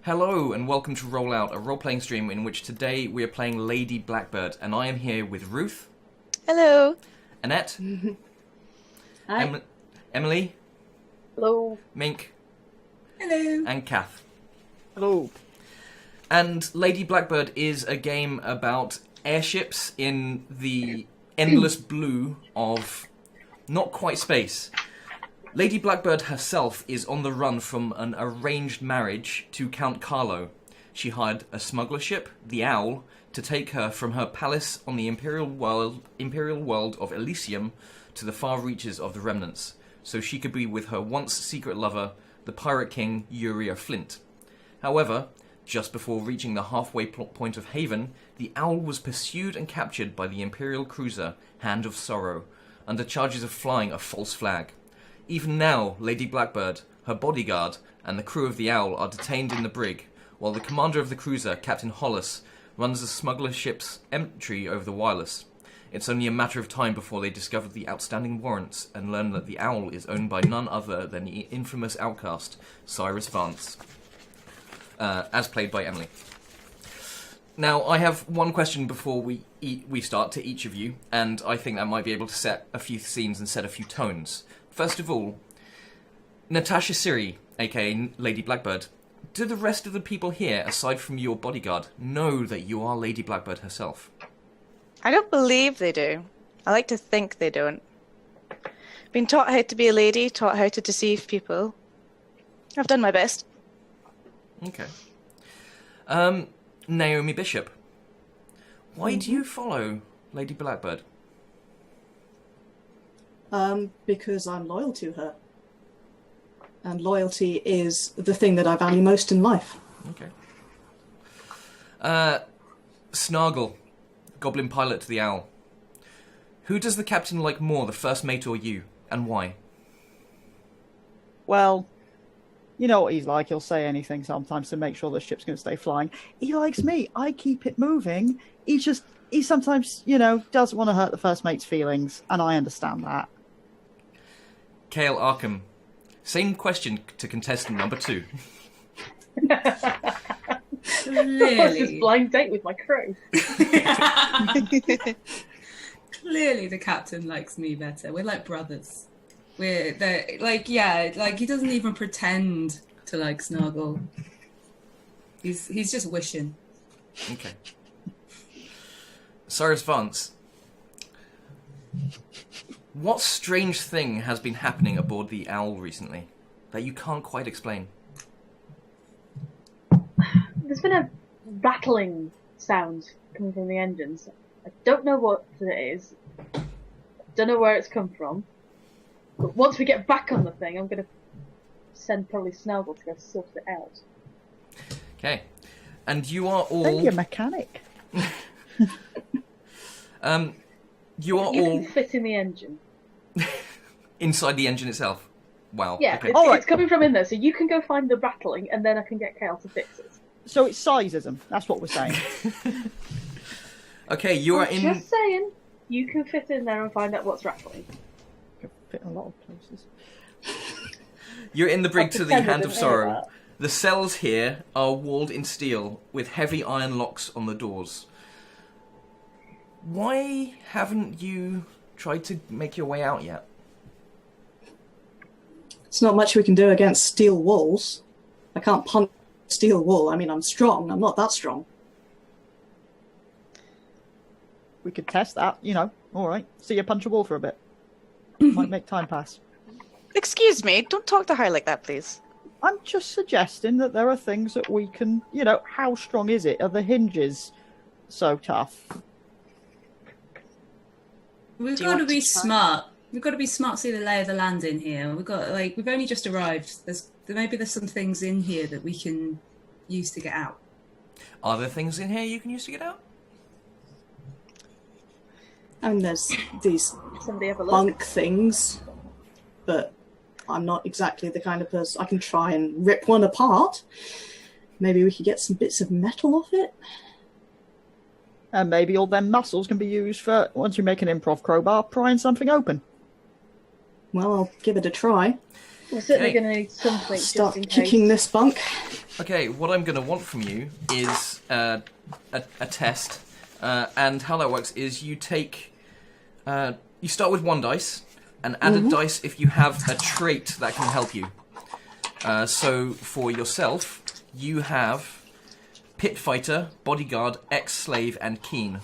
Hello and welcome to Roll Out, a role-playing stream in which today we are playing Lady Blackbird, and I am here with Ruth. Hello. Annette. Hi. Emily. Hello. Mink. Hello. And Kath. Hello. And Lady Blackbird is a game about airships in the endless blue of not quite space. Lady Blackbird herself is on the run from an arranged marriage to Count Carlo. She hired a smuggler ship, the Owl, to take her from her palace on the imperial world of Elysium to the far reaches of the Remnants, so she could be with her once secret lover, the pirate king Uriah Flint. However, just before reaching the halfway point of Haven, the Owl was pursued and captured by the imperial cruiser Hand of Sorrow, under charges of flying a false flag. Even now, Lady Blackbird, her bodyguard, and the crew of the Owl are detained in the brig, while the commander of the cruiser, Captain Hollis, runs the smuggler ship's entry over the wireless. It's only a matter of time before they discover the outstanding warrants and learn that the Owl is owned by none other than the infamous outcast, Cyrus Vance, as played by Emily. Now, I have one question before we start to each of you, and I think that might be able to set a few scenes and set a few tones. First of all, Natasha Siri, aka Lady Blackbird, do the rest of the people here, aside from your bodyguard, know that you are Lady Blackbird herself? I don't believe they do. I like to think they don't. Been taught how to be a lady, taught how to deceive people. I've done my best. Okay. Naomi Bishop, why do you follow Lady Blackbird? Because I'm loyal to her. And loyalty is the thing that I value most in life. Okay. Snargle, Goblin Pilot to the Owl. Who does the captain like more, the first mate or you, and why? Well, you know what he's like. He'll say anything sometimes to make sure the ship's going to stay flying. He likes me. I keep it moving. He sometimes, doesn't want to hurt the first mate's feelings, and I understand that. Kale Arkham. Same question to contestant number 2. Clearly. Blind date with my crew. Clearly the captain likes me better. We're like brothers. He doesn't even pretend to like Snargle. He's just wishing. Okay. Cyrus Vance. What strange thing has been happening aboard the Owl recently that you can't quite explain? There's been a rattling sound coming from the engines. I don't know what it is. Don't know where it's come from. But once we get back on the thing, I'm going to send probably Snuggle to go sort it out. Okay. And you are all... Thank you, mechanic. You are you all... can fit in the engine. Inside the engine itself? Wow. Yeah, Okay. it's coming from in there, so you can go find the rattling, and then I can get Kale to fix it. So it's sizeism. That's what we're saying. Okay, you are in... Just saying, you can fit in there and find out what's rattling. Could fit in a lot of places. You're in the brig to the pretend I Hand of didn't hear Sorrow. that. The cells here are walled in steel with heavy iron locks on the doors. Why haven't you tried to make your way out yet? It's not much we can do against steel walls. I can't punch a steel wall. I mean, I'm strong. I'm not that strong. We could test that, All right. See you punch a wall for a bit. Might make time pass. Excuse me, don't talk to her like that, please. I'm just suggesting that there are things that we can, how strong is it? Are the hinges so tough? We've Do you got to want be to try? smart. We've got to be smart, see the lay of the land in here. We've only just arrived. Maybe there's some things in here that we can use to get out. Are there things in here you can use to get out? I mean, there's these Somebody have a look. bunk things, but I'm not exactly the kind of person... I can try and rip one apart. Maybe we could get some bits of metal off it. And maybe all them muscles can be used for, once you make an improv crowbar, prying something open. Well, I'll give it a try. We're certainly Okay. going to need something just Start in case. kicking this bunk. Okay, what I'm going to want from you is a test, and how that works is you take, you start with 1 dice, and add a dice if you have a trait that can help you. So for yourself, you have Pit Fighter, Bodyguard, Ex-Slave, and Keen.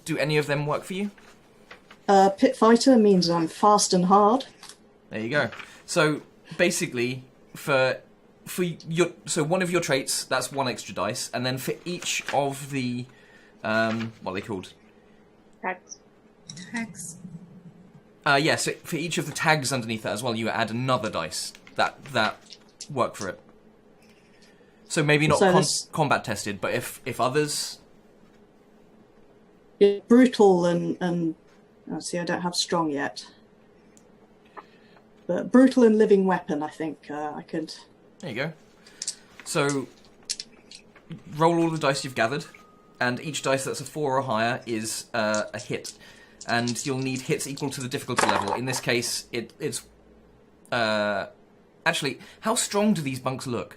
Do any of them work for you? Pit fighter means I'm fast and hard. There you go. So basically, for one of your traits, that's 1 extra dice, and then for each of the what are they called? Tags. Tags. So for each of the tags underneath that as well, you add another dice that work for it. So maybe not So combat tested, but if others. Yeah, brutal and see, I don't have strong yet. But brutal and living weapon, I think I could. There you go. So roll all the dice you've gathered, and each dice that's a 4 or higher is a hit. And you'll need hits equal to the difficulty level. In this case, it's... actually, how strong do these bunks look?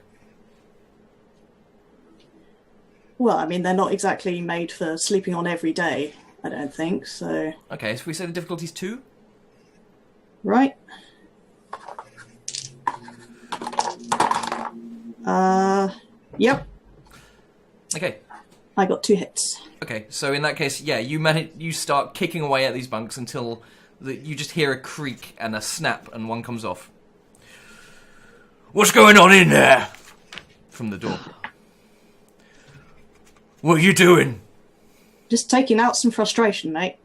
Well, I mean, they're not exactly made for sleeping on every day, I don't think, so... Okay, so we say the difficulty's 2? Right. Yep, Okay. I got 2 hits. Okay, so in that case, yeah, you start kicking away at these bunks until you just hear a creak and a snap and one comes off. What's going on in there? From the door. What are you doing? Just taking out some frustration, mate.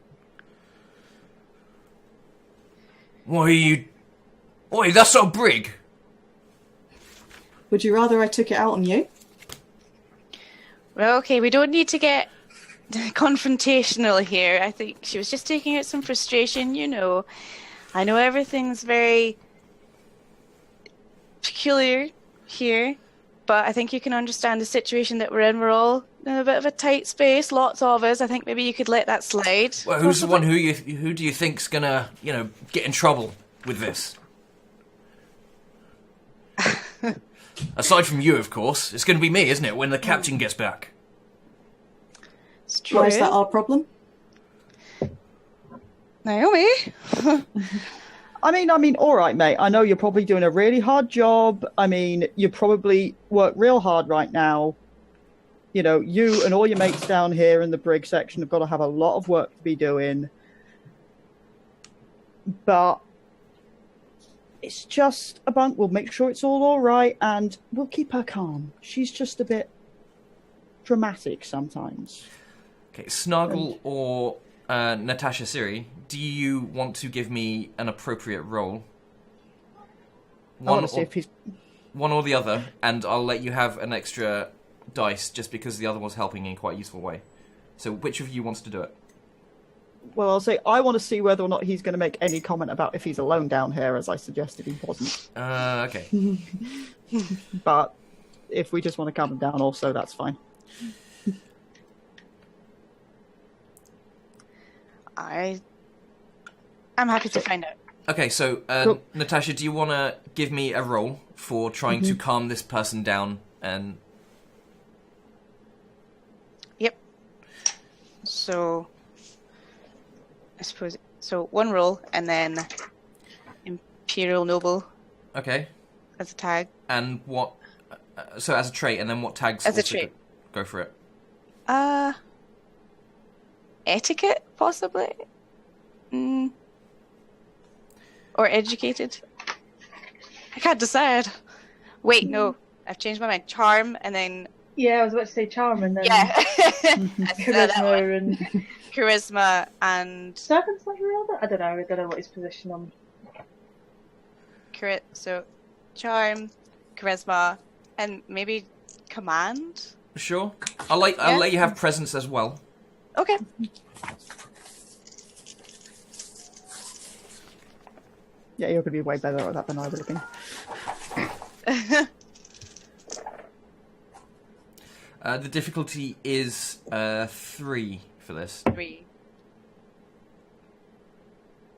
Why are you... Oi, that's not a brig. Would you rather I took it out on you? Well, okay, we don't need to get confrontational here. I think she was just taking out some frustration, you know. I know everything's very peculiar here, but I think you can understand the situation that we're in. We're all in a bit of a tight space, lots of us. I think maybe you could let that slide. Well, who's the one who do you think's gonna, get in trouble with this? Aside from you, of course, it's gonna be me, isn't it, when the captain gets back? It's true. Why is that our problem? Naomi? I mean, all right, mate. I know you're probably doing a really hard job. I mean, you probably work real hard right now. You know, you and all your mates down here in the brig section have got to have a lot of work to be doing. But it's just a bunk. We'll make sure it's all right, and we'll keep her calm. She's just a bit dramatic sometimes. Okay, Snargle or Natasha Siri, do you want to give me an appropriate roll? I want to see if he's... One or the other, and I'll let you have an extra dice just because the other one's helping in quite a useful way. So which of you wants to do it? Well, I'll say I want to see whether or not he's going to make any comment about if he's alone down here, as I suggested he wasn't. Okay. But if we just want to calm him down also, that's fine. I'm happy to find out. Okay, so Cool. Natasha, do you want to give me a roll for trying to calm this person down and... Yep. So, I suppose... So, 1 roll, and then Imperial Noble Okay, as a tag. and what... so as a trait, and then what tags... As a also trait. Go for it. Etiquette, possibly? Or educated? I can't decide. Wait, no. I've changed my mind. Charm, and then... Yeah, I was about to say charm and then Yeah. That one. charisma and Charisma and... servant slash rather? I don't know what his position on. So, charm, charisma, and maybe command? Sure. I'll let you have presence as well. Okay. Yeah, you're going to be way better at that than I would have been. The difficulty is 3 for this. 3.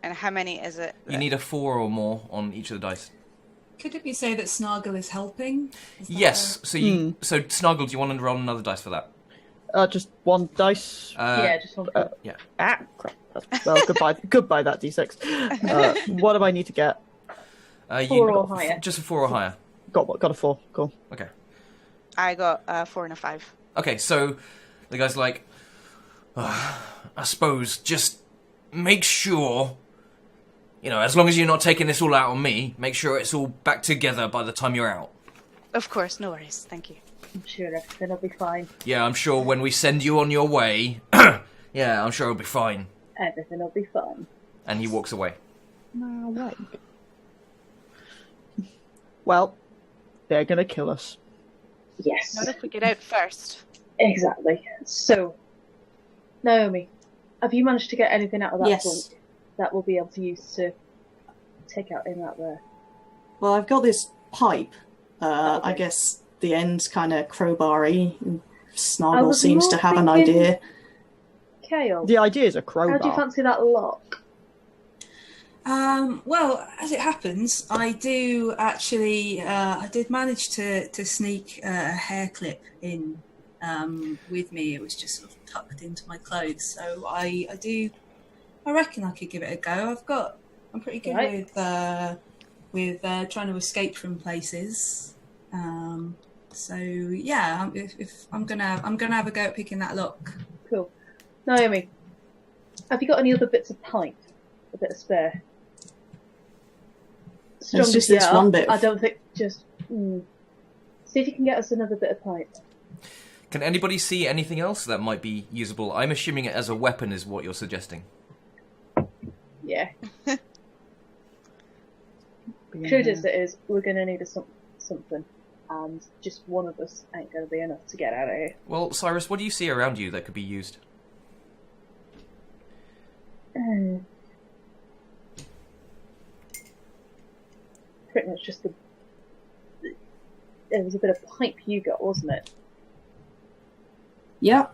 And how many is it? You need a 4 or more on each of the dice. Could it be say that Snargle is helping? Yes. So so Snargle, do you want to roll another dice for that? Just one dice. Just one. Crap. Well, goodbye that d6. What do I need to get? 4 or higher. Just a 4 or higher. Got a 4. Cool. Okay. I got 4 and a 5. Okay, so the guy's like, I suppose just make sure, as long as you're not taking this all out on me, make sure it's all back together by the time you're out. Of course, no worries. Thank you. I'm sure everything will be fine. Yeah, I'm sure when we send you on your way, yeah, I'm sure it'll be fine. Everything will be fine. And he walks away. No way. Well, they're gonna kill us. Yes. Not if we get out first. Exactly. So, Naomi, have you managed to get anything out of that Yes. bunk that we'll be able to use to take out him out there? Well, I've got this pipe. I Okay. guess the end's kind of crowbar-y. I Snargle was seems more to have an thinking- idea. Kale, The idea is a crowbar. how do you fancy that lock? Well, as it happens, I do actually. I did manage to sneak a hair clip in with me. It was just sort of tucked into my clothes, so I do. I reckon I could give it a go. I'm pretty good Right. with trying to escape from places. So yeah, if I'm gonna have a go at picking that lock. Cool. Naomi, have you got any other bits of pipe? A bit of spare? Strong It's just as you this are, one bit. I don't think. Just see if you can get us another bit of pipe. Can anybody see anything else that might be usable? I'm assuming it as a weapon is what you're suggesting. Yeah. Truth is, it is. We're going to need something, and just one of us ain't going to be enough to get out of here. Well, Cyrus, what do you see around you that could be used? Pretty much just there was a bit of pipe you got, wasn't it? Yeah.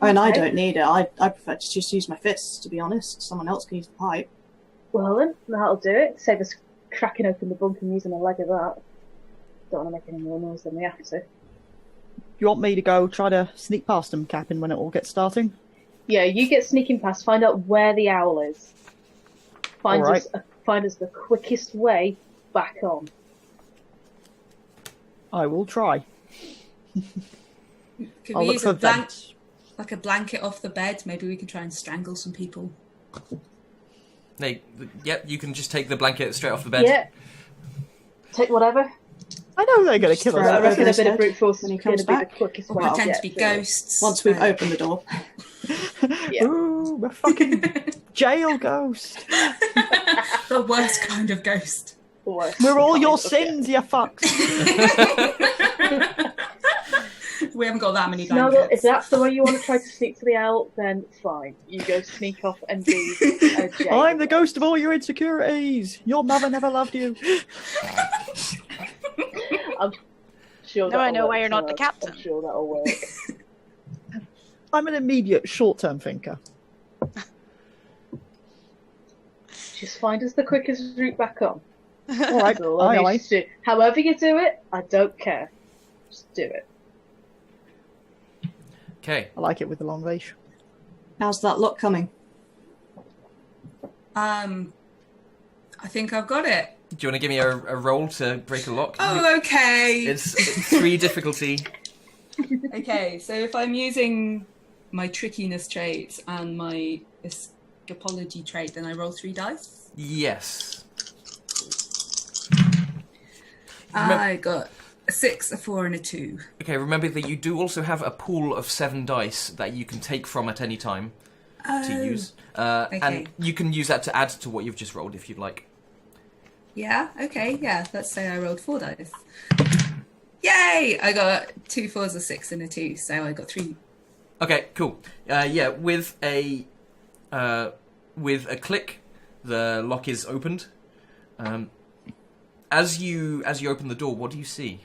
And I Okay. don't need it. I prefer to just use my fists, to be honest. Someone else can use the pipe. Well then, that'll do it. Save us cracking open the bunk and using a leg of that. Don't want to make any more noise than we have to. You want me to go try to sneak past them, Captain, when it all gets starting? Yeah, you get sneaking past. Find out where the owl is. Find All right. us the quickest way back on. I will try. Could I'll we look use for a vents. like a blanket off the bed? Maybe we can try and strangle some people. Yep, you can just take the blanket straight off the bed. Yeah. Take whatever. I know they're going to kill Throw us. it I over reckon a his bit of head brute force is when he going to comes be the back. quickest Or way. pretend to to be get through it. ghosts. Once we've opened the door. Yeah. Ooh, a fucking jail ghost. The worst kind of ghost. Worst We're all kind your of sins, you fucks. We haven't got that many Snuggle, blankets. if that's the way you want to try to sneak to the owl, then fine. You go sneak off and be a jail. I'm the ghost of all your insecurities. Your mother never loved you. I'm sure Now I that'll know why work, you're not the Snug. captain. I'm sure that'll work. I'm an immediate short-term thinker. Just find us the quickest route back on. All right, That's all I aye, need aye. you to do. However you do it, I don't care. Just do it. Okay. I like it with the long leash. How's that lock coming? I think I've got it. Do you want to give me a roll to break a lock? Oh, okay. It's 3 difficulty. Okay, so if I'm using my trickiness trait and my escapology trait, then I roll 3 dice. Yes. I got a 6, a 4, and a 2. Okay, remember that you do also have a pool of 7 dice that you can take from at any time to use. okay. And you can use that to add to what you've just rolled if you'd like. Yeah, okay, yeah. Let's say I rolled 4 dice. Yay! I got 2 4s, a 6, and a 2, so I got 3. Okay, cool. Yeah, with a click, the lock is opened. As you open the door, what do you see?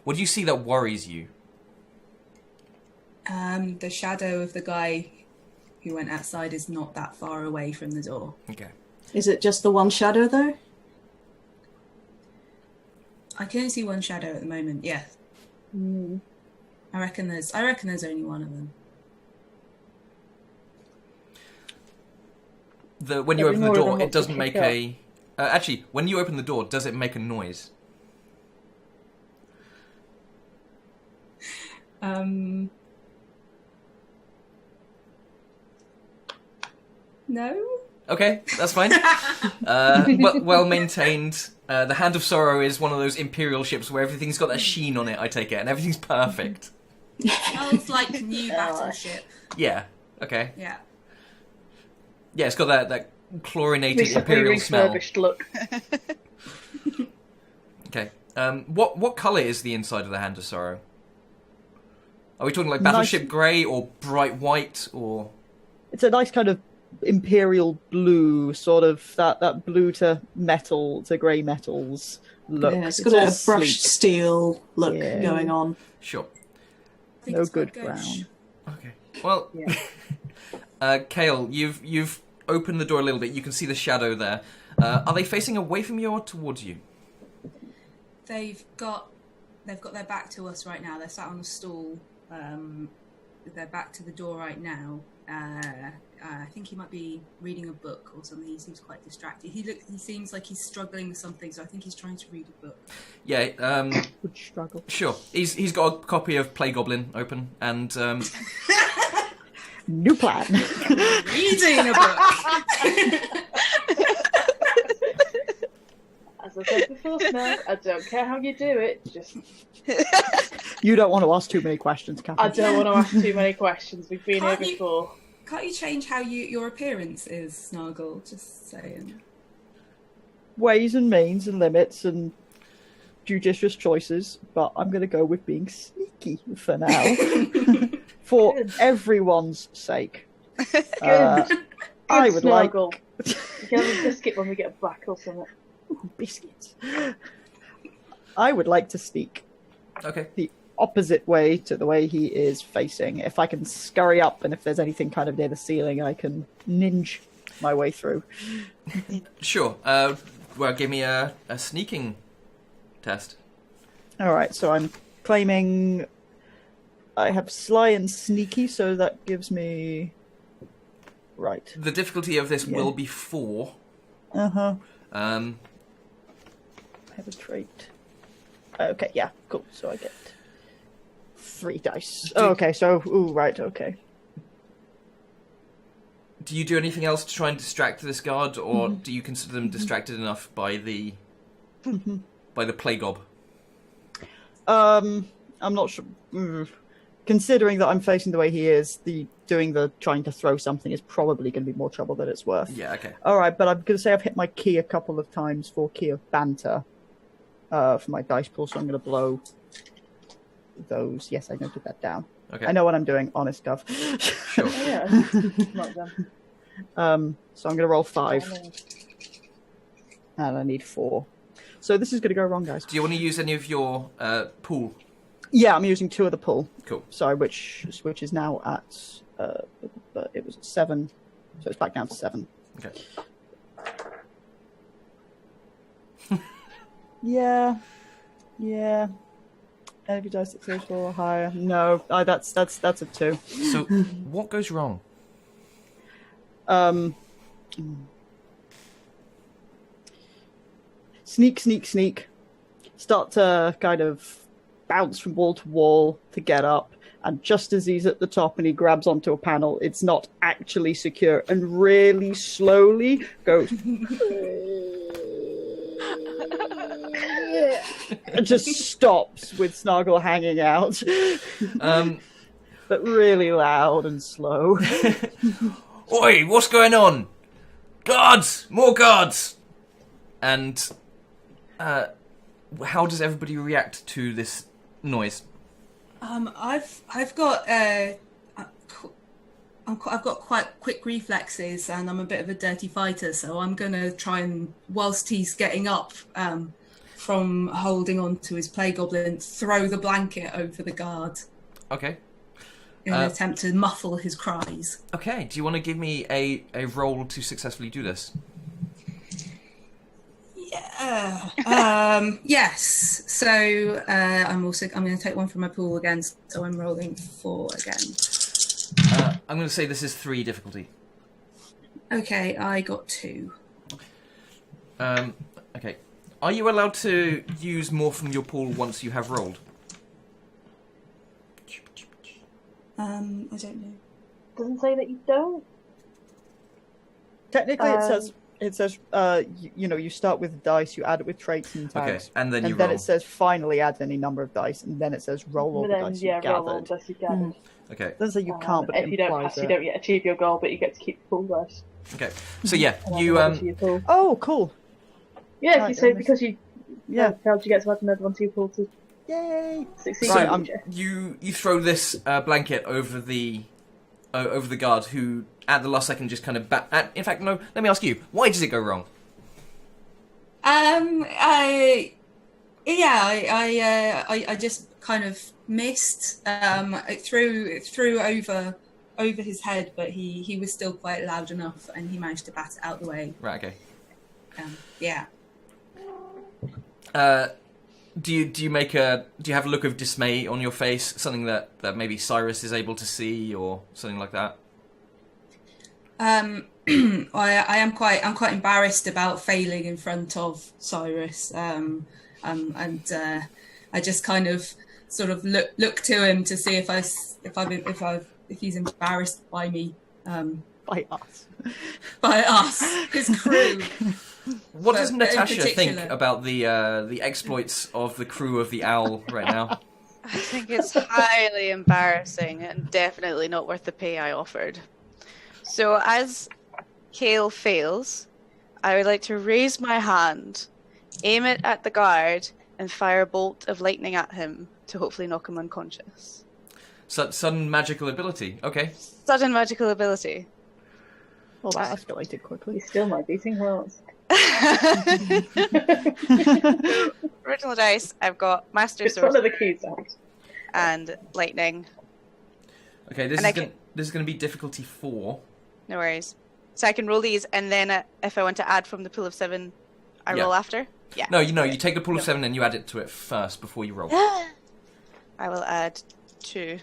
What do you see that worries you? The shadow of the guy who went outside is not that far away from the door. Okay. Is it just the one shadow though? I can only see one shadow at the moment. Yeah, I reckon there's only one of them. When you Every open the more of them door, it wants to doesn't make kick a. Actually, when you open the door, does it make a noise? No. Okay, that's fine. Well maintained. The Hand of Sorrow is one of those Imperial ships where everything's got that sheen on it, I take it, and everything's perfect. Smells like new battleship. Yeah, okay. Yeah. Yeah, it's got that chlorinated Recently Imperial smell. refurbished look. Okay. What colour is the inside of the Hand of Sorrow? Are we talking like battleship grey or bright white or? It's a nice kind of imperial blue, sort of that blue to metal to grey metals look. Yeah, it's got all a brushed sleek. steel look going on. Sure. I think No it's quite good brown. Okay. Well, Kale, you've opened the door a little bit. You can see the shadow there. Are they facing away from you or towards you? They've got their back to us right now. They're sat on a stool. They're back to the door right now. I think he might be reading a book or something. He seems quite distracted. He seems like he's struggling with something, so I think he's trying to read a book. Yeah. Would struggle. Sure. He's got a copy of Play Goblin open and. New plan. Reading a book. As I said before, Snug, I don't care how you do it. Just You don't want to ask too many questions, I Captain. don't want to ask too many questions. We've been here Can't you- before. Can't you change how your appearance is, Snargle? Just saying. Ways and means and limits and judicious choices, but I'm going to go with being sneaky for now. For everyone's sake. I would Snuggle. like You can have a biscuit when we get back or something. biscuits. I would like to sneak Okay. the opposite way to the way he is facing. If I can scurry up and if there's anything kind of near the ceiling, I can ninja my way through. Sure. Well, give me a sneaking test. Alright, so I'm claiming I have sly and sneaky, so that gives me... Right. The difficulty of this Yeah. will be 4. Uh-huh. Um, I have a trait. Okay, yeah, cool. So I get 3 dice. Oh, okay, so... Ooh, right, okay. do you do anything else to try and distract this guard, or do you consider them distracted enough by the play gob? I'm not sure... Considering that I'm facing the way he is, trying to throw something is probably going to be more trouble than it's worth. Yeah, okay. Alright, but I'm going to say I've hit my key a couple of times for key of banter for my dice pool, so I'm going to blow those. Yes, I noted that down. Okay. I know what I'm doing, honest Gov. Sure. Yeah, not them. So I'm going to roll 5, and I need 4. So this is going to go wrong, guys. Do you want to use any of your pool? Yeah, I'm using 2 of the pool. Cool. Sorry, which is now at... but it was 7, so it's back down to 7. Okay. Yeah. Every dice that says 4 or higher. No, that's a 2. So, what goes wrong? Sneak. Start to kind of bounce from wall to wall to get up. And just as he's at the top and he grabs onto a panel, it's not actually secure. And really slowly goes... and just stops with Snargle hanging out. But really loud and slow. Oi, what's going on? Guards! More guards! And how does everybody react to this noise? I've got I've got quite quick reflexes, and I'm a bit of a dirty fighter, so I'm gonna try and, whilst he's getting up from holding on to his play goblin, throw the blanket over the guard Okay. in an attempt to muffle his cries. Okay, do you want to give me a roll to successfully do this? Yes. So I'm going to take one from my pool again. So I'm rolling 4 again. I'm going to say this is 3 difficulty. Okay, I got 2. Okay. Are you allowed to use more from your pool once you have rolled? I don't know. Doesn't say that you don't. Technically, it says you start with dice, you add it with traits and tags, Okay, and then you then roll. it says finally add any number of dice, and then it says roll all the dice you roll all gathered. the dice you gathered. Okay. It doesn't say you can't, but if it you don't implies pass, you it. don't yet achieve your goal, but you get to keep the full dice. Okay. So yeah, And you add another to your pool. Oh, cool! Yeah, Right, so and because you failed, you get to add another one to your pool to Yay! succeed. So in future. you throw this blanket over the guard, who at the last second just kind of in fact, no. Let me ask you: why does it go wrong? I just kind of missed. It threw over his head, but he was still quite loud enough, and he managed to bat it out the way. Right. Okay. Yeah. Do you have a look of dismay on your face? Something that maybe Cyrus is able to see, or something like that? I am quite embarrassed about failing in front of Cyrus, and I just kind of sort of look to him to see if he's embarrassed by me, By us. by us, his crew. What does But in Natasha think particular- about the exploits of the crew of the Owl right now? I think it's highly embarrassing and definitely not worth the pay I offered. So as Kale fails, I would like to raise my hand, aim it at the guard, and fire a bolt of lightning at him to hopefully knock him unconscious. Sudden magical ability. Okay. Sudden magical ability. Well, that escalated quickly. You still might be beating hearts. Original dice, I've got Master It's one Sword of the keys out. and Lightning. Okay. This And is going to be difficulty 4. No worries. So I can roll these, and then if I want to add from the pool of 7, I Yeah. roll after? Yeah. No, you take the pool of 7 and you add it to it first before you roll. I will add 2.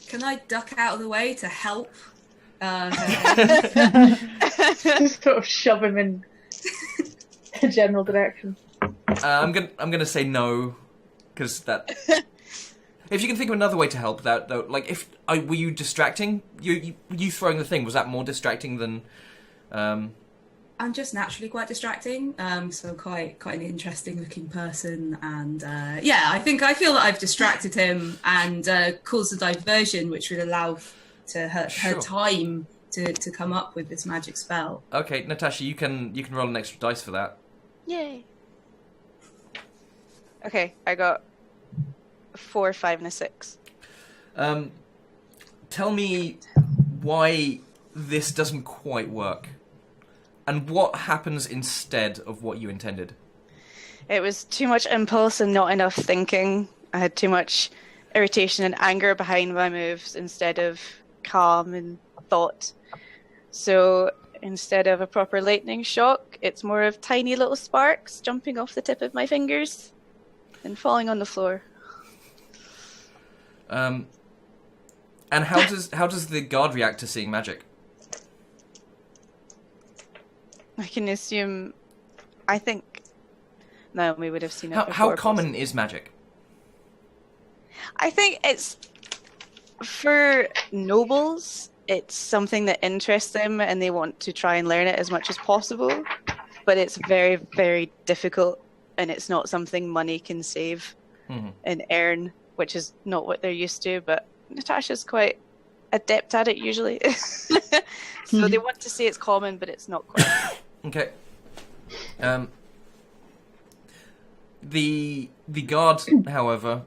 Can I duck out of the way to help? Just sort of shove him in a general direction. I'm gonna say no, because that. If you can think of another way to help, that though, like were you distracting? You throwing the thing, was that more distracting than? I'm just naturally quite distracting, so quite an interesting looking person, and I feel that I've distracted him and caused a diversion, which would allow her Sure. time to come up with this magic spell. Okay, Natasha, you can roll an extra dice for that. Yay. Okay, I got 4, 5, and a 6. Tell me why this doesn't quite work, and what happens instead of what you intended. It was too much impulse and not enough thinking. I had too much irritation and anger behind my moves instead of calm and thought. So instead of a proper lightning shock, it's more of tiny little sparks jumping off the tip of my fingers and falling on the floor. And how does the guard react to seeing magic? I can assume. I think Naomi would have seen it. How before, common is magic? I think it's for nobles. It's something that interests them, and they want to try and learn it as much as possible. But it's very, very difficult, and it's not something money can save and earn, which is not what they're used to. But Natasha's quite adept at it usually, so they want to say it's common, but it's not quite. Okay. The guard, however,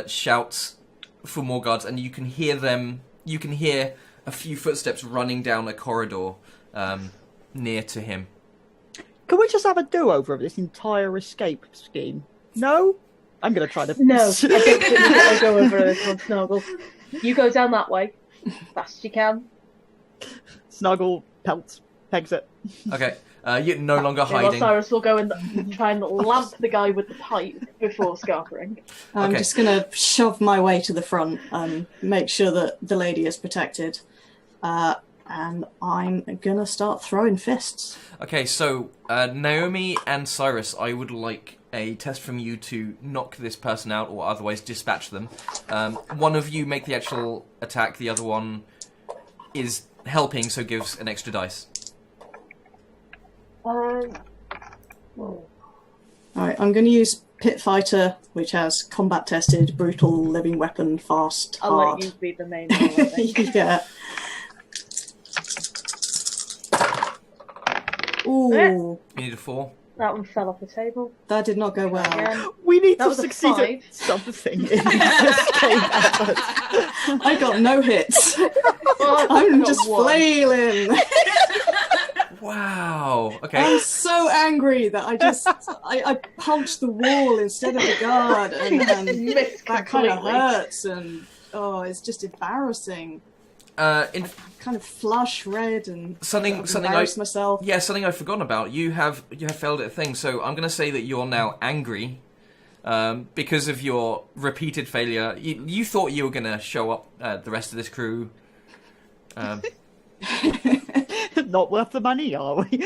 shouts for more guards, and you can hear them. You can hear a few footsteps running down a corridor near to him. Can we just have a do-over of this entire escape scheme? No? I'm going to try to... No, I don't think we're going to go over this one, Snuggle. You go down that way, fast as you can. Snuggle pelts, pegs it. Okay. You're no longer Yeah, well, hiding. Cyrus will go and try and lamp the guy with the pipe before scarpering. I'm Okay. just going to shove my way to the front and make sure that the lady is protected. And I'm going to start throwing fists. Okay, so Naomi and Cyrus, I would like a test from you to knock this person out or otherwise dispatch them. One of you make the actual attack, the other one is helping, so gives an extra dice. Alright, I'm going to use Pit Fighter, which has combat tested, brutal, living weapon, fast, I'll hard. let you be the main one, I think. Yeah. Ooh, You need a 4. That one fell off the table. that did not go well. Again. We need That to was a succeed at 5. something in this game effort. I got no hits. Oh, I'm got just one. flailing. Wow. Okay. I'm so angry that I punched the wall instead of the guard, and Missed that kind of completely. hurts, and it's just embarrassing. In Kind of flush red and something embarrassed myself. Yeah, something I've forgotten about. You have failed at a thing, so I'm going to say that you're now angry because of your repeated failure. You thought you were going to show up the rest of this crew. Not worth the money, are we?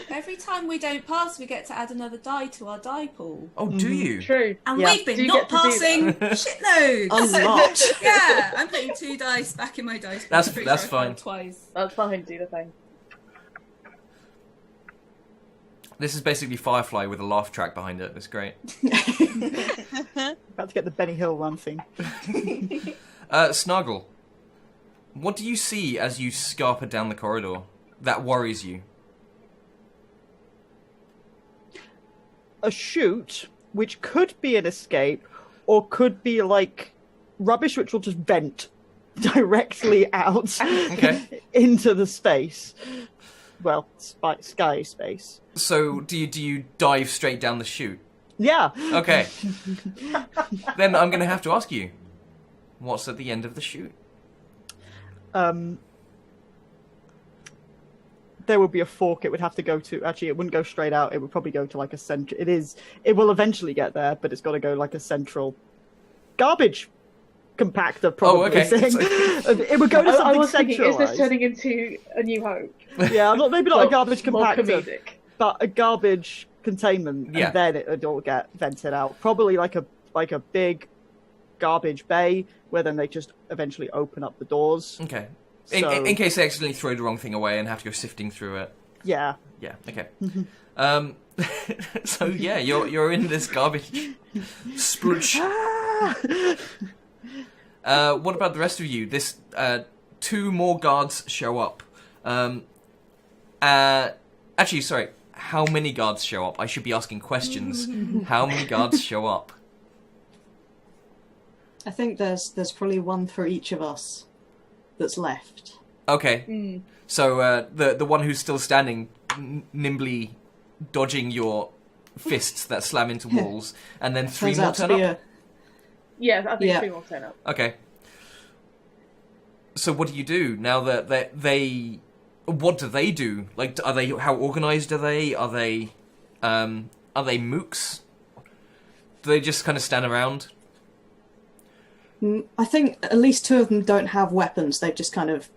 Every time we don't pass, we get to add another die to our die pool. Oh, do you? True. And Yeah. we've been Do you not get to do passing shitloads. A lot. Yeah, I'm putting 2 dice back in my dice. That's I'm pretty sure I fine. failed Twice. That's fine, do the thing. This is basically Firefly with a laugh track behind it. It's great. About to get the Benny Hill run thing. Snuggle, what do you see as you scarper down the corridor that worries you? A chute, which could be an escape, or could be like rubbish which will just vent directly out Okay. into the space. Well, sky space. So, do you dive straight down the chute? Yeah. Okay. Then I'm going to have to ask you, what's at the end of the chute? There would be a fork it would have to go to. Actually, it wouldn't go straight out. It would probably go to like a center. It will eventually get there, but it's got to go like a central garbage compactor, probably. okay. Thing. It would go to I something was thinking, is this centralized. turning into A New Hope? Yeah, maybe not a garbage More compactor, comedic. but a garbage containment, Yeah. and then it would all get vented out. Probably like a big garbage bay where then they just eventually open up the doors. Okay. So- In case they accidentally throw the wrong thing away and have to go sifting through it. Yeah. Yeah, okay. So yeah, you're in this garbage sploosh. What about the rest of you? This 2 more guards show up. Actually, sorry. How many guards show up? I should be asking questions. How many guards show up? I think there's probably one for each of us that's left. Okay. So the one who's still standing, nimbly dodging your fists that slam into walls, and then 3 Turns more out to turn be up. Yeah, I think Yeah. 3 will turn up. Okay. So what do you do now that they? What do they do? Like, are they? How organized are they? Are they mooks? Do they just kind of stand around? I think at least 2 of them don't have weapons. They've just kind of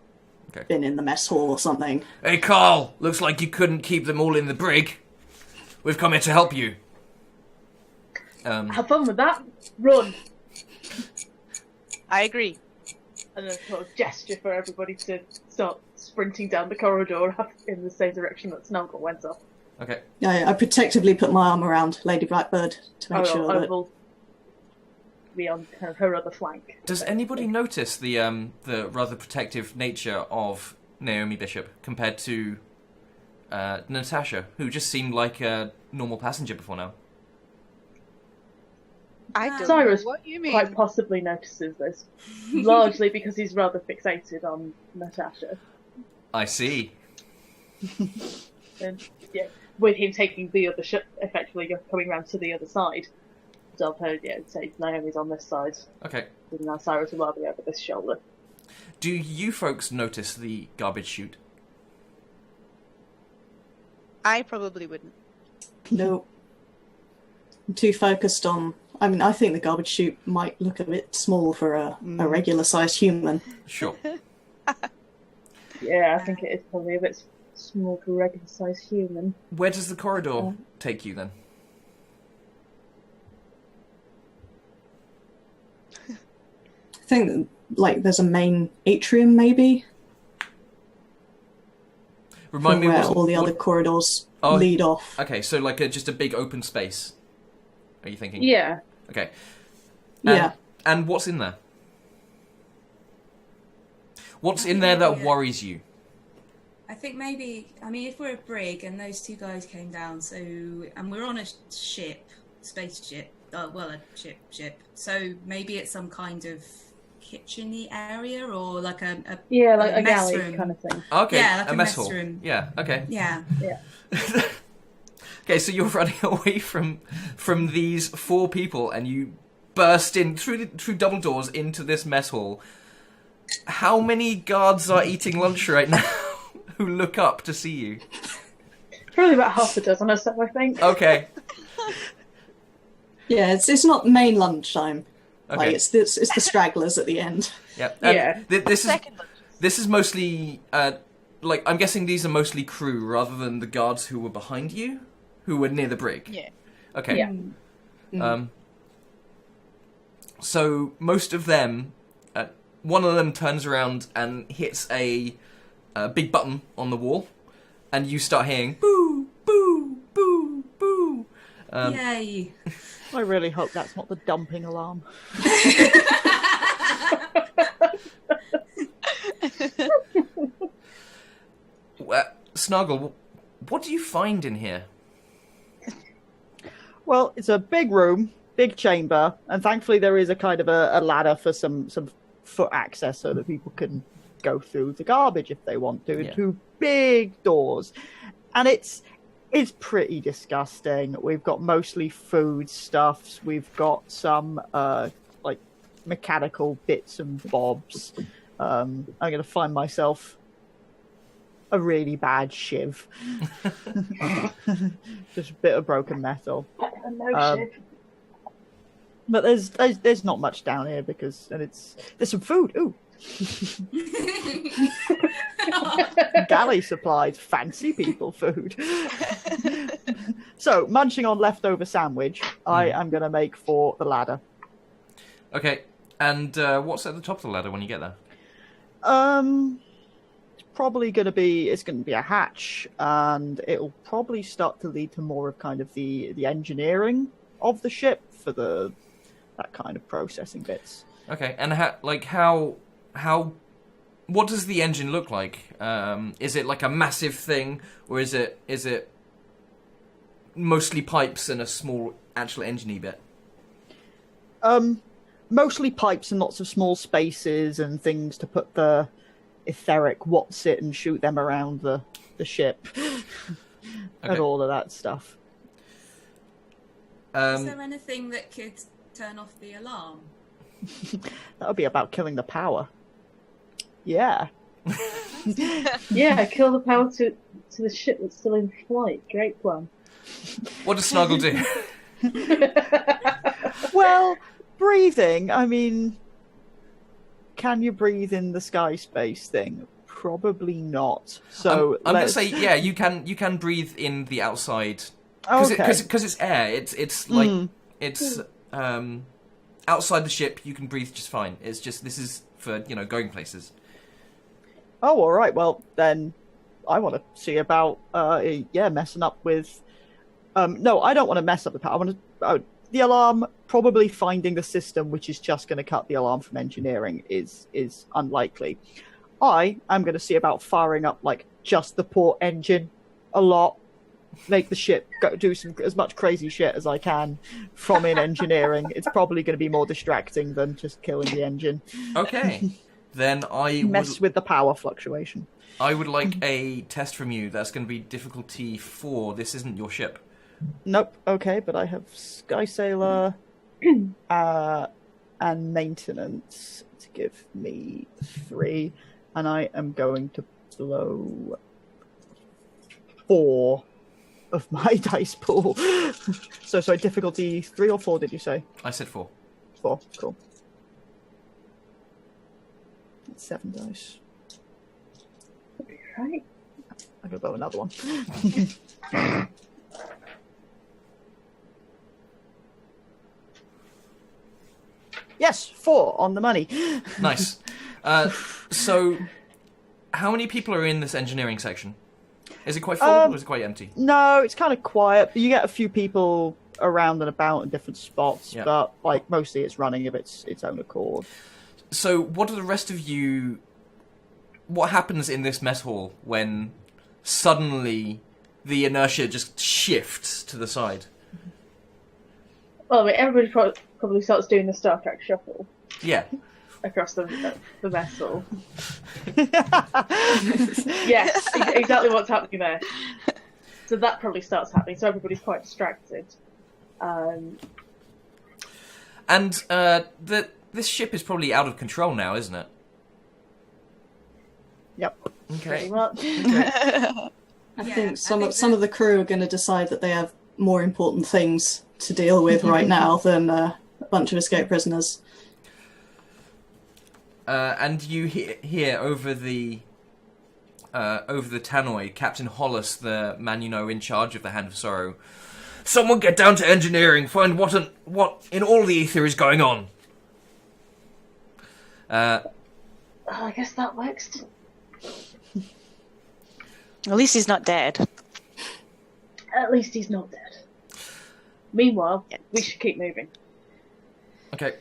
Okay. been in the mess hall or something. Hey, Carl. Looks like you couldn't keep them all in the brig. We've come here to help you. Have fun with that. Run. I agree. And a sort of gesture for everybody to start sprinting down the corridor in the same direction that Snuggle went up. Okay. Yeah, I protectively put my arm around Lady Blackbird to make sure I that... will be on kind of her other flank. Does anybody notice the rather protective nature of Naomi Bishop compared to Natasha, who just seemed like a normal passenger before now? I don't Cyrus know what you mean. quite possibly notices this, largely because he's rather fixated on Natasha. I see. And yeah, with him taking the other effectively coming round to the other side. So I've heard, say Naomi's on this side, Okay. and now Cyrus will be over this shoulder. Do you folks notice the garbage chute? I probably wouldn't. No. I'm too focused on... I mean, I think the garbage chute might look a bit small for a regular-sized human. Sure. Yeah, I think it is probably a bit small for a regular-sized human. Where does the corridor take you then? I think, like, there's a main atrium, maybe? Remind me where what all the other corridors lead off. Okay, so like just a big open space. Are you thinking? Yeah. Okay. Yeah. And what's in there? What's in there that worries you? I think maybe, I mean, if we're a brig and those two guys came down, and we're on a ship, spaceship, a ship, so maybe it's some kind of kitchen-y area or like a like a mess galley room. kind of thing. Okay, Yeah, like a mess hall. room. Yeah, okay. Yeah. Okay, so you're running away from these four people, and you burst in through double doors into this mess hall. How many guards are eating lunch right now who look up to see you? Probably about half a dozen or so, I think. Okay. Yeah, it's not main lunchtime. Okay. Like, it's the stragglers at the end. Yeah. Yeah. This is mostly like I'm guessing these are mostly crew rather than the guards who were behind you, who were near the brig. Yeah. Okay. Yeah. So most of them, one of them turns around and hits a big button on the wall, and you start hearing boo, boo, boo, boo. Yay. I really hope that's not the dumping alarm. Snuggle, what do you find in here? Well, it's a big room, big chamber, and thankfully there is a kind of a ladder for some foot access so that people can go through the garbage if they want to. Yeah. Two big doors, and it's pretty disgusting. We've got mostly food stuffs. We've got some like mechanical bits and bobs. I'm going to find myself a really bad shiv. Just a bit of broken metal. No shit. But there's not much down here because there's some food. Ooh. Galley supplies, fancy people food. So, munching on leftover sandwich, I am going to make for the ladder. Okay, and what's at the top of the ladder when you get there? It's probably going to be a hatch, and it'll probably start to lead to more of kind of the engineering of the ship for that kind of processing bits. Okay, and how what does the engine look like? Is it like a massive thing, or is it mostly pipes and a small actual engine-y bit? Mostly pipes and lots of small spaces and things to put the etheric what's-it and shoot them around the ship. And all of that stuff. Is there anything that could turn off the alarm? That would be about killing the power. Yeah. Yeah, kill the power to the ship that's still in flight. Great plan. What does Snuggle do? Well, breathing. I mean, can you breathe in the sky space thing? Probably not. So I'm going to say, yeah, you can breathe in the outside because it's air. It's like it's outside the ship. You can breathe just fine. It's just this is for going places. Oh, all right. Well, then I want to see about messing up with. No, I don't want to mess up the power. I want to. The alarm, probably finding the system which is just going to cut the alarm from engineering is unlikely. I am going to see about firing up like just the port engine a lot, make the ship do as much crazy shit as I can from in engineering. It's probably going to be more distracting than just killing the engine. Okay, then I mess with the power fluctuation. I would like a test from you. That's going to be difficulty 4. This isn't your ship. Nope. Okay, but I have Sky Sailor, and and maintenance to give me 3, and I am going to blow 4 of my dice pool. So sorry, difficulty 3 or 4? Did you say? I said 4. 4. Cool. That's 7 dice. Right. I'm gonna blow another one. Yes, 4 on the money. Nice. So, how many people are in this engineering section? Is it quite full or is it quite empty? No, it's kind of quiet. You get a few people around and about in different spots, Yeah. but like mostly it's running of its own accord. So, what do the rest of you... What happens in this mess hall when suddenly the inertia just shifts to the side? Well, I mean, everybody probably starts doing the Star Trek shuffle Yeah. across the vessel. Yes, exactly what's happening there. So that probably starts happening. So everybody's quite distracted. And this ship is probably out of control now, isn't it? Yep. Pretty Okay. much. I think some of the crew are going to decide that they have more important things to deal with right now than a bunch of escaped prisoners. And you hear over the tannoy, Captain Hollis, the man you know in charge of the Hand of Sorrow. Someone get down to engineering, find what in all the ether is going on. I guess that works. At least he's not dead. At least he's not dead. Meanwhile, we should keep moving. Okay.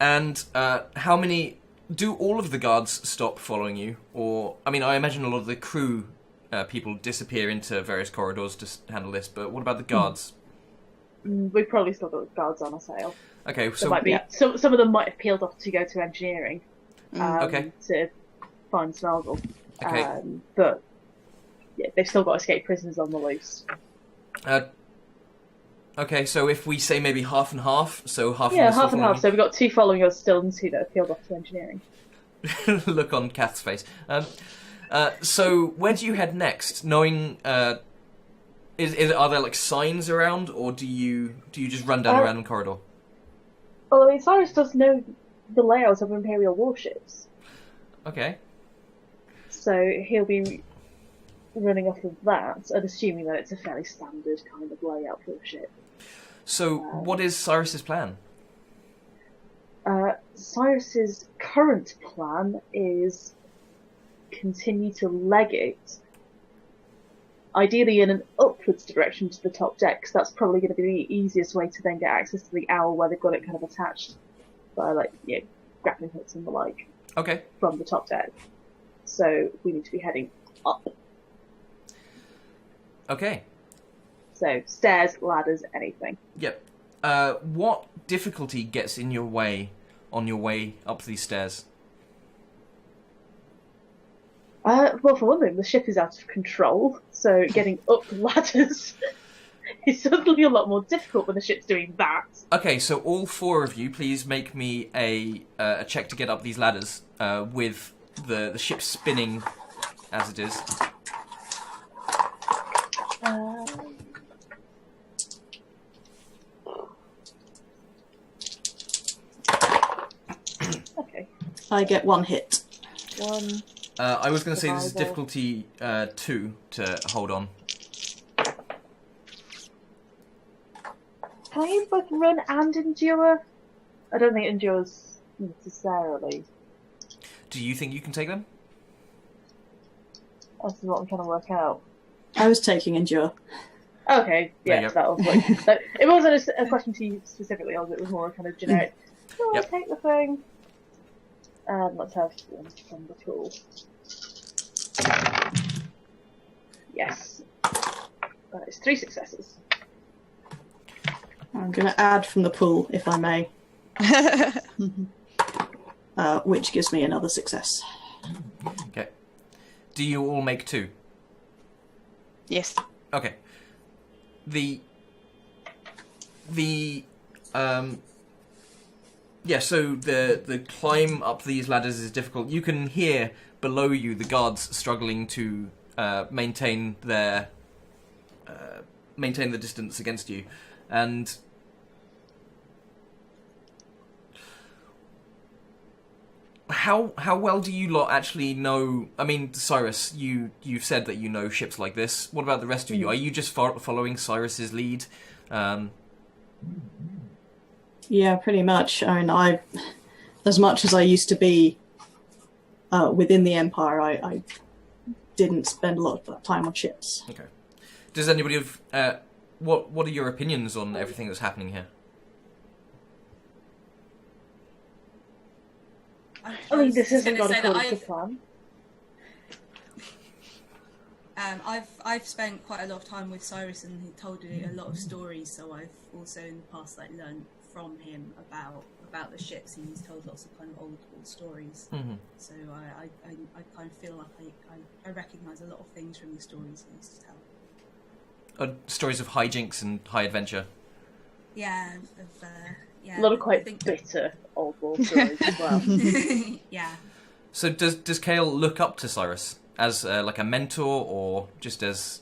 And how many... Do all of the guards stop following you? Or, I mean, I imagine a lot of the crew people disappear into various corridors to handle this, but what about the guards? We've probably still got guards on our sail. Okay, There so... might be some of them might have peeled off to go to engineering. Okay. To find Snargle. Okay. But yeah, they've still got escaped prisoners on the loose. Okay, so if we say maybe half and half, so half Yeah, of us half are and half. So we've got 2 following us still and 2 that have peeled off to engineering. Look on Kath's face. So where do you head next? Knowing, are there like signs around, or do you just run down a random corridor? Well, I mean, Cyrus does know the layout of Imperial warships, Okay. so he'll be running off of that, and assuming that it's a fairly standard kind of layout for a ship. So what is Cyrus's plan? Cyrus's current plan is continue to leg it, ideally in an upwards direction to the top deck, because that's probably going to be the easiest way to then get access to the owl where they've got it kind of attached by, like, you know, grappling hooks and the like Okay. from the top deck. So we need to be heading up. Okay. So stairs, ladders, anything. Yep. What difficulty gets in your way on your way up these stairs? Well, for one thing, the ship is out of control, so getting up ladders is suddenly a lot more difficult when the ship's doing that. Okay, so all 4 of you, please make me a check to get up these ladders with the ship spinning as it is. Okay. I get 1 hit. 1. I was going to say this is Survival. difficulty 2 to hold on. Can you both run and endure? I don't think endures necessarily. Do you think you can take them? That's what I'm trying to work out. I was taking endure. Okay, There yeah, you go. that was like... so it wasn't a question to you specifically, it was more kind of generic. Oh, Yep. take the thing. And let's have one from the tool. Yes. That is 3 successes. I'm going to add from the pool, if I may, which gives me another success. Okay. Do you all make 2? Yes. Okay. The Yeah, so the climb up these ladders is difficult. You can hear below you the guards struggling to maintain the distance against you, and how well do you lot actually know? I mean, Cyrus, you've said that you know ships like this. What about the rest of you? Are you just following Cyrus's lead? Yeah, pretty much. I mean, as much as I used to be within the Empire, I didn't spend a lot of time on ships. Okay. Does anybody have what are your opinions on everything that's happening here? I mean, this isn't going according to plan. I've spent quite a lot of time with Cyrus, and he told me a lot of stories. So I've also in the past learned from him about the ships, and he's told lots of kind of old stories. Mm-hmm. So I kind of feel like I recognise a lot of things from the stories he used to tell. Stories of hijinks and high adventure. Yeah, a lot of quite bitter old war stories as well. Yeah. So does Kale look up to Cyrus as like a mentor, or just as?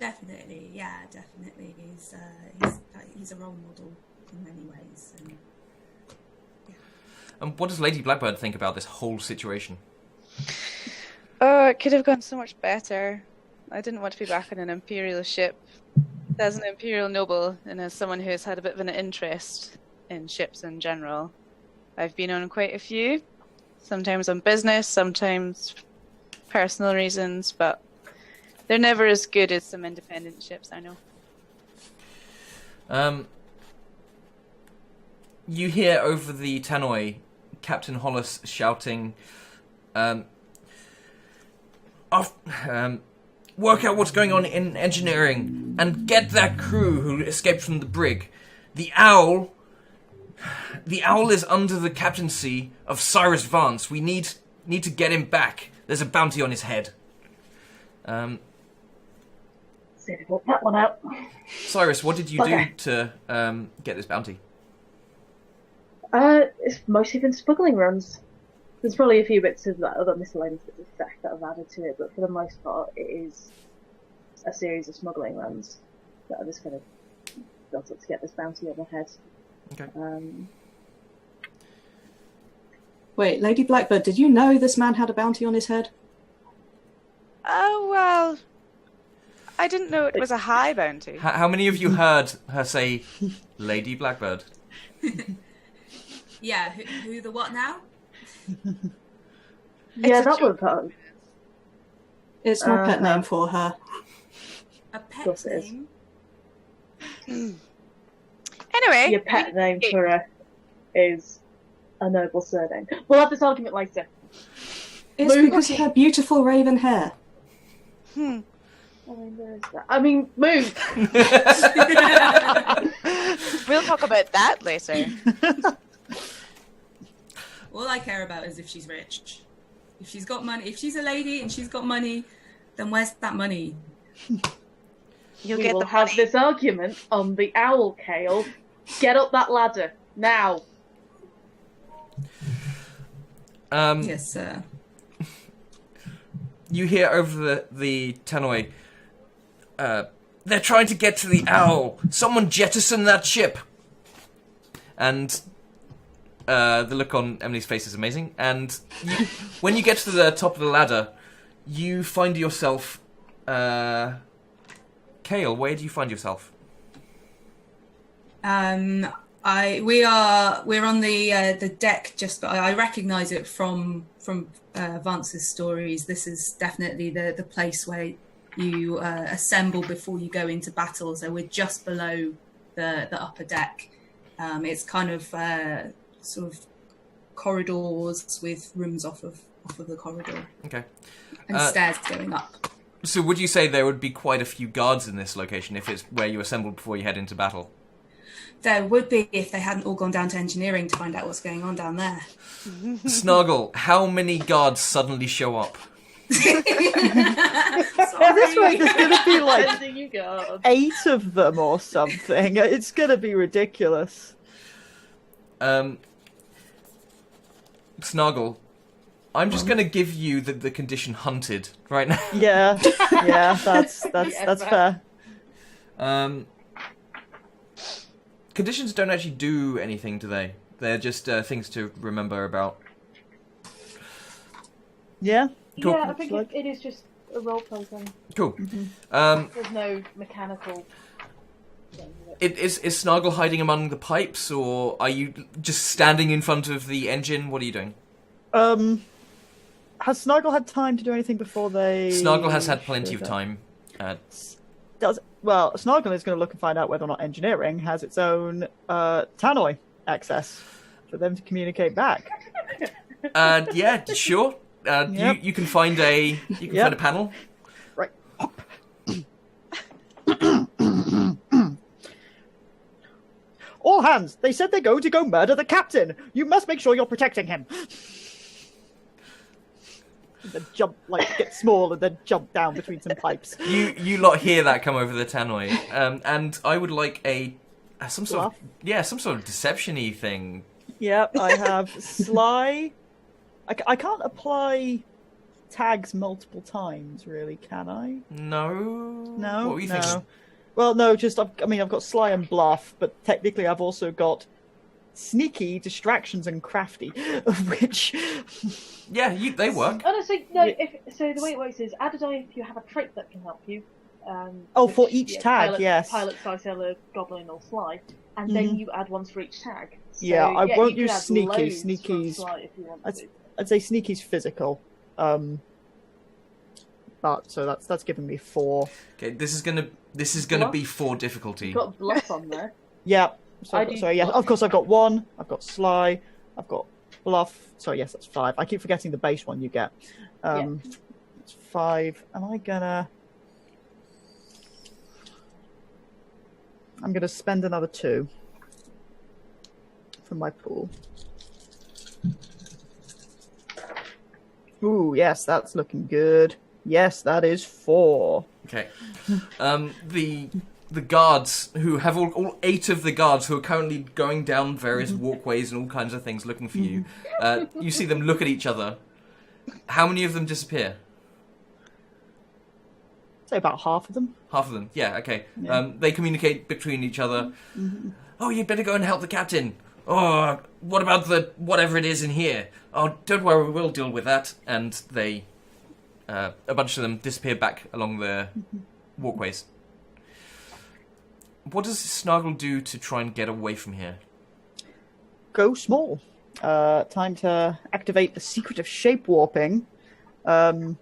Definitely, yeah, definitely. He's a role model in many ways. And what does Lady Blackbird think about this whole situation? Oh, it could have gone so much better. I didn't want to be back on an Imperial ship. As an Imperial noble, and as someone who has had a bit of an interest in ships in general, I've been on quite a few. Sometimes on business, sometimes personal reasons, but they're never as good as some independent ships, I know. You hear over the tannoy Captain Hollis shouting, work out what's going on in engineering and get that crew who escaped from the brig. The owl is under the captaincy of Cyrus Vance. We need to get him back. There's a bounty on his head. See if we'll that one out. Cyrus, what did you do to get this bounty? It's mostly been smuggling runs. There's probably a few bits of other miscellaneous bits of theft that I've added to it, but for the most part, it is a series of smuggling runs that I've just kind of built up to get this bounty on my head. Okay. Wait, Lady Blackbird, did you know this man had a bounty on his head? Oh, well, I didn't know it was a high bounty. How many of you heard her say, Lady Blackbird? Yeah, who the what now? Yeah, that would have. It's my pet name for her. A pet name? Anyway. Your pet name for her is a noble surname. We'll have this argument later. It's because of her beautiful raven hair. Hmm. I mean, move! We'll talk about that later. All I care about is if she's rich. If she's got money, if she's a lady and she's got money, then where's that money? You'll we get will the have money. this argument on the owl, Kale. Get up that ladder, now! Yes, sir. You hear over the tannoy, they're trying to get to the owl. Someone jettison that ship. And the look on Emily's face is amazing. And when you get to the top of the ladder, you find yourself... Kale, where do you find yourself? We're on the deck. Just, but I recognise it from Vance's stories. This is definitely the place where you assemble before you go into battle. So we're just below the upper deck. It's kind of sort of corridors with rooms off of the corridor. Okay. And stairs going up. So would you say there would be quite a few guards in this location if it's where you assembled before you head into battle? There would be if they hadn't all gone down to engineering to find out what's going on down there. Snargle, how many guards suddenly show up? This way, there's going to be like 8 of them or something. It's going to be ridiculous. Snargle, I'm just going to give you the condition hunted right now. Yeah, that's fair. Conditions don't actually do anything, do they? They're just things to remember about. Yeah. Cool. Yeah, I think it is just a roleplay thing. Cool. There's no mechanical thing. Is Snargle hiding among the pipes, or are you just standing in front of the engine? What are you doing? Has Snargle had time to do anything before they... Snargle has had plenty of time. Snargle is going to look and find out whether or not engineering has its own tannoy access for them to communicate back. Yeah, sure. Yep. You can find a find a panel. Right. All hands! They said they're going to go murder the captain! You must make sure you're protecting him! And then get small and then jump down between some pipes. You lot hear that come over the tannoy. And I would like some sort of deception-y thing. Yep, I have sly. I can't apply tags multiple times, really, can I? No. What were you no. thinking? Well, no, I've got sly and bluff, but technically I've also got sneaky, distractions, and crafty, of which... Yeah, they work. Honestly, no. So the way it works is add a die if you have a trait that can help you. For each tag, yes. Pilot, Sky Sailor, Goblin, or Sly, and then you add ones for each tag. So, I won't you use could add sneaky. loads Sneaky's. from Sly if you want to. I'd say sneaky's physical. But so that's giving me 4. Okay, this is gonna be 4 difficulty. You've got bluff on there. Yeah. So bluff. of course I've got 1. I've got sly. I've got bluff. So yes, that's 5. I keep forgetting the base one you get. It's 5. I'm gonna spend another 2 from my pool. Ooh, yes, that's looking good. Yes, that is 4. Okay. The guards who have all 8 of the guards who are currently going down various walkways and all kinds of things looking for you. You see them look at each other. How many of them disappear? Say about half of them. Half of them. Yeah. Okay. Yeah. They communicate between each other. Oh, you'd better go and help the captain. Oh, what about whatever it is in here? Oh, don't worry, we'll deal with that. And they, a bunch of them disappear back along the walkways. What does Snargle do to try and get away from here? Go small. Time to activate the secret of shape warping, and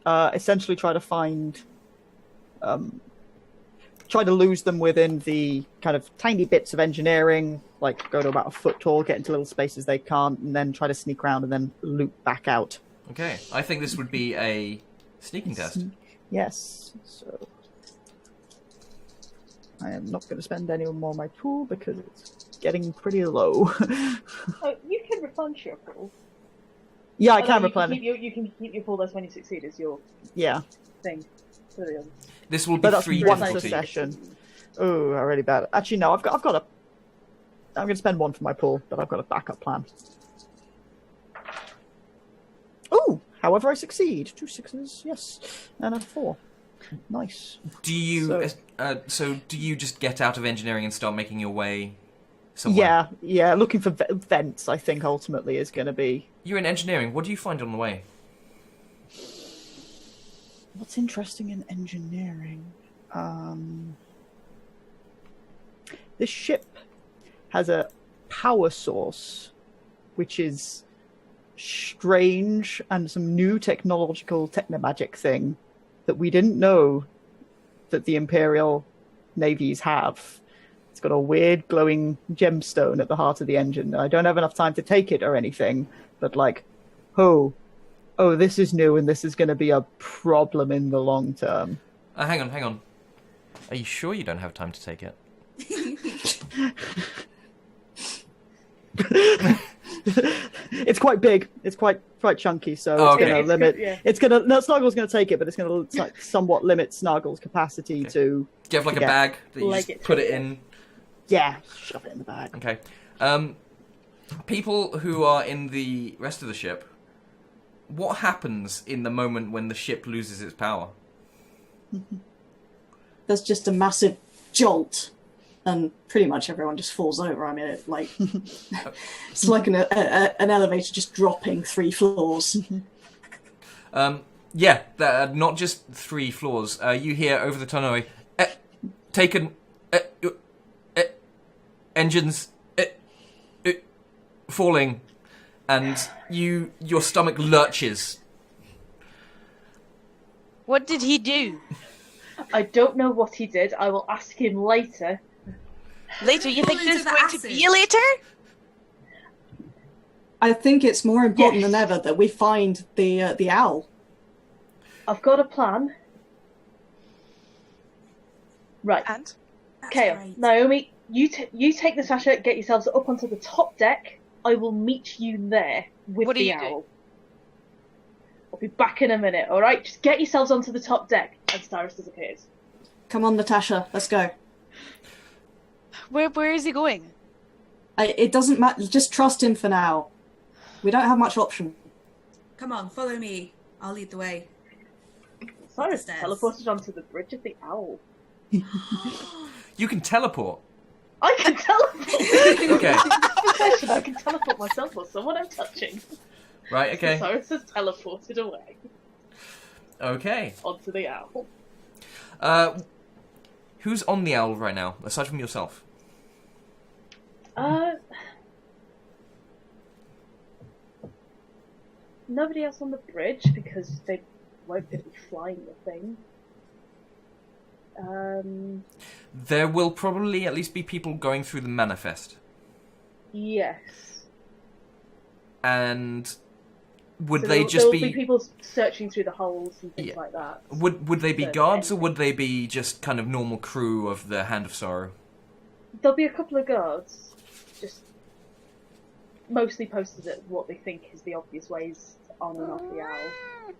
essentially try to find, try to lose them within the kind of tiny bits of engineering, like go to about a foot tall, get into little spaces they can't, and then try to sneak around and then loop back out. Okay, I think this would be a sneaking test. Yes, so I am not going to spend any more of my pool because it's getting pretty low. Oh, you can replenish your pool. Yeah, I can replenish. You can keep your pool less when you succeed as your thing. Brilliant. This will be But that's 3 once a difficulty. session. Oh, really bad. Actually, no, I'm going to spend 1 for my pool, but I've got a backup plan. Oh, however, I succeed. 2 6s, yes, and a 4. Nice. Do you so do you just get out of engineering and start making your way somewhere? Yeah. Looking for vents, I think ultimately is going to be. You're in engineering. What do you find on the way? What's interesting in engineering? This ship has a power source, which is strange and some new technological technomagic thing that we didn't know that the Imperial navies have. It's got a weird glowing gemstone at the heart of the engine. I don't have enough time to take it or anything, but oh, this is new and this is going to be a problem in the long term. Hang on. Are you sure you don't have time to take it? It's quite big. It's quite chunky, so it's going to limit. Snuggle's going to take it, but it's going to somewhat limit Snuggle's capacity to. Do you have a bag that you just put it in? Yeah, shove it in the bag. Okay. People who are in the rest of the ship, what happens in the moment when the ship loses its power? There's just a massive jolt, and pretty much everyone just falls over. I mean, it's like an elevator just dropping 3 floors. Not just 3 floors. You hear over the tunnel, taken, engines, falling, and your stomach lurches. What did he do? I don't know what he did. I will ask him later. Later? You think Fall into there's the going to acid. be a later? I think it's more important Yes. than ever that we find the owl. I've got a plan. Right. And? That's Kale, great. Naomi, you take Natasha, get yourselves up onto the top deck. I will meet you there with What are the you owl. doing? I'll be back in a minute, alright? Just get yourselves onto the top deck. And Cyrus disappears. Come on, Natasha, let's go. Where is he going? It doesn't matter. Just trust him for now. We don't have much option. Come on, follow me. I'll lead the way. Cyrus Stairs. teleported onto the bridge of the owl. You can teleport. I can teleport! Okay. Profession, I can teleport myself or someone I'm touching. Right, okay. Cyrus has teleported away Okay. onto the owl. Who's on the owl right now, aside from yourself? Nobody else on the bridge because they won't be flying the thing. There will probably at least be people going through the manifest. Yes. And would So they there just will be... be people searching through the holes and things Yeah. like that. Would they be But guards, or anyway. would they be just kind of normal crew of the Hand of Sorrow? There'll be a couple of guards, just mostly posted at what they think is the obvious ways on and off the owl.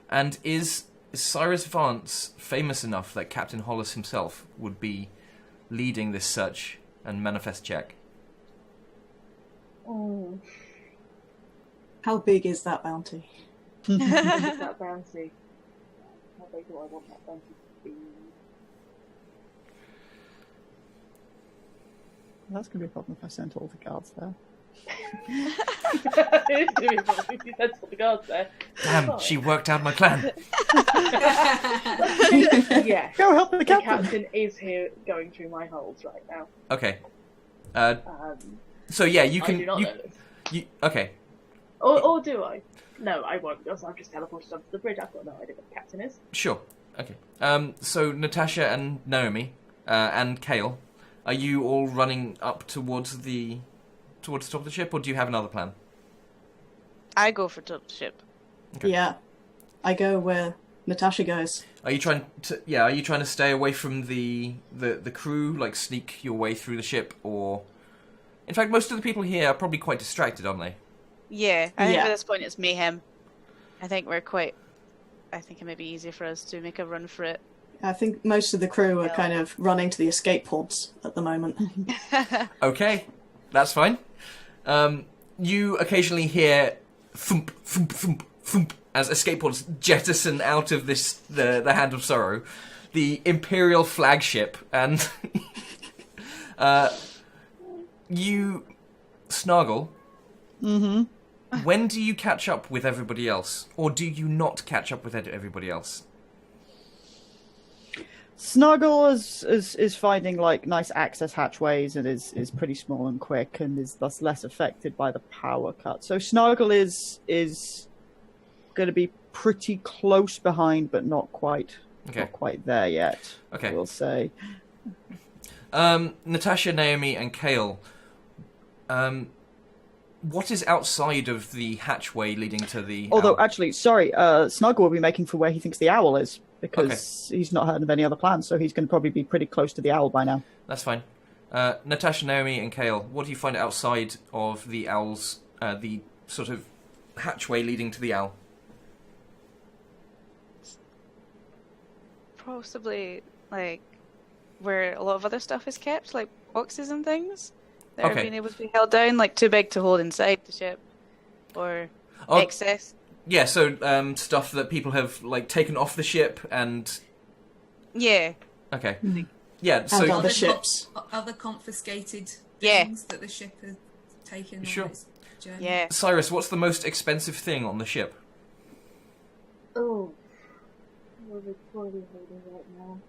And is Cyrus Vance famous enough that Captain Hollis himself would be leading this search and manifest check? Mm. How big is that bounty? Is that bounty? How big do I want that bounty to be? That's going to be a problem if I sent all the guards there. It's gonna be a problem if you sent all the guards there. Damn, Oh. she worked out my plan. Yes. Go help the The captain! captain is here going through my holes right now. Okay. Um, So yeah, you I can... do not know this. Okay. Or do I? No, I won't, because I've just teleported onto the bridge. I've got no idea what the captain is. Sure. Okay. So Natasha and Naomi, and Kale, are you all running up towards the top of the ship, or do you have another plan? I go for top ship. Okay. Yeah. I go where Natasha goes. Are you trying to? Yeah. Are you trying to stay away from the crew, like sneak your way through the ship, or? In fact, most of the people here are probably quite distracted, aren't they? Yeah, I think Yeah. at this point it's mayhem. I think it may be easier for us to make a run for it. I think most of the crew are Yeah. kind of running to the escape pods at the moment. Okay, that's fine. You occasionally hear thump, thump, thump, thump as escape pods jettison out of the Hand of Sorrow, the Imperial flagship, and you, Snargle. Mm-hmm. When do you catch up with everybody else, or do you not catch up with everybody else? Snuggle is finding like nice access hatchways and is pretty small and quick and is thus less affected by the power cut. So Snuggle is going to be pretty close behind, but not quite there yet. Okay. I will say. Natasha, Naomi, and Kale. What is outside of the hatchway leading to the... Although, owl? actually, sorry, Snuggle will be making for where he thinks the owl is, because he's not heard of any other plans, so he's going to probably be pretty close to the owl by now. That's fine. Natasha, Naomi, and Kale, what do you find outside of the owl's... the sort of hatchway leading to the owl? Possibly, like, where a lot of other stuff is kept, like boxes and things that are Okay. being able to be held down, like too big to hold inside the ship, or Oh, excess. yeah, so stuff that people have like taken off the ship and Yeah. okay, yeah. And So other ships. Other confiscated Yeah. things that the ship has taken Sure. on its journey. Yeah. Cyrus, what's the most expensive thing on the ship? Oh. What are we holding right now?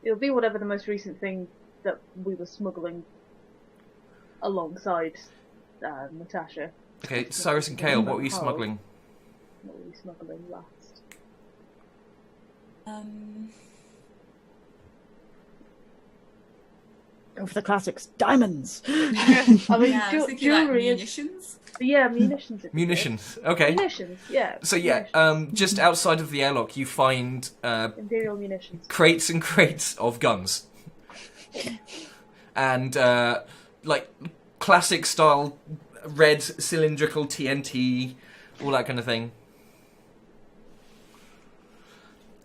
It'll be whatever the most recent thing that we were smuggling alongside Natasha. Okay, Cyrus and Kale, what were you smuggling? What were we smuggling last? Go for the classics. Diamonds! I mean, Yeah, I was thinking like jewelry is... munitions. Yeah, munitions. would be good. Munitions. Okay. Munitions, yeah. So yeah, munitions. just outside of the airlock, you find Imperial munitions. crates and crates of guns, and like classic style red cylindrical TNT, all that kind of thing.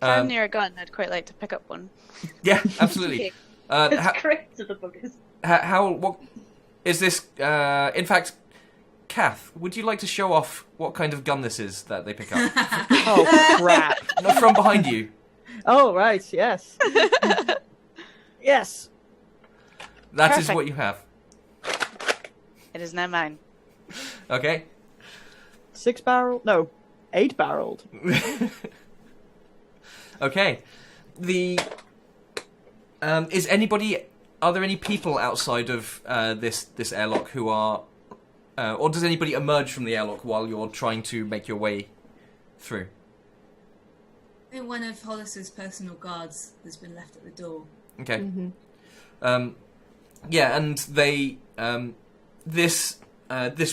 If I'm near a gun, I'd quite like to pick up one. Yeah, absolutely. It's crates of the buggers. What is this? In fact, Kath, would you like to show off what kind of gun this is that they pick up? Oh, crap. No, from behind you. Oh, right, yes. Yes. That is Perfect. what you have. It is now mine. Okay. 6-barrel? No, 8-barreled. Okay. Are there any people outside of this airlock who are, or does anybody emerge from the airlock while you're trying to make your way through? I think one of Hollis's personal guards has been left at the door. Okay. Yeah, and they, this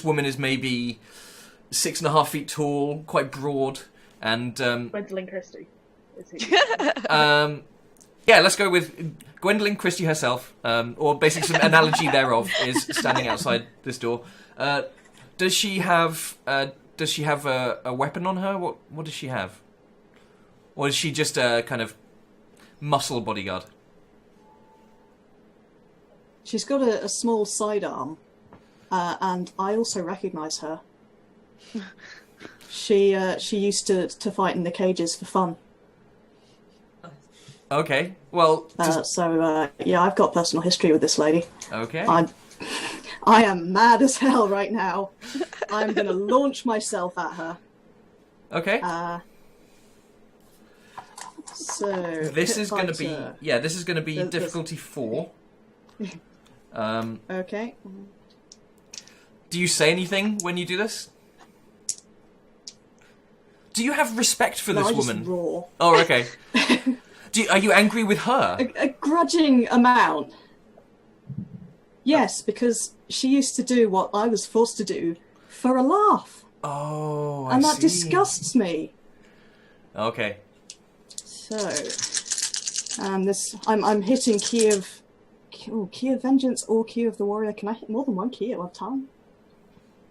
woman is maybe 6.5 feet tall, quite broad, and Gwendolyn Christie. Is he? yeah, let's go with Gwendolyn Christie herself, or basically some analogy thereof is standing outside this door. Does she have a weapon on her? What does she have? Or is she just a kind of muscle bodyguard? She's got a small sidearm, and I also recognise her. She used to fight in the cages for fun. Okay, well, Yeah, I've got personal history with this lady. okay. I am mad as hell right now. I'm going to launch myself at her. Okay. So This is going to be fighter. This is going to be This- difficulty 4. Okay. Do you say anything when you do this? Do you have respect for No, this I just woman? roar. Oh, okay. Are you angry with her? A grudging amount. Yes, because she used to do what I was forced to do for a laugh, Oh, I and that see. disgusts me. Okay. So, I'm hitting key of vengeance or key of the warrior. Can I hit more than one key at one time?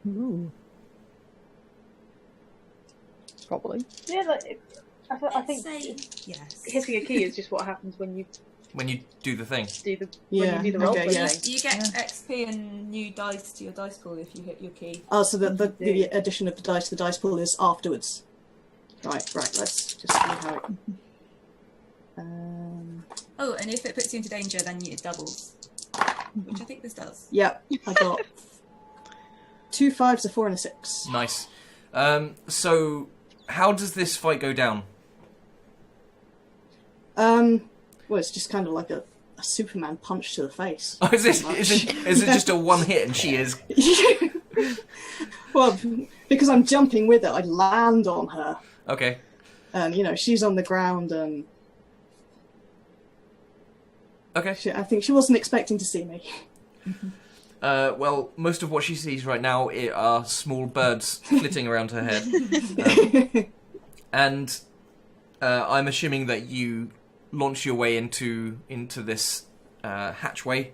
Ooh. Probably. Yeah, like, I think Say yes. hitting a key is just what happens when you When you do the thing. do the Yeah, when you do the role okay, play yeah. thing. You get XP and new dice to your dice pool if you hit your key. Oh, so the addition of the dice to the dice pool is afterwards. Right. Let's just see how it. Oh, and if it puts you into danger, then it doubles. Which I think this does. Yep, I got 2 5s, a 4, and a 6. Nice. So, how does this fight go down? Well, it's just kind of like a Superman punch to the face. Oh, is it pretty just a one hit and she is... much. Well, because I'm jumping with it, I land on her. Okay. And, she's on the ground, and Okay. I think she wasn't expecting to see me. Well, most of what she sees right now are small birds flitting around her head. And I'm assuming that you launch your way into this hatchway.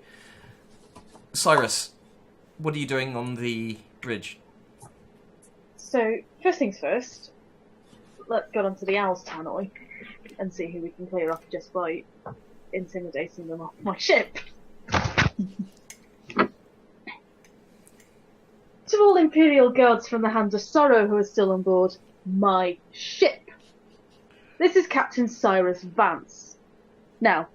Cyrus, what are you doing on the bridge? So first things first, let's go on to the owl's tannoy and see who we can clear off just by intimidating them off my ship. To all Imperial guards from the Hand of Sorrow who are still on board my ship. This is Captain Cyrus Vance. Now,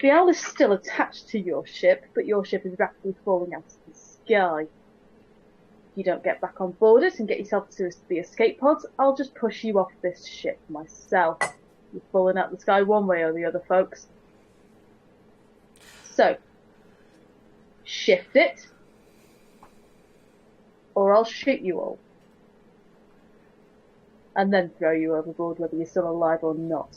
the owl is still attached to your ship, but your ship is rapidly falling out of the sky. If you don't get back on board it and get yourself to the escape pods, I'll just push you off this ship myself. You're falling out the sky one way or the other, folks. So, shift it, or I'll shoot you all. And then throw you overboard whether you're still alive or not.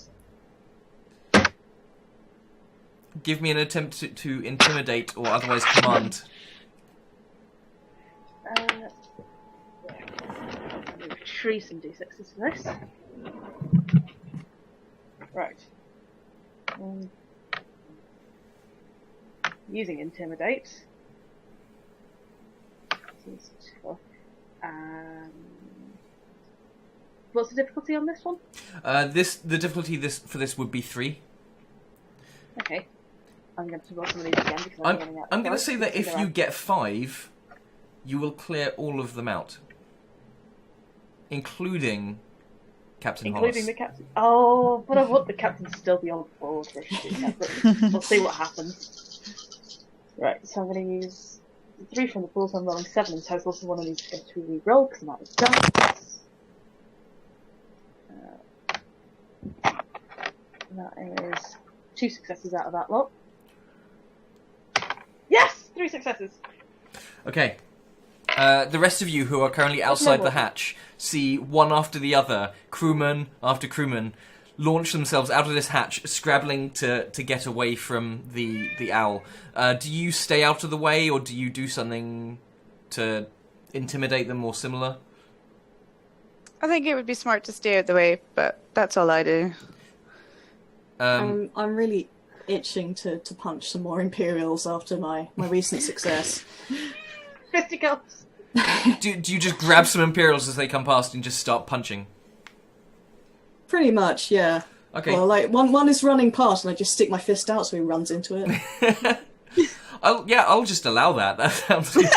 Give me an attempt to intimidate or otherwise command. Retrieve some d6s for this. Right. Using intimidate. This is tough. What's the difficulty on this one? The difficulty for this would be 3. Okay. I'm going to roll some of these again because I'm running out. I'm going to say that if you get 5, you will clear all of them out, including Captain Hollis. Including the captain. Oh, but I want the captain to still be on board this shit. We'll see what happens. Right, so I'm going to use 3 from the pool, so I'm rolling 7 in total, so one of these is going to re-roll because I'm out of dice. That is 2 successes out of that lot. Yes! 3 successes! Okay. The rest of you who are currently outside the hatch see one after the other, crewman after crewman, launch themselves out of this hatch, scrabbling to get away from the owl. Do you stay out of the way, or do you do something to intimidate them or similar? I think it would be smart to stay out the way, but that's all I do. I'm really itching to punch some more Imperials after my recent success. Fisticuffs! Do you just grab some Imperials as they come past and just start punching? Pretty much, yeah. Okay. Well, like one is running past, and I just stick my fist out so he runs into it. I'll just allow that. That sounds good.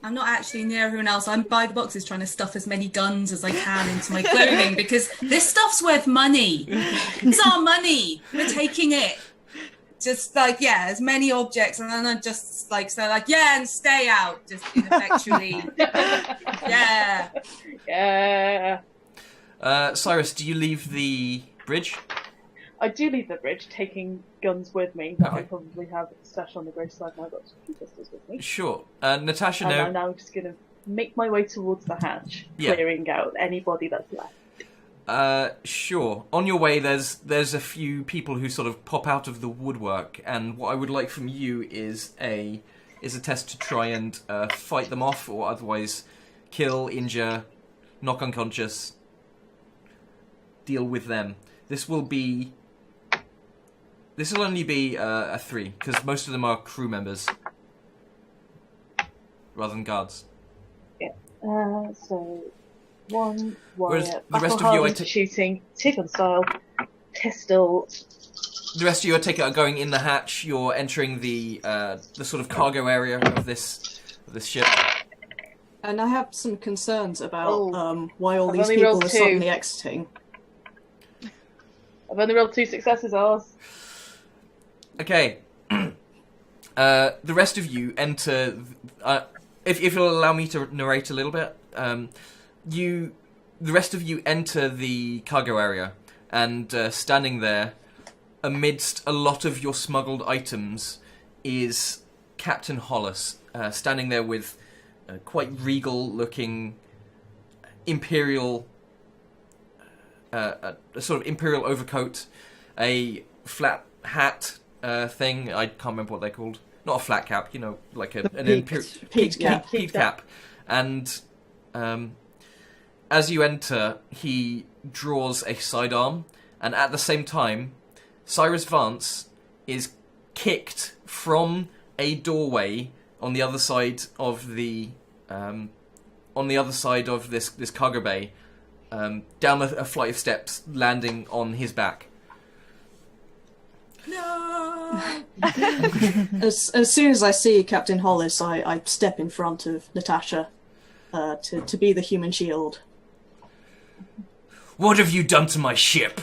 I'm not actually near everyone else. I'm by the boxes trying to stuff as many guns as I can into my clothing because this stuff's worth money. It's our money. We're taking it. Just as many objects, and then I'm just and stay out, just ineffectually. Yeah. Yeah. Cyrus, do you leave the bridge? I do leave the bridge, taking guns with me that I Okay. probably have stashed on the bridge side, and I've got 2 pistols with me. Sure. Natasha, And no. I'm now just going to make my way towards the hatch, Yeah. clearing out anybody that's left. Sure. On your way, there's a few people who sort of pop out of the woodwork, and what I would like from you is a test to try and fight them off, or otherwise kill, injure, knock unconscious, deal with them. This will only be a 3 because most of them are crew members rather than guards. Yeah. So 1 Whereas wire, the rest of battle you, hardened shooting, Tiffin style, pistol. The rest of you, I take it, are going in the hatch. You're entering the sort of cargo area of this ship. And I have some concerns about why all I've these only people rolled are 2. suddenly exiting. I've only rolled 2 successes, Oz. Okay. The rest of you enter. If you'll allow me to narrate a little bit, the rest of you enter the cargo area, and standing there, amidst a lot of your smuggled items, is Captain Hollis, standing there with a quite regal-looking Imperial, a sort of Imperial overcoat, a flat hat thing. I can't remember what they're called. Not a flat cap, like an peaked cap. peaked cap. And as you enter, he draws a sidearm, and at the same time, Cyrus Vance is kicked from a doorway on the other side of the on the other side of this cargo bay, down a flight of steps, landing on his back. No. As soon as I see Captain Hollis, I step in front of Natasha to be the human shield. What have you done to my ship?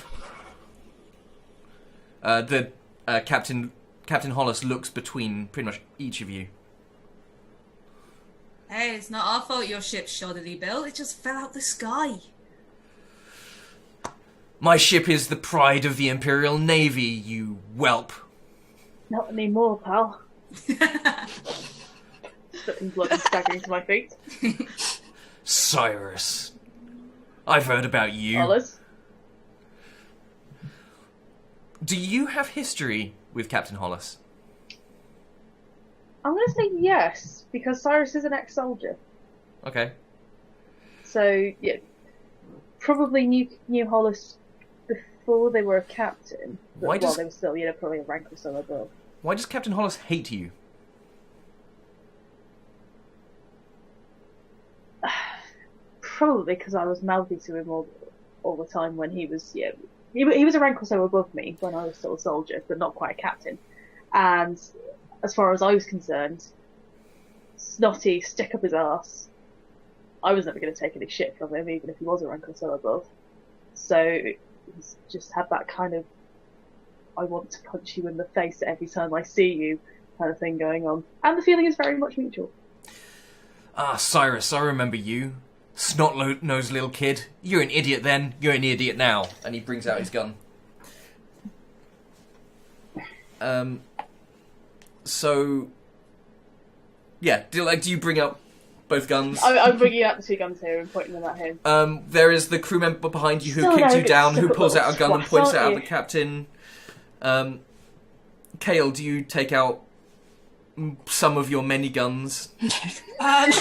Captain Hollis looks between pretty much each of you. Hey, it's not our fault your ship's shoddily built. It just fell out the sky. My ship is the pride of the Imperial Navy, you whelp. Not anymore, pal. Spitting blood and staggering to my feet. Cyrus. I've heard about you. Hollis? Do you have history with Captain Hollis? I'm going to say yes, because Cyrus is an ex-soldier. Okay. So, yeah. Probably knew Hollis before they were a captain. But, Why does- they were still, probably a rank or so above. Why does Captain Hollis hate you? Probably because I was mouthy to him all the time when he was, he was a rank or so above me when I was still a soldier, but not quite a captain. And as far as I was concerned, snotty, stick up his arse. I was never going to take any shit from him, even if he was a rank or so above. So he's just had that kind of, I want to punch you in the face every time I see you kind of thing going on. And the feeling is very much mutual. Ah, Cyrus, I remember you. Snot-nosed little kid. You're an idiot then, you're an idiot now. And he brings out his gun. So... Yeah, do you bring up both guns? I'm bringing out the two guns here and pointing them at him. There is the crew member behind you who Still kicked no, you down, who it's pulls out a gun and twats, points it aren't out at you? the captain. Kale, do you take out some of your many guns? A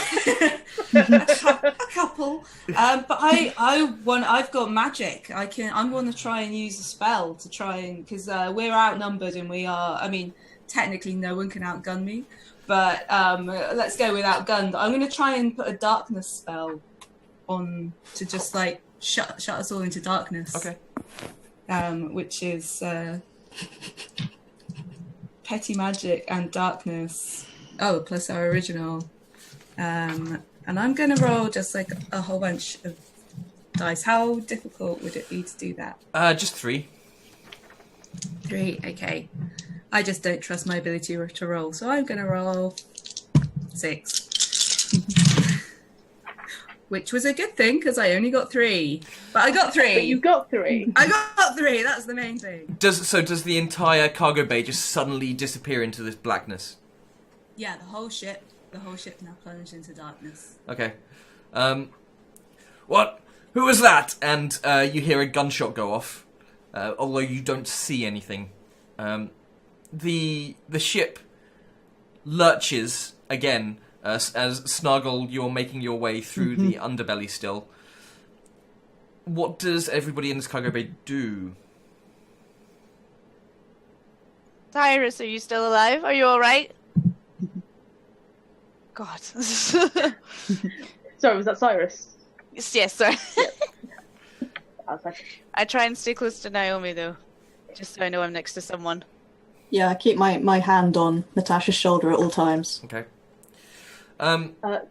couple. But I've got magic. I'm going to try and use a spell to try and, because we're outnumbered and we are. I mean, technically no one can outgun me, but let's go with outgunned. I'm going to try and put a darkness spell on to just like shut us all into darkness. Okay. Which is petty magic and darkness. Oh, plus our original. And I'm going to roll just like a whole bunch of dice. How difficult would it be to do that? Just 3. 3, okay. I just don't trust my ability to roll, so I'm going to roll 6. Which was a good thing, because I only got 3. But I got 3. But you got 3. I got 3, that's the main thing. Does the entire cargo bay just suddenly disappear into this blackness? Yeah, the whole ship now plunged into darkness. Okay. What? Who was that? And you hear a gunshot go off, although you don't see anything. The ship lurches again as Snuggle, you're making your way through the underbelly still. What does everybody in this cargo bay do? Cyrus, are you still alive? Are you alright? God. Sorry, was that Cyrus? yes, sorry. I was like, I try and stay close to Naomi, though. Just so I know I'm next to someone. Yeah, I keep my hand on Natasha's shoulder at all times. Okay.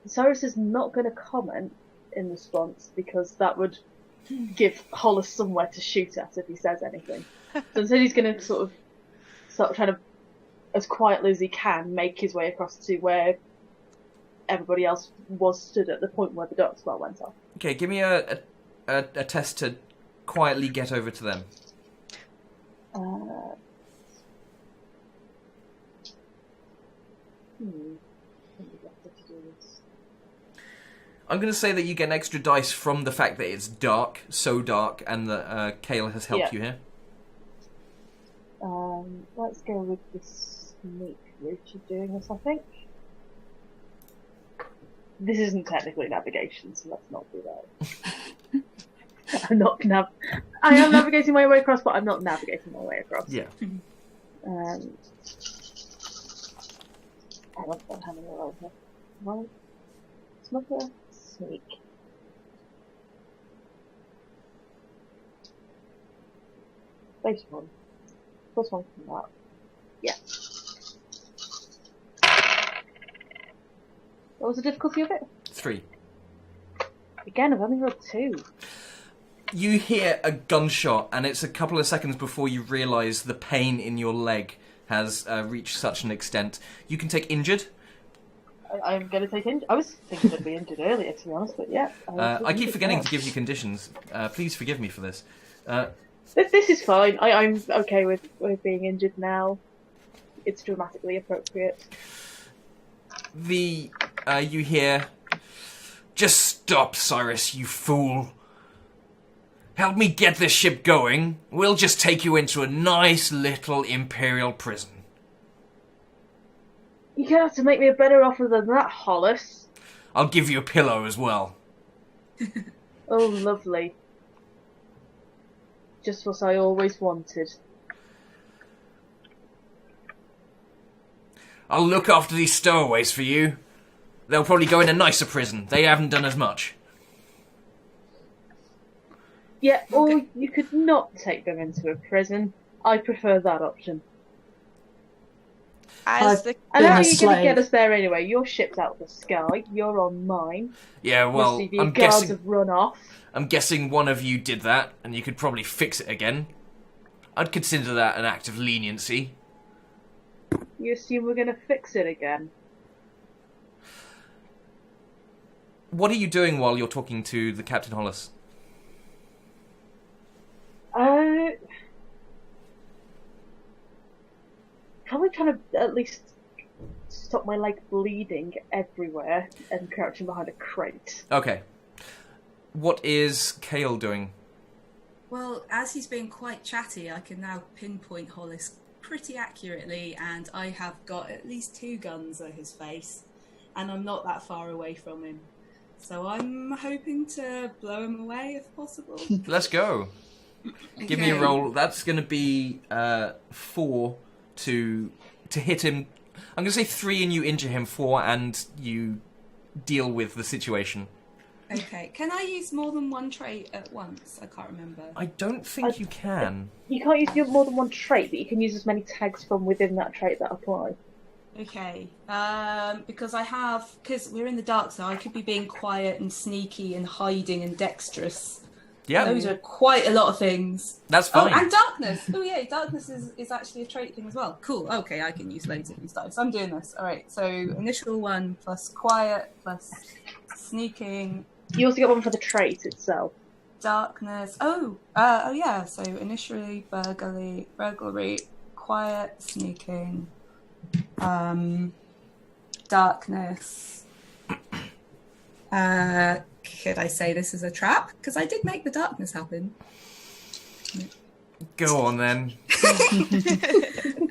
Cyrus is not going to comment in response because that would give Hollis somewhere to shoot at if he says anything. So instead he's going to sort of trying to, as quietly as he can, make his way across to where everybody else was stood at the point where the dark spell went off. Okay, give me a test to quietly get over to them. I'm going to say that you get an extra dice from the fact that it's dark, so dark, and that Kale has helped you here. Let's go with the sneak route of doing this, I think. This isn't technically navigation, so let's not do that. I am navigating my way across, but I'm not navigating my way across. Yeah. I love that having a roll here. One, smuggler, sneak. Base one. Plus one from that. Yeah. What was the difficulty of it? 3. Again, I've only rolled 2. You hear a gunshot, and it's a couple of seconds before you realise the pain in your leg has reached such an extent. You can take injured. I'm going to take injured. I was thinking I'd be injured earlier, to be honest, but yeah. I keep forgetting to give you conditions. Please forgive me for this. This is fine. I'm okay with being injured now. It's dramatically appropriate. You hear, "Just stop, Cyrus, you fool. Help me get this ship going. We'll just take you into a nice little Imperial prison." You're going to have to make me a better offer than that, Hollis. I'll give you a pillow as well. Oh, lovely. Just what I always wanted. I'll look after these stowaways for you. They'll probably go in a nicer prison. They haven't done as much. Yeah, or you could not take them into a prison. I prefer that option. As the And how are you slave. going to get us there anyway? Your ship's out of the sky. You're on mine. Yeah, well, Most of your I'm guards guessing have run off. one of you did that, and you could probably fix it again. I'd consider that an act of leniency. You assume we're going to fix it again? What are you doing while you're talking to the Captain Hollis? Probably trying to at least stop my leg bleeding everywhere and crouching behind a crate. Okay. What is Kale doing? Well, as he's being quite chatty, I can now pinpoint Hollis pretty accurately, and I have got at least 2 guns at his face, and I'm not that far away from him. So I'm hoping to blow him away if possible. Let's go. Give me a roll. That's going to be 4 to hit him. I'm going to say 3 and you injure him, 4 and you deal with the situation. Okay. Can I use more than one trait at once? I can't remember. I don't think you can. You can't use more than one trait, but you can use as many tags from within that trait that apply. Okay. Because we're in the dark, so I could be being quiet and sneaky and hiding and dexterous. Yeah, Those are quite a lot of things. that's fine. Oh, and darkness. Oh, yeah, darkness is actually a trait thing as well. Cool. Okay, I can use loads of these dice. I'm doing this. All right. So initial 1 plus quiet plus sneaking, You also get one for the trait itself. darkness. Oh yeah. So initially burglary, quiet, sneaking, darkness. Could I say this is a trap? Because I did make the darkness happen. Go on then.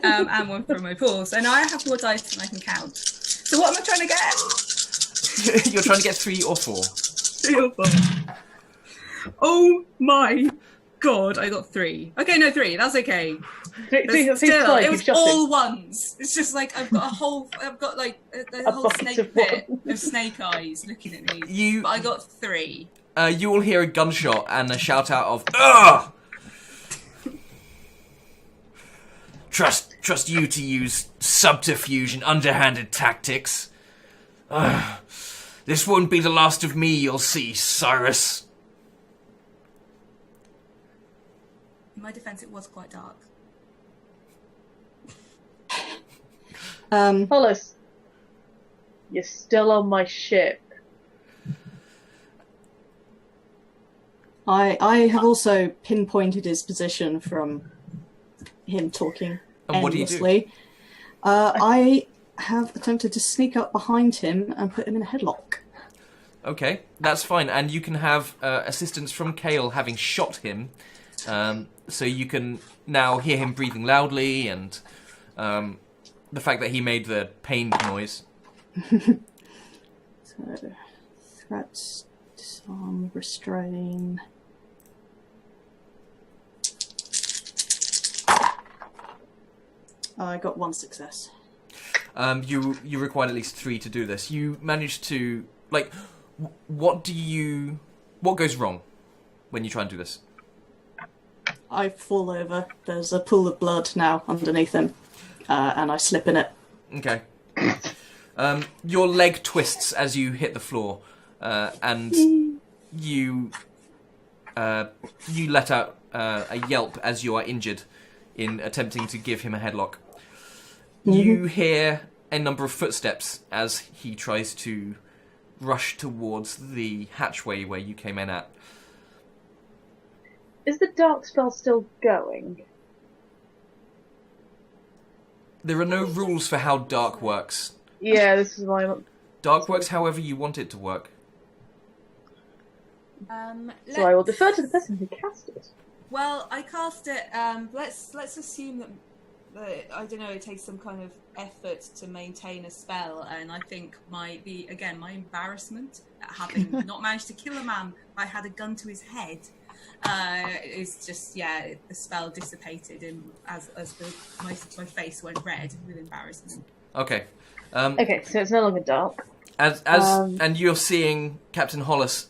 And 1 from my pool. So now I have more dice than I can count. So what am I trying to get? You're trying to get 3 or 4. 3 or 4. Oh my god, I got 3. Okay, no, 3. That's okay. But still, it was all ones. It's just like I've got like a whole bucket snake of pit of snake eyes looking at me. But I got 3. You will hear a gunshot and a shout out of "Ugh!" Trust you to use subterfuge and underhanded tactics. This won't be the last of me, you'll see, Cyrus. In my defense, it was quite dark. Hollis, you're still on my ship. I have also pinpointed his position from him talking And what do you do? endlessly. I have attempted to sneak up behind him and put him in a headlock. Okay, that's fine. And you can have assistance from Kale having shot him. So you can now hear him breathing loudly and the fact that he made the pain noise. So, threats, disarm, restrain. I got 1 success. You required at least 3 to do this. You managed to, like, What goes wrong when you try and do this? I fall over. There's a pool of blood now underneath him, and I slip in it. Okay. Your leg twists as you hit the floor, and you let out a yelp as you are injured in attempting to give him a headlock. You hear a number of footsteps as he tries to rush towards the hatchway where you came in at. Is the dark spell still going? There are no rules for how dark works. Yeah, this is why I'm... Dark works however you want it to work. So I will defer to the person who cast it. Well, I cast it. Let's assume that I don't know. It takes some kind of effort to maintain a spell, and I think my embarrassment at having not managed to kill a man, I had a gun to his head. Is just the spell dissipated as my face went red with embarrassment. Okay. Okay, so it's no longer dark. And you're seeing Captain Hollis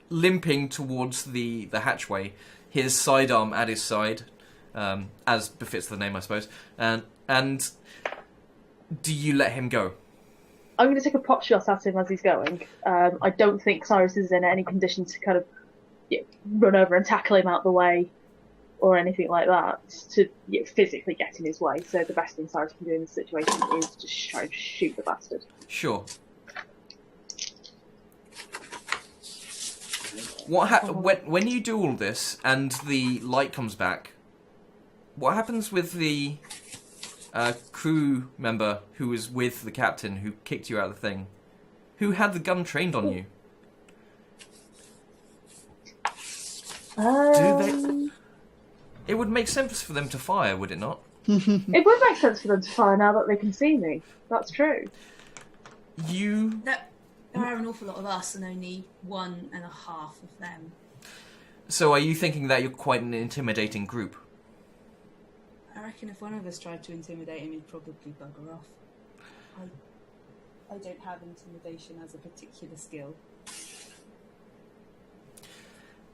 limping towards the hatchway, his sidearm at his side, as befits the name, I suppose. And do you let him go? I'm going to take a pot shot at him as he's going. I don't think Cyrus is in any condition to kind of run over and tackle him out the way or anything like that to physically get in his way. So the best thing Cyrus can do in this situation is just try and shoot the bastard. Sure. When you do all this and the light comes back, what happens with the crew member who was with the captain who kicked you out of the thing? Who had the gun trained on you? It would make sense for them to fire, would it not? It would make sense for them to fire now that they can see me. That's true. There are an awful lot of us and only 1.5 of them. So are you thinking that you're quite an intimidating group? I reckon if one of us tried to intimidate him, he'd probably bugger off. I don't have intimidation as a particular skill.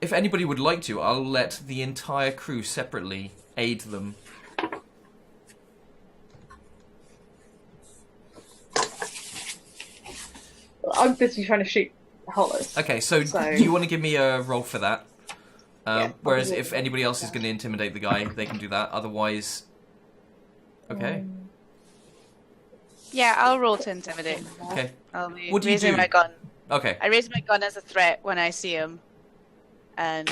If anybody would like to, I'll let the entire crew separately aid them. I'm busy trying to shoot Hollis. Okay, so do you want to give me a roll for that? Whereas if anybody else is going to intimidate the guy, they can do that. Otherwise... Okay. Yeah, I'll roll to intimidate. Okay. I'll be What do you raising do? my gun. Okay. I raise my gun as a threat when I see him. And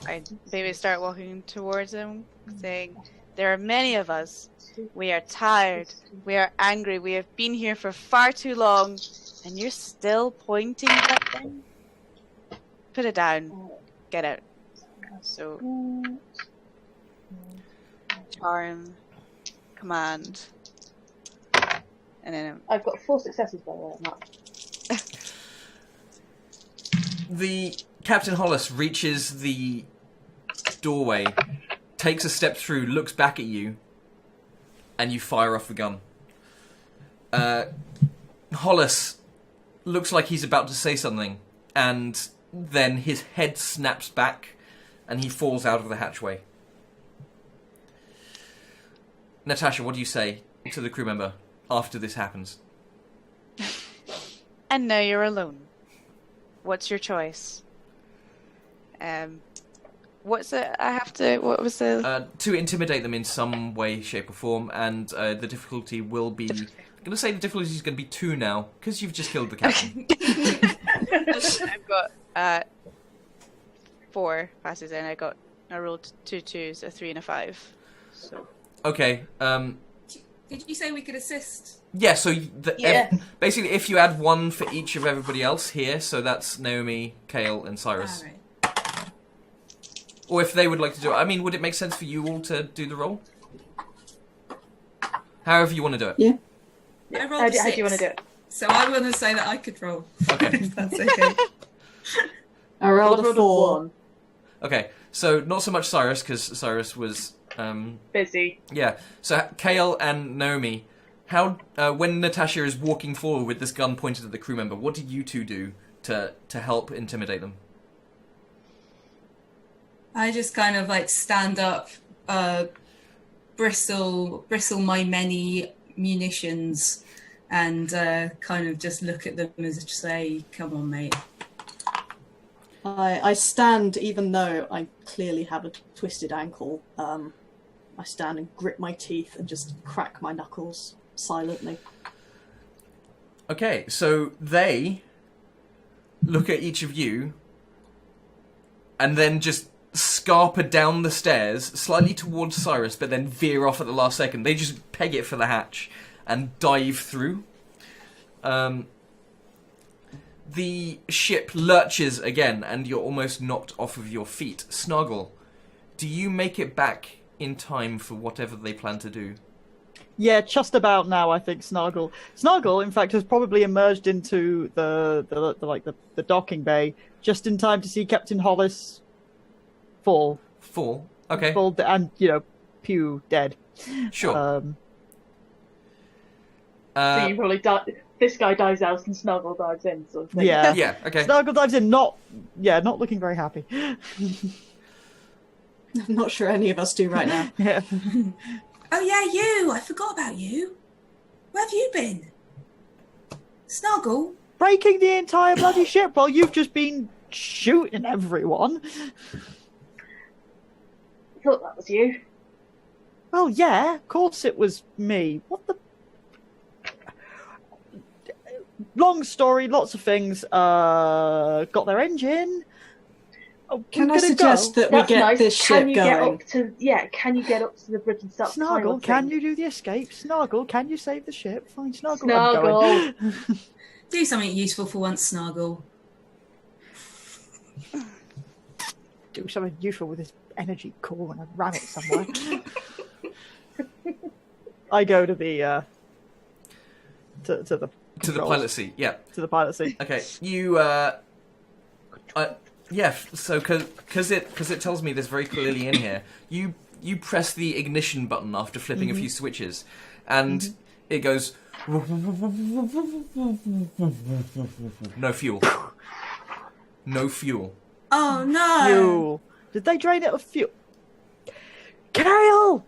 I maybe start walking towards him, saying, "There are many of us. We are tired. We are angry. We have been here for far too long. And you're still pointing at that thing? Put it down. Get out." So, charm, command, and then I've got 4 successes by the way on that. The Captain Hollis reaches the doorway, takes a step through, looks back at you, and you fire off the gun. Hollis looks like he's about to say something, and then his head snaps back, and he falls out of the hatchway. Natasha, what do you say to the crew member after this happens? and now you're alone. What's your choice? What's it? What was the? To intimidate them in some way, shape, or form, and the difficulty will be. I'm going to say the difficulty is going to be 2 now because you've just killed the captain. I've got 4 passes in. I rolled 2 2s, a 3 and a 5. So. Okay. Did you say we could assist? Yeah. So Yeah. basically, if you add 1 for each of everybody else here, so that's Naomi, Kale, and Cyrus. Alright. Or if they would like to do it. I mean, would it make sense for you all to do the roll? However you want to do it. Yeah. I rolled How a 6. do you want to do it? So I want to say that I could roll. Okay. If that's okay. I rolled a 4. 1. Okay. So not so much Cyrus, because Cyrus was... Busy. Yeah. So Kale and Naomi, how when Natasha is walking forward with this gun pointed at the crew member, what do you two do to help intimidate them. I just kind of like stand up, bristle my many munitions, and kind of just look at them as to say, "Come on, mate." I stand, even though I clearly have a twisted ankle. I stand and grit my teeth and just crack my knuckles silently. Okay, so they look at each of you and then just scarper down the stairs, slightly towards Cyrus, but then veer off at the last second. They just peg it for the hatch and dive through. The ship lurches again, and you're almost knocked off of your feet. Snargle, do you make it back in time for whatever they plan to do? Yeah, just about now, I think, Snargle. Snargle, in fact, has probably emerged into the docking bay just in time to see Captain Hollis fall. Fall? Okay. Fall, and, pew, dead. Sure. So you probably this guy dives out and Snuggle dives in, sort of thing. Yeah. Yeah, okay. Snargle dives in, not looking very happy. I'm not sure any of us do right now. Yeah. Oh yeah, you! I forgot about you. Where have you been? Snuggle? Breaking the entire bloody ship while you've just been shooting everyone. I thought that was you. Well, yeah, of course it was me. What the... Long story, lots of things. Got their engine. Oh, Can I suggest that we That's get nice. this ship Can you going? can you get up to the bridge and start Snargle, can you do the escape? Snargle, can you save the ship? Fine, Snargle, I'm going. Snargle. Do something useful for once, Snargle. Do something useful with this energy core and I ram it somewhere. I go to the to the pilot seat, yeah. To the pilot seat. Okay, you yeah. So because it tells me this very clearly in here, you press the ignition button after flipping a few switches, and it goes no fuel, no fuel. Oh no! Fuel. Did they drain it of fuel? Kale!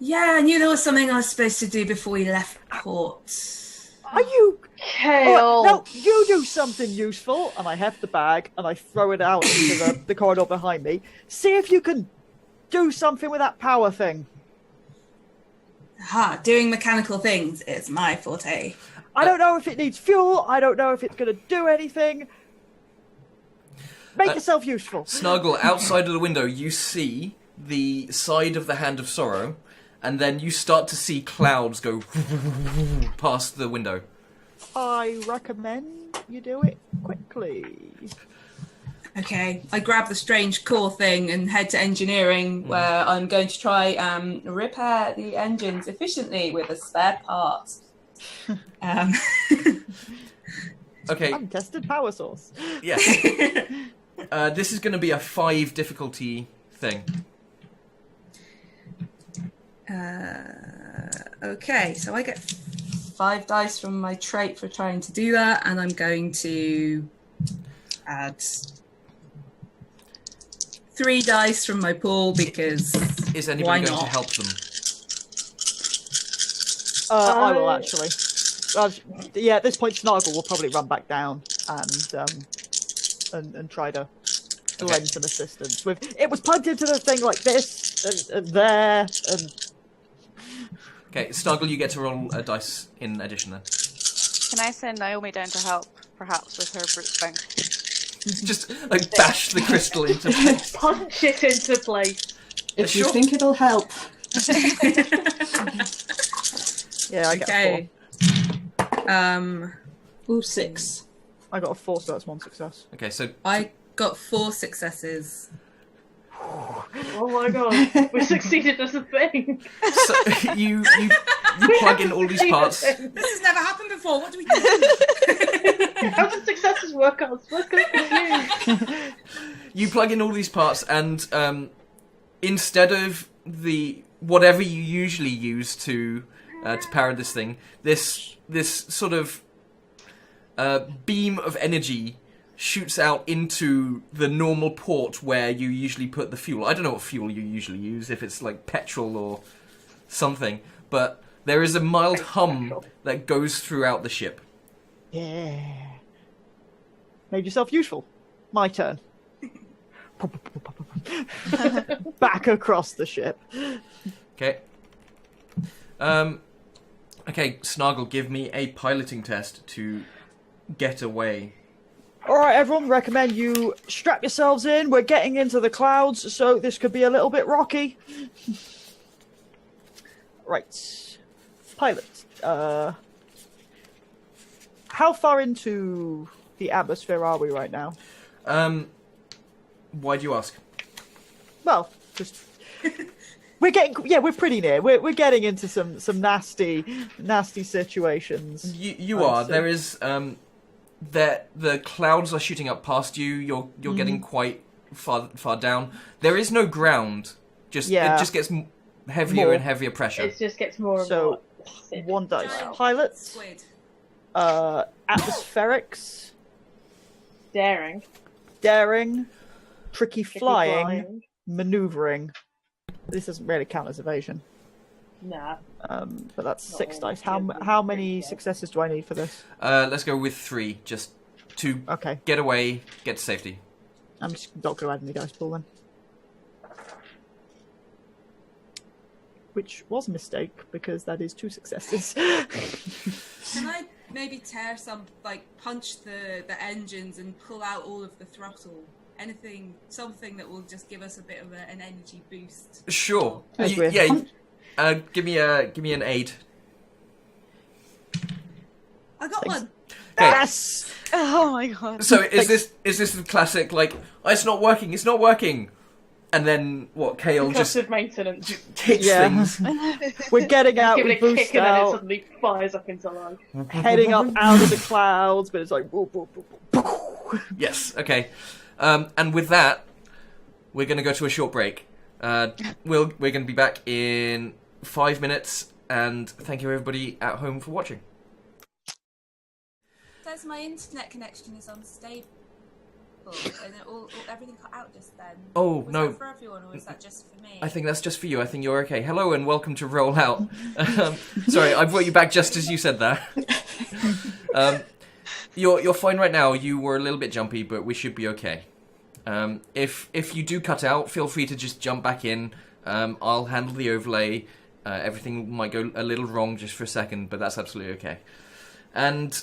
Yeah, I knew there was something I was supposed to do before we left port. Are you... Kale. No, you do something useful. And I heft the bag and I throw it out into the corridor behind me. See if you can do something with that power thing. Ha, doing mechanical things is my forte. I don't know if it needs fuel. I don't know if it's going to do anything. Make yourself useful. Snuggle, outside of the window, you see the side of the Hand of Sorrow, and then you start to see clouds go past the window. I recommend you do it quickly. Okay, I grab the strange core thing and head to engineering, where I'm going to try repair the engines efficiently with a spare part. Okay. Untested power source. Yes. This is going to be a 5 difficulty thing. Okay, so I get 5 dice from my trait for trying to do that, and I'm going to add 3 dice from my pool because Is anybody why going not? to help them? I will actually. Yeah, at this point, Snargle will probably run back down and try to lend some assistance. It was plugged into the thing like this and there and. Okay, Snuggle, you get to roll a dice in addition then. Can I send Naomi down to help, perhaps, with her brute thing? Just like bash the crystal into place. Punch it into place. If you think it'll help. Yeah, I get Okay. Ooh, 6. I got a 4, so that's 1 success. Okay, so I got 4 successes. Oh my god, we succeeded as a thing. so you plug in all these parts. This has never happened before. What do we do? How do successes work out? What's going on? You plug in all these parts, and instead of the whatever you usually use to power this thing, this sort of beam of energy shoots out into the normal port where you usually put the fuel. I don't know what fuel you usually use, if it's like petrol or something, but there is a mild hum that goes throughout the ship. Yeah. Made yourself useful. My turn. Back across the ship. Okay. Okay, Snargle, give me a piloting test to get away. Alright, everyone, recommend you strap yourselves in. We're getting into the clouds, so this could be a little bit rocky. Right. Pilot. How far into the atmosphere are we right now? Why do you ask? Well, just... we're pretty near. We're getting into some nasty situations. You are. There is the clouds are shooting up past you. You're getting quite far down. There is no ground. It just gets heavier and heavier pressure. It just gets more and So, more. one dice. Giant Pilot. Squid. Atmospherics. Daring. Daring. Tricky Tricky flying. Maneuvering. This doesn't really count as evasion. Nah. But that's Not 6 all. dice. How many successes do I need for this? Let's go with 3, just to Okay. get away, get to safety. I'm just not going to add any dice pool then. Which was a mistake, because that is 2 successes. Can I maybe punch the engines and pull out all of the throttle? Something that will just give us a bit of an energy boost. Sure. As Give me an aid. I got one. Okay. Yes! Oh my god. So is this the classic like, oh, it's not working, and then what? Kale just Concussive maintenance. hits Yeah. things. We're getting out, Give we it a kick boost and then it out, suddenly fires up into life. heading up out of the clouds, but it's like... Whoop, whoop, whoop, whoop. Yes. Okay. And with that, we're going to go to a short break. We're going to be back in 5 minutes, and thank you everybody at home for watching. Says my internet connection is unstable, and everything cut out just then. Oh, was no. that for everyone, or was that just for me? I think that's just for you. I think you're okay. Hello and welcome to Roll Out. Sorry, I brought you back just as you said that. You're fine right now. You were a little bit jumpy, but we should be okay. If you do cut out, feel free to just jump back in. I'll handle the overlay. Everything might go a little wrong just for a second, but that's absolutely okay. And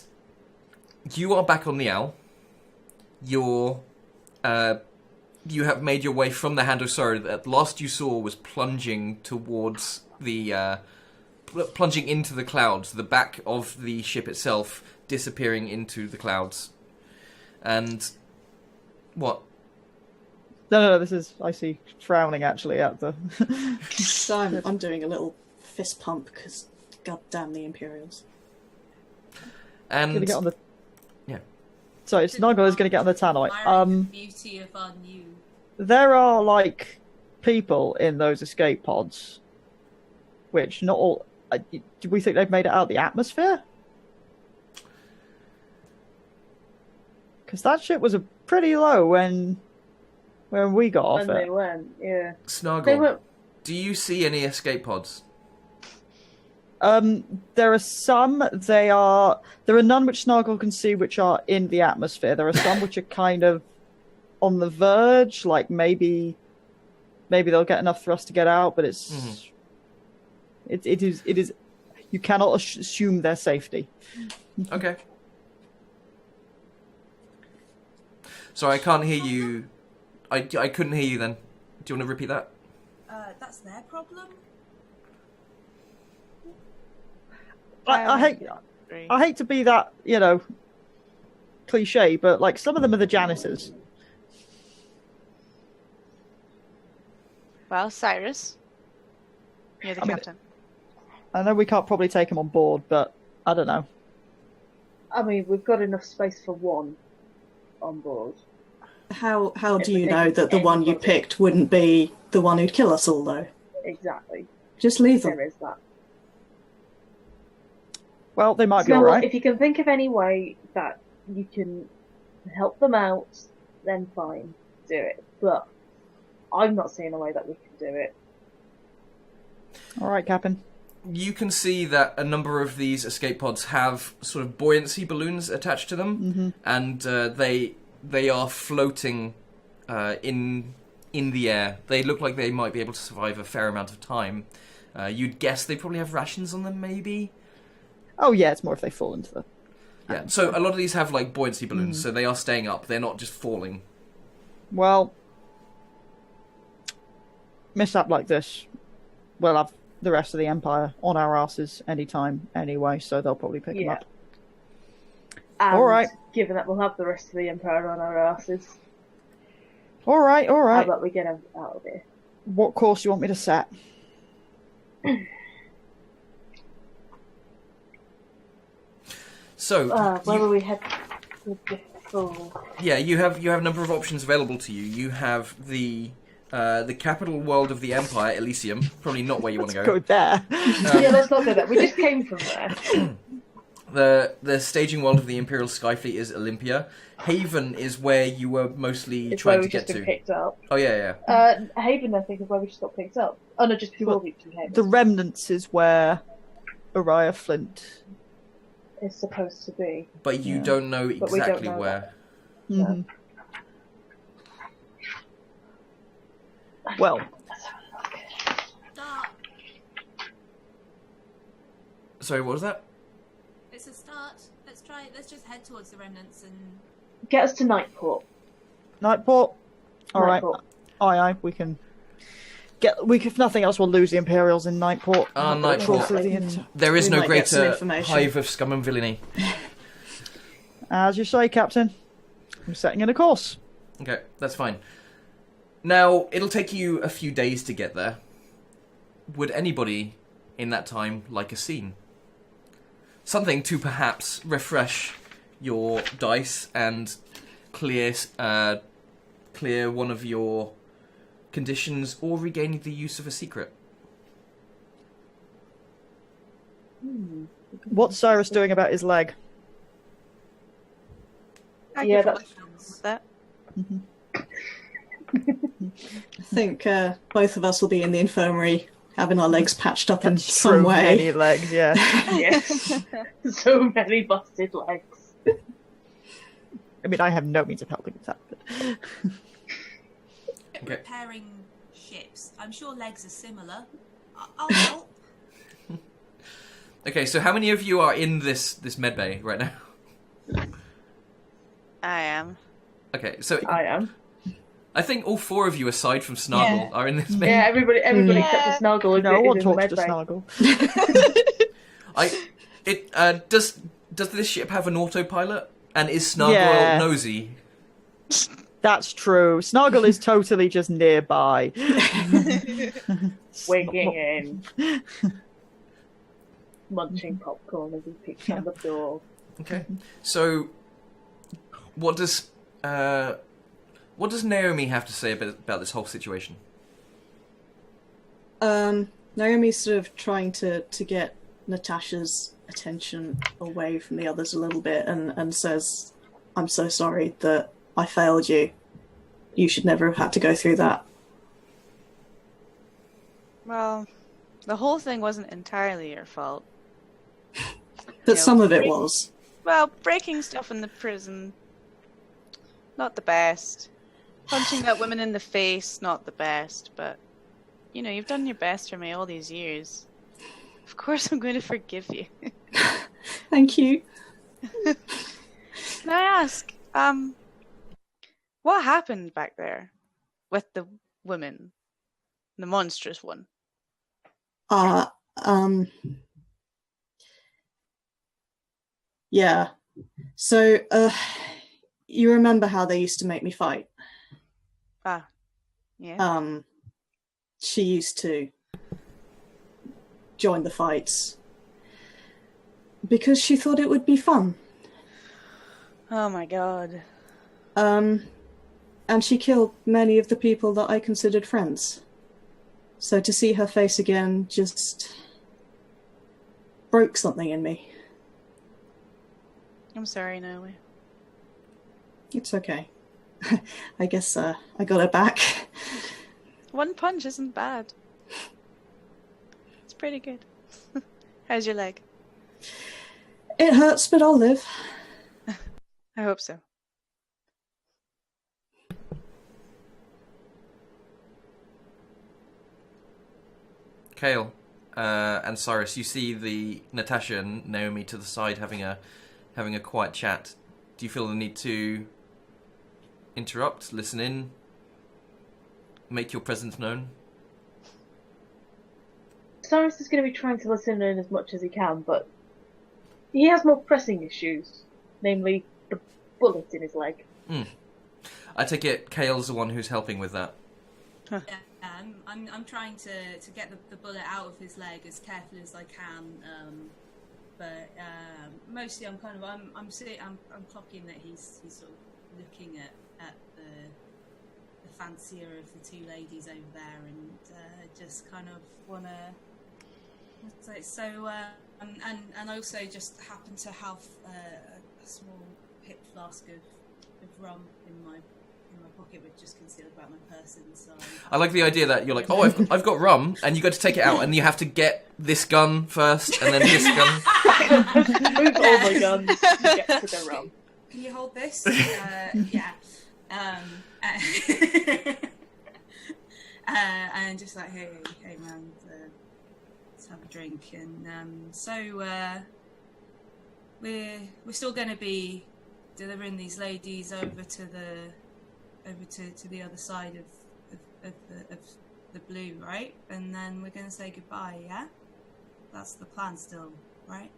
you are back on the owl. You have made your way from the Hand of Sorrow that last you saw was plunging towards the plunging into the clouds, the back of the ship itself disappearing into the clouds. And what? No, this is... I see frowning, actually, at the... So I'm doing a little fist pump, because goddamn the Imperials. And Gonna get on the... yeah. Sorry, Snuggle is going to get on the tannoy. Admiring the beauty of our new. There are, like, people in those escape pods, which not all... do we think they've made it out of the atmosphere? Because that ship was pretty low when we got off When it. they went, yeah. Snargle, They were... do you see any escape pods? There are some. There are none which Snargle can see which are in the atmosphere. There are some which are kind of on the verge, like maybe they'll get enough thrust to get out, but it's it is you cannot assume their safety. Okay. Sorry, I can't hear you. I couldn't hear you then. Do you want to repeat that? That's their problem. I hate to be that, cliche, but like some of them are the janitors. Well, Cyrus, you're the captain. I know we can't probably take them on board, but I don't know. I mean, we've got enough space for one on board. How do you know that the one you picked wouldn't be the one who'd kill us all, though? Exactly. Just leave them. There is that. Well, they might be So, all right. if you can think of any way that you can help them out, then fine, do it. But I'm not seeing a way that we can do it. All right, Captain. You can see that a number of these escape pods have sort of buoyancy balloons attached to them, and they are floating in the air. They look like they might be able to survive a fair amount of time. You'd guess they probably have rations on them, maybe? Oh yeah, it's more if they fall into the... Yeah, so a lot of these have like buoyancy balloons, so they are staying up. They're not just falling. Well, mishap like this, we'll have the rest of the Empire on our asses anytime anyway, so they'll probably pick them up. And all right. Given that we'll have the rest of the Empire on our asses, All right. how about we get out of here? What course do you want me to set? So where will we head before? yeah, you have a number of options available to you. You have the capital world of the Empire, Elysium. Probably not where you want to Go there. Yeah, let's not go there. We just came from there. The staging world of the Imperial Skyfleet is Olympia. Haven is where you were mostly It's trying where to we get just been to. picked up. Oh yeah. Haven, I think, is where we just got picked up. Oh no, just before we became Haven. The Remnants is where Uriah Flint... is supposed to be. But you don't know But we don't exactly know where. Mm-hmm. Well, Start. Sorry, what was that? It's a start. Let's try. Let's just head towards the remnants and. Get us to Nightport. Nightport. All right. Nightport. Aye, we can get. If nothing else, we'll lose the Imperials in Nightport. Nightport. There is We no might get some greater information. hive of scum and villainy. As you say, Captain. I'm setting in a course. Okay, that's fine. Now, it'll take you a few days to get there. Would anybody in that time like a scene? Something to perhaps refresh your dice and clear one of your conditions or regain the use of a secret. What's Cyrus doing about his leg? Yeah, that's With that. I think both of us will be in the infirmary having our legs patched up in So some way. many legs, yeah. yes. So many busted legs. I mean, I have no means of helping with that. But... Okay. Repairing ships. I'm sure legs are similar. I'll help. Okay, so how many of you are in this medbay right now? I am. Okay, so I am. I think all four of you, aside from Snargle, are in this medbay. Yeah, everybody except for Snuggle. No, I want is to in talk the to medbay. Snargle. Does this ship have an autopilot? And is Snargle Yeah. nosy? That's true. Snargle is totally just nearby. Waking in. Munching popcorn as he peeks on the door. Okay. So, what does Naomi have to say about this whole situation? Naomi's sort of trying to get Natasha's attention away from the others a little bit and says, I'm so sorry that I failed you. You should never have had to go through that. Well, the whole thing wasn't entirely your fault. But Yeah, some of it break- was. Well, breaking stuff in the prison, not the best. Punching that woman in the face, not the best. But, you know, you've done your best for me all these years. Of course I'm going to forgive you. Thank you. Can I ask, what happened back there with the woman? The monstrous one? Yeah. So, you remember how they used to make me fight? Ah, yeah. She used to join the fights because she thought it would be fun. Oh my god. And she killed many of the people that I considered friends. So to see her face again just broke something in me. I'm sorry, Naomi. It's okay. I guess I got her back. One punch isn't bad. It's pretty good. How's your leg? It hurts, but I'll live. I hope so. Kale and Cyrus, you see the Natasha and Naomi to the side having a quiet chat. Do you feel the need to interrupt, listen in, make your presence known? Cyrus is going to be trying to listen in as much as he can, but he has more pressing issues, namely the bullet in his leg. I take it Kale's the one who's helping with that. Yeah, I'm trying to get the bullet out of his leg as carefully as I can. But mostly I'm clocking that he's sort of looking at the fancier of the two ladies over there, and just kind of wanna. So and I also just happen to have a small hip flask of rum in my pocket, which just concealed about my person. So I like the idea that you're like, oh, I've got rum, and you got to take it out, and you have to get this gun first, and then this gun. Move all my guns to get to the rum. Can you hold this? Yeah. And just like, hey man, let's have a drink. And so we're still going to be delivering these ladies over to the other side of the blue, right? And then we're going to say goodbye. Yeah, that's the plan still, right?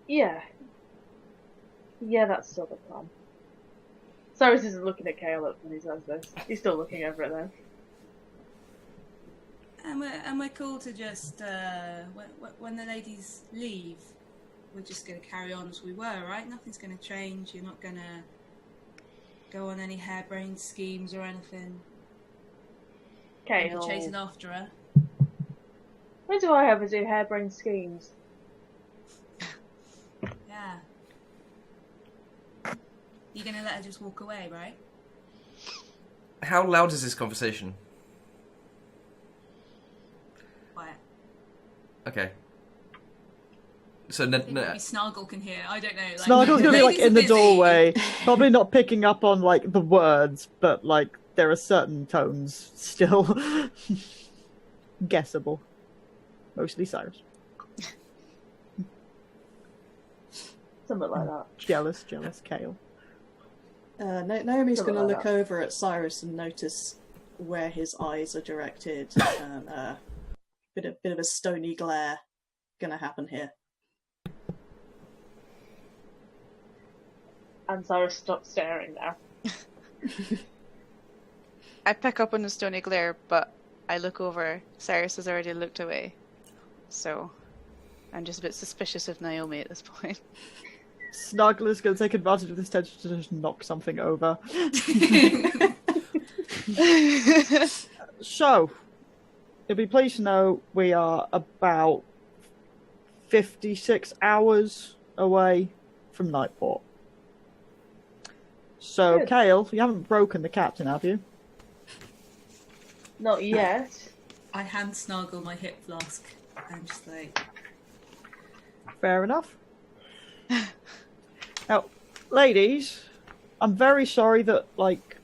Yeah, that's still the plan. Cyrus isn't looking at Kale when he says this. He's still looking over at them. And we're cool to just when the ladies leave, we're just going to carry on as we were, right? Nothing's going to change. You're not going to go on any harebrained schemes or anything. Kale. Chasing after her. When do I ever do harebrained schemes? Yeah. You're going to let her just walk away, right? How loud is this conversation? Quiet. Okay. So Maybe Snargle can hear. I don't know. Like, Snargle's gonna be like ladies are in the busy. doorway, probably not picking up on like the words, but like there are certain tones still guessable. Mostly Cyrus. Something like that. Jealous Kale. Naomi's Something going to like look over at Cyrus and notice where his eyes are directed, and bit of a stony glare going to happen here. And Cyrus stops staring now. I pick up on the stony glare, but I look over. Cyrus has already looked away. So I'm just a bit suspicious of Naomi at this point. Snuggler's going to take advantage of this tension to just knock something over. So, you'll be pleased to know we are about 56 hours away from Nightport. So, Good. Kale, you haven't broken the captain, have you? Not yet. I hand Snargle my hip flask. I'm just like, Fair enough. Now, ladies, I'm very sorry that, like,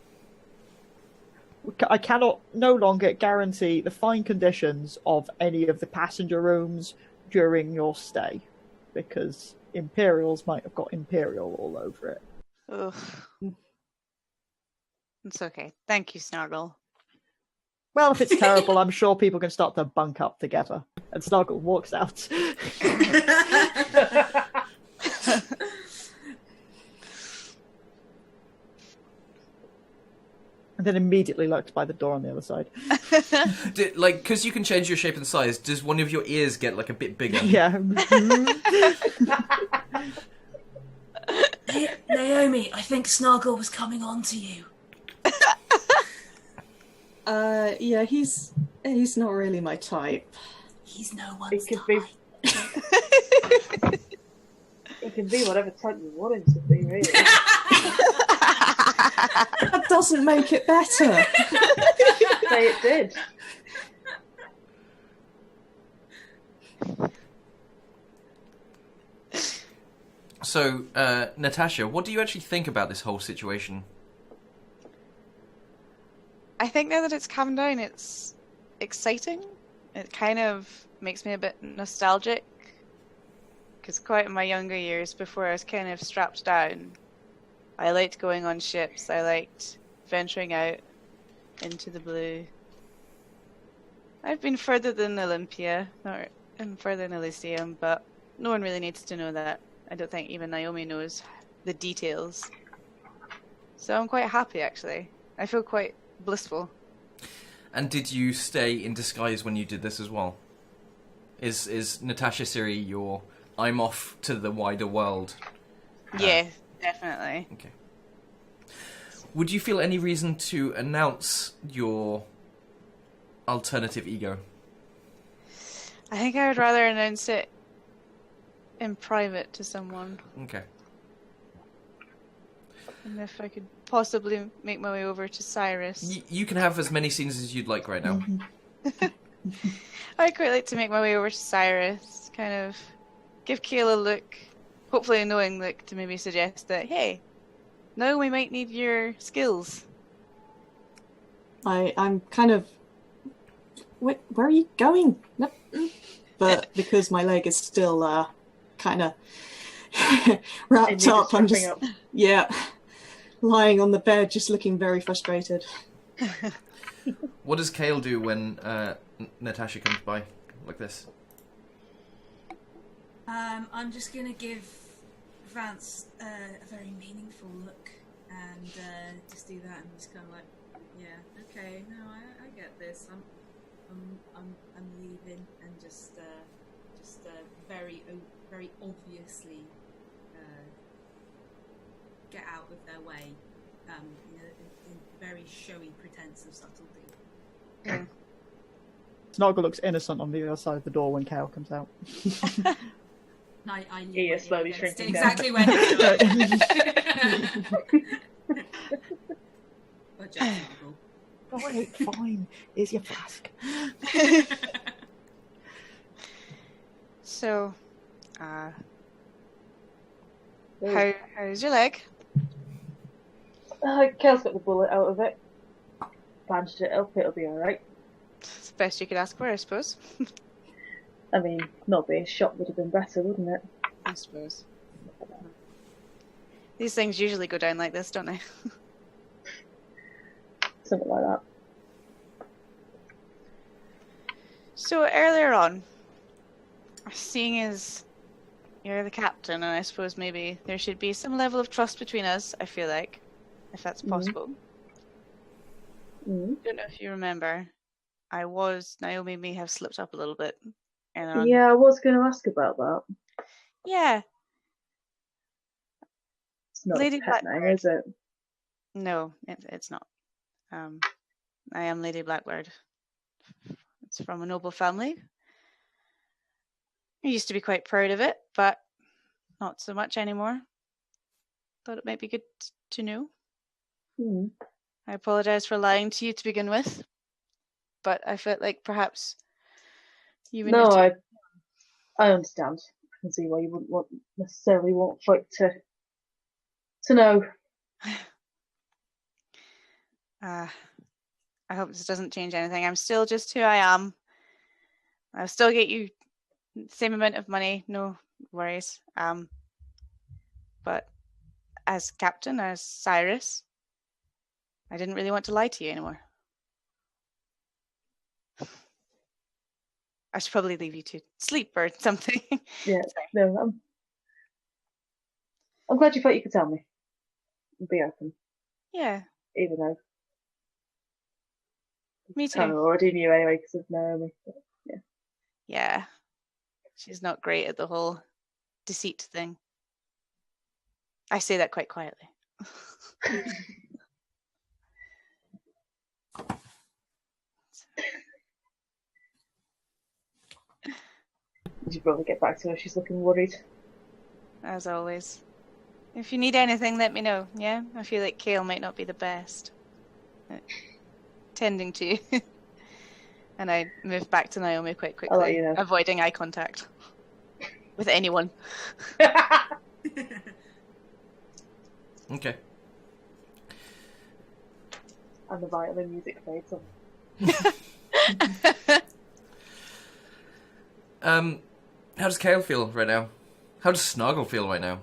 I cannot no longer guarantee the fine conditions of any of the passenger rooms during your stay, because Imperials might have got Imperial all over it. Ugh. It's okay. Thank you, Snargle. Well, if it's terrible, I'm sure people can start to bunk up together. And Snargle walks out. And then immediately lurks by the door on the other side. Like, because you can change your shape and size, does one of your ears get, like, a bit bigger? Yeah. Naomi, I think Snargle was coming on to you. Yeah, he's not really my type. He's no It one's could type. be. It can be whatever type you want it to be, really. That doesn't make it better. Say it did. So, Natasha, what do you actually think about this whole situation? I think now that it's calmed down, it's exciting. It kind of makes me a bit nostalgic. Because quite in my younger years, before I was kind of strapped down, I liked going on ships. I liked venturing out into the blue. I've been further than Olympia, or further than Elysium, but no one really needs to know that. I don't think even Naomi knows the details. So I'm quite happy, actually. I feel quite blissful. And did you stay in disguise when you did this as well? Is Natasha Siri your I'm off to the wider world? Yeah, definitely. Okay. Would you feel any reason to announce your alternative ego? I think I would rather announce it in private to someone. Okay. And if I could possibly make my way over to Cyrus. You can have as many scenes as you'd like right now. I'd quite like to make my way over to Cyrus, kind of give Kale a look, hopefully a knowing look, to maybe suggest that, hey, now we might need your skills. I'm kind of... Where are you going? No. But because my leg is still kind of wrapped up, I'm just... Up. Yeah, lying on the bed, just looking very frustrated. What does Kale do when Natasha comes by like this? I'm just gonna give Vance a very meaningful look and just do that and just kind of like, yeah, okay, no, I get this. I'm leaving and just very obviously get out of their way, in very showy pretense of subtlety. Yeah. Snoggle looks innocent on the other side of the door when Kale comes out. I He is slowly shrinking down. exactly when it's but just Snuggle. Alright, fine. Here's your flask. So, how's your leg? Kale's got the bullet out of it. Bandaged it up, it'll be alright. It's the best you could ask for, I suppose. I mean, not being shot would have been better, wouldn't it? I suppose. These things usually go down like this, don't they? Something like that. So earlier on, seeing as you're the captain, and I suppose maybe there should be some level of trust between us, I feel like, if that's possible. Mm-hmm. Don't know if you remember, Naomi may have slipped up a little bit. And Yeah, I was going to ask about that. Yeah. It's not Lady a pet name, Blackbird. is it? No, it's not. I am Lady Blackbird. It's from a noble family. I used to be quite proud of it, but not so much anymore. Thought it might be good to know. Mm. I apologize for lying to you to begin with, but I felt like perhaps you would No, need to... I understand. I can see why you wouldn't necessarily want folk to know. I hope this doesn't change anything. I'm still just who I am. I'll still get you the same amount of money, no worries. But as captain, as Cyrus, I didn't really want to lie to you anymore. I should probably leave you to sleep or something. Yeah, no, I'm glad you thought you could tell me. And be open, Yeah, even though me I kind of too. already knew anyway because of Naomi. But, yeah. Yeah, she's not great at the whole deceit thing. I say that quite quietly. You should probably get back to her. She's looking worried. as always. If you need anything, let me know, yeah? I feel like Kale might not be the best at tending to. And I move back to Naomi quite quickly, I'll let you know. avoiding eye contact with anyone. Okay. And the violin music fades on. How does Kale feel right now? How does Snargle feel right now?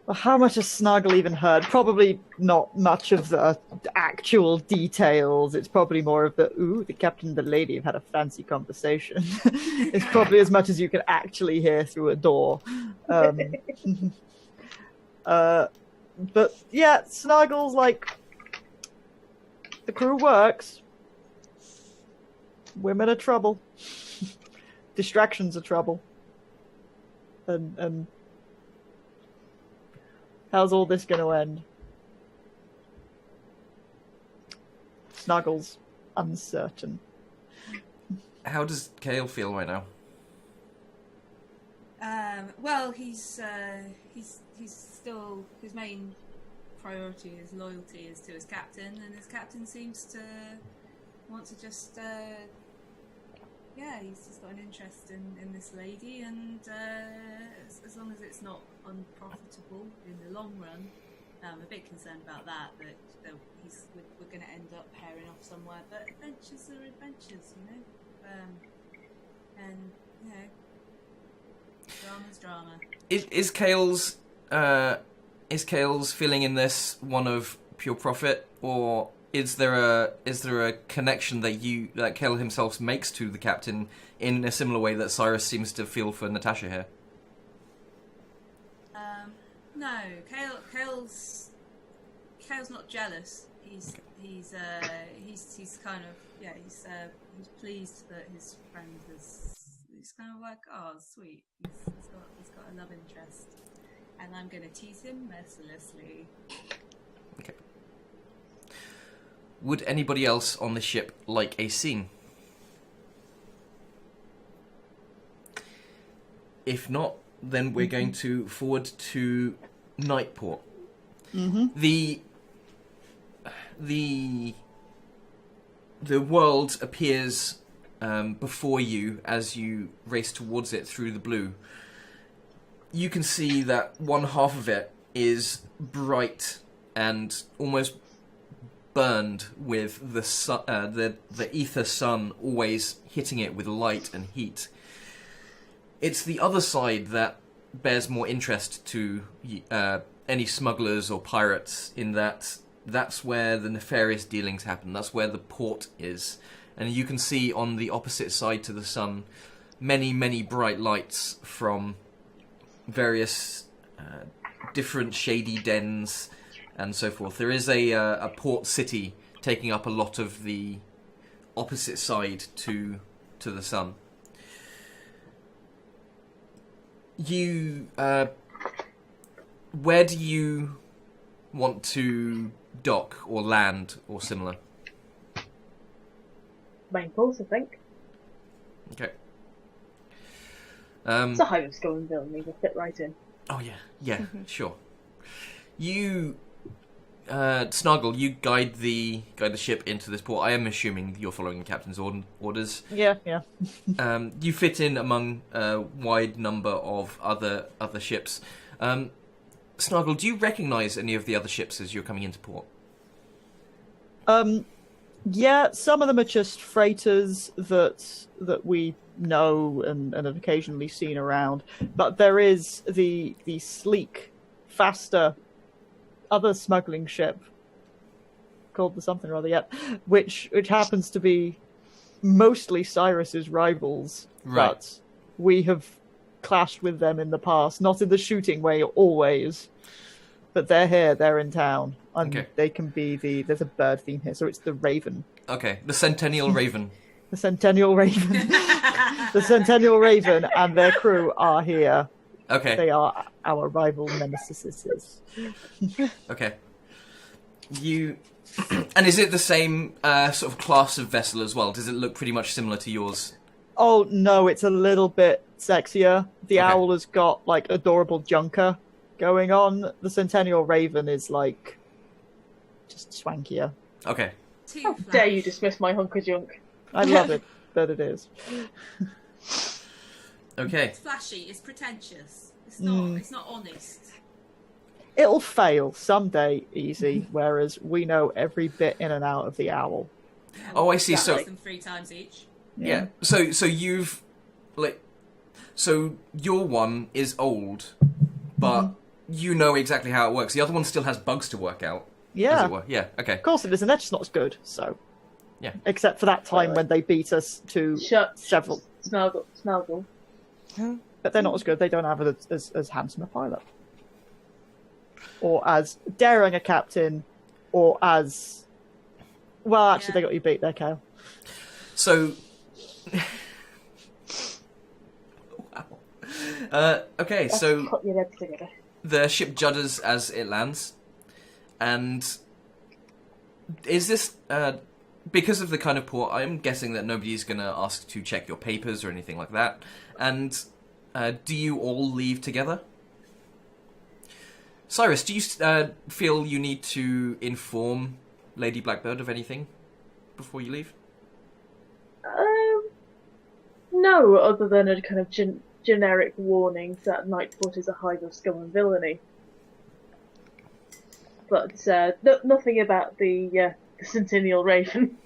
Well, how much has Snargle even heard? Probably not much of the actual details. It's probably more of the captain and the lady have had a fancy conversation. It's probably as much as you can actually hear through a door. But yeah, Snargle's like, the crew works. Women are trouble. Distractions are trouble. And how's all this going to end? Snuggles uncertain. How does Kale feel right now? Well, he's still, his main priority, his loyalty is to his captain, and his captain seems to want to just he's just got an interest in this lady, and as long as it's not unprofitable in the long run, I'm a bit concerned about that, but we're going to end up pairing off somewhere, but adventures are adventures, you know, and, you know, drama's drama. Is Kale's feeling in this one of pure profit, or is there a connection that Kale himself makes to the captain in a similar way that Cyrus seems to feel for Natasha here? No, Kale's not jealous. He's kind of he's pleased that his friend he's kind of like, oh sweet, he's got a love interest, and I'm going to tease him mercilessly. Okay. Would anybody else on the ship like a scene? If not, then we're going to forward to Nightport. Mm-hmm. The world appears before you as you race towards it through the blue. You can see that one half of it is bright and almost burned with the sun, the ether sun always hitting it with light and heat. It's the other side that bears more interest to any smugglers or pirates, in that that's where the nefarious dealings happen. That's where the port is. And you can see on the opposite side to the sun many, many bright lights from various different shady dens and so forth. There is a port city taking up a lot of the opposite side to the sun. You, where do you want to dock or land or similar? Main course, I think. Okay. It's a highly going building, you can fit right in. Oh yeah, sure. You, Snuggle, you guide the ship into this port. I am assuming you're following the captain's orders. Yeah. You fit in among a wide number of other ships. Snuggle, do you recognise any of the other ships as you're coming into port? Yeah, some of them are just freighters that we know and have occasionally seen around. But there is the sleek, faster other smuggling ship called the something or other yet, which happens to be mostly Cyrus's rivals. Right. But we have clashed with them in the past, not in the shooting way always, but they're here, they're in town. And Okay. they can be there's a bird theme here, so it's the Raven. Okay, the Centennial Raven. The Centennial Raven. The Centennial Raven and their crew are here. Okay. They are our rival nemesis. Okay. And is it the same sort of class of vessel as well? Does it look pretty much similar to yours? Oh no, it's a little bit sexier. The Okay. owl has got like adorable junker going on. The Centennial Raven is like just swankier. Okay. Too How flat. dare you dismiss my hunk of junk? I love it that it is. Okay. It's flashy. It's pretentious. It's not. It's not honest. It'll fail someday, easy. Whereas we know every bit in and out of the owl. Oh, I see. So Less than 3 times each. yeah. So you've like. So your one is old, but you know exactly how it works. The other one still has bugs to work out. As Yeah. it were. Yeah. Okay. Of course it is, and they're just not as good. So Yeah. except for that time when they beat us to Shut. several, Snuggle. but they're not as good. They don't have as handsome a pilot, or as daring a captain, or as well. Actually, they got you beat there, Kale. So. Wow. Okay. So. Put your heads together. The ship judders as it lands, and is this because of the kind of port? I'm guessing that nobody's going to ask to check your papers or anything like that. And do you all leave together? Cyrus, do you feel you need to inform Lady Blackbird of anything before you leave? No, other than a kind of generic warning that Nightport is a hive of scum and villainy. But nothing about the Centennial Raven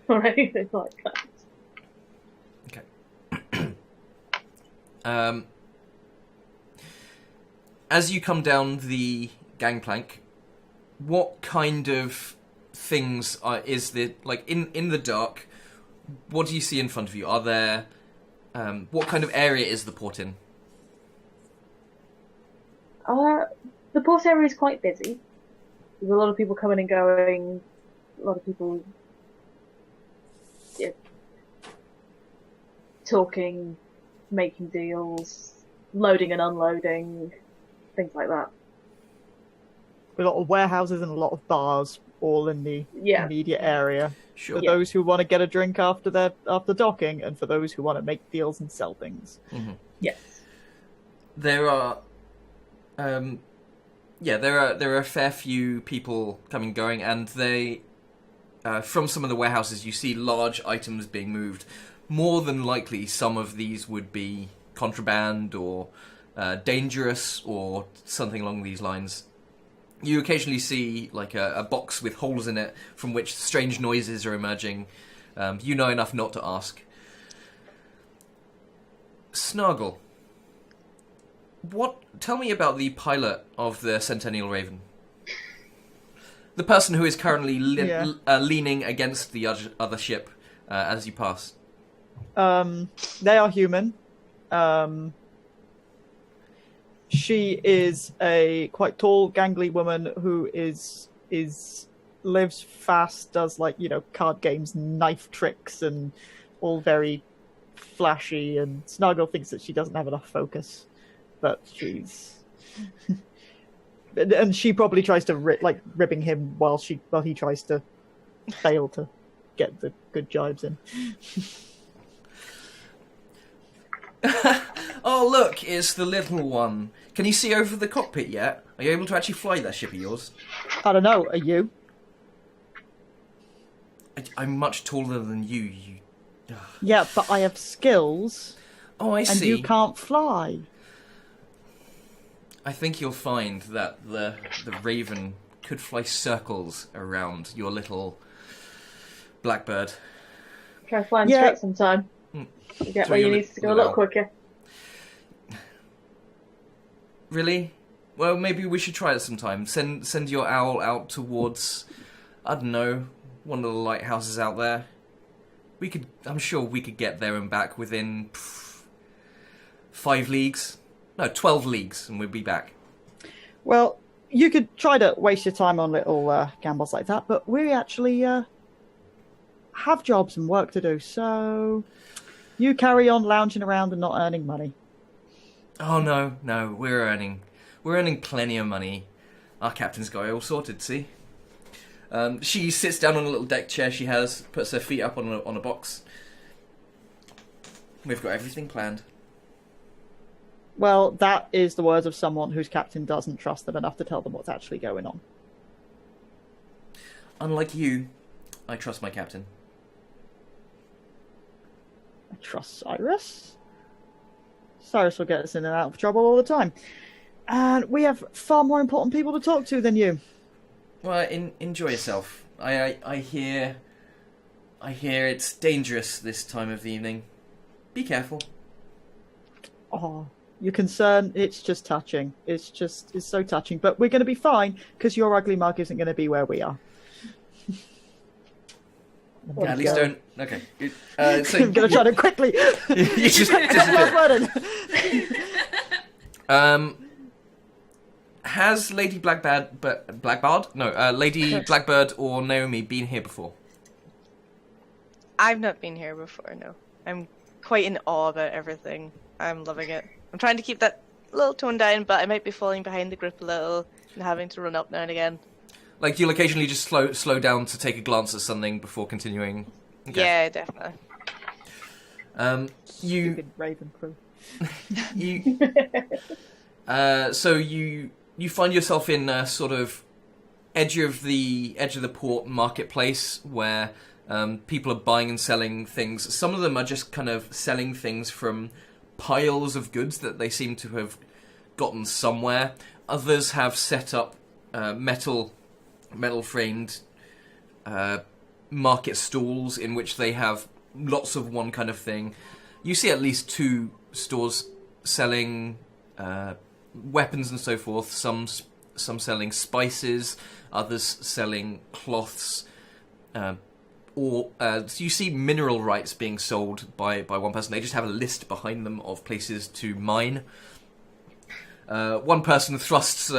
or anything like that. Okay. As you come down the gangplank, what kind of things is there, like in the dark? What do you see in front of you? Are there what kind of area is the port in? The port area is quite busy. There's a lot of people coming and going. A lot of people talking, making deals, loading and unloading, things like that. A lot of warehouses and a lot of bars, all in the immediate area. Sure. For those who want to get a drink after docking, and for those who want to make deals and sell things. Mm-hmm. Yes. There are, there are a fair few people coming and going, and they, from some of the warehouses, you see large items being moved. More than likely, some of these would be contraband or dangerous or something along these lines. You occasionally see like a box with holes in it from which strange noises are emerging. You know enough not to ask. Snargle. Tell me about the pilot of the Centennial Raven. The person who is currently leaning against the other ship as you pass. They are human. She is a quite tall, gangly woman who lives fast, does card games, knife tricks, and all very flashy. And Snuggle thinks that she doesn't have enough focus, but she's and she probably tries to ribbing him while he tries to fail to get the good jibes in. Oh, look, it's the little one. Can you see over the cockpit yet? Are you able to actually fly that ship of yours? I don't know. Are you? I'm much taller than you. Yeah, but I have skills. Oh, I and see. you can't fly. I think you'll find that the Raven could fly circles around your little Blackbird. Try flying straight sometime. You get So where you you're need to go a lot quicker. Really? Well, maybe we should try it sometime. Send your owl out towards, I don't know, one of the lighthouses out there. I'm sure we could get there and back within 5 leagues. No, 12 leagues, and we'd be back. Well, you could try to waste your time on little gambles like that, but we actually have jobs and work to do, so you carry on lounging around and not earning money. Oh, no, we're earning plenty of money. Our captain's got it all sorted, see? She sits down on a little deck chair she has, puts her feet up on a box. We've got everything planned. Well, that is the words of someone whose captain doesn't trust them enough to tell them what's actually going on. Unlike you, I trust my captain. I trust Cyrus. Cyrus will get us in and out of trouble all the time. And we have far more important people to talk to than you. Well, enjoy yourself. I hear it's dangerous this time of the evening. Be careful. Oh, your concern, it's just touching. It's so touching. But we're going to be fine, because your ugly mug isn't going to be where we are. At least don't... Okay. So I'm going to try to quickly... you just has Lady Blackbird? No, Lady Blackbird or Naomi been here before? I've not been here before, no. I'm quite in awe about everything. I'm loving it. I'm trying to keep that little tone down, but I might be falling behind the group a little and having to run up now and again. Like, you'll occasionally just slow down to take a glance at something before continuing? Okay. Yeah, definitely. Stupid Raven crew. So you find yourself in a sort of edge of the port marketplace where people are buying and selling things. Some of them are just kind of selling things from piles of goods that they seem to have gotten somewhere. Others have set up metal framed market stalls in which they have lots of one kind of thing. You see at least 2 stores selling weapons and so forth. Some selling spices, others selling cloths. So you see mineral rights being sold by one person. They just have a list behind them of places to mine. One person thrusts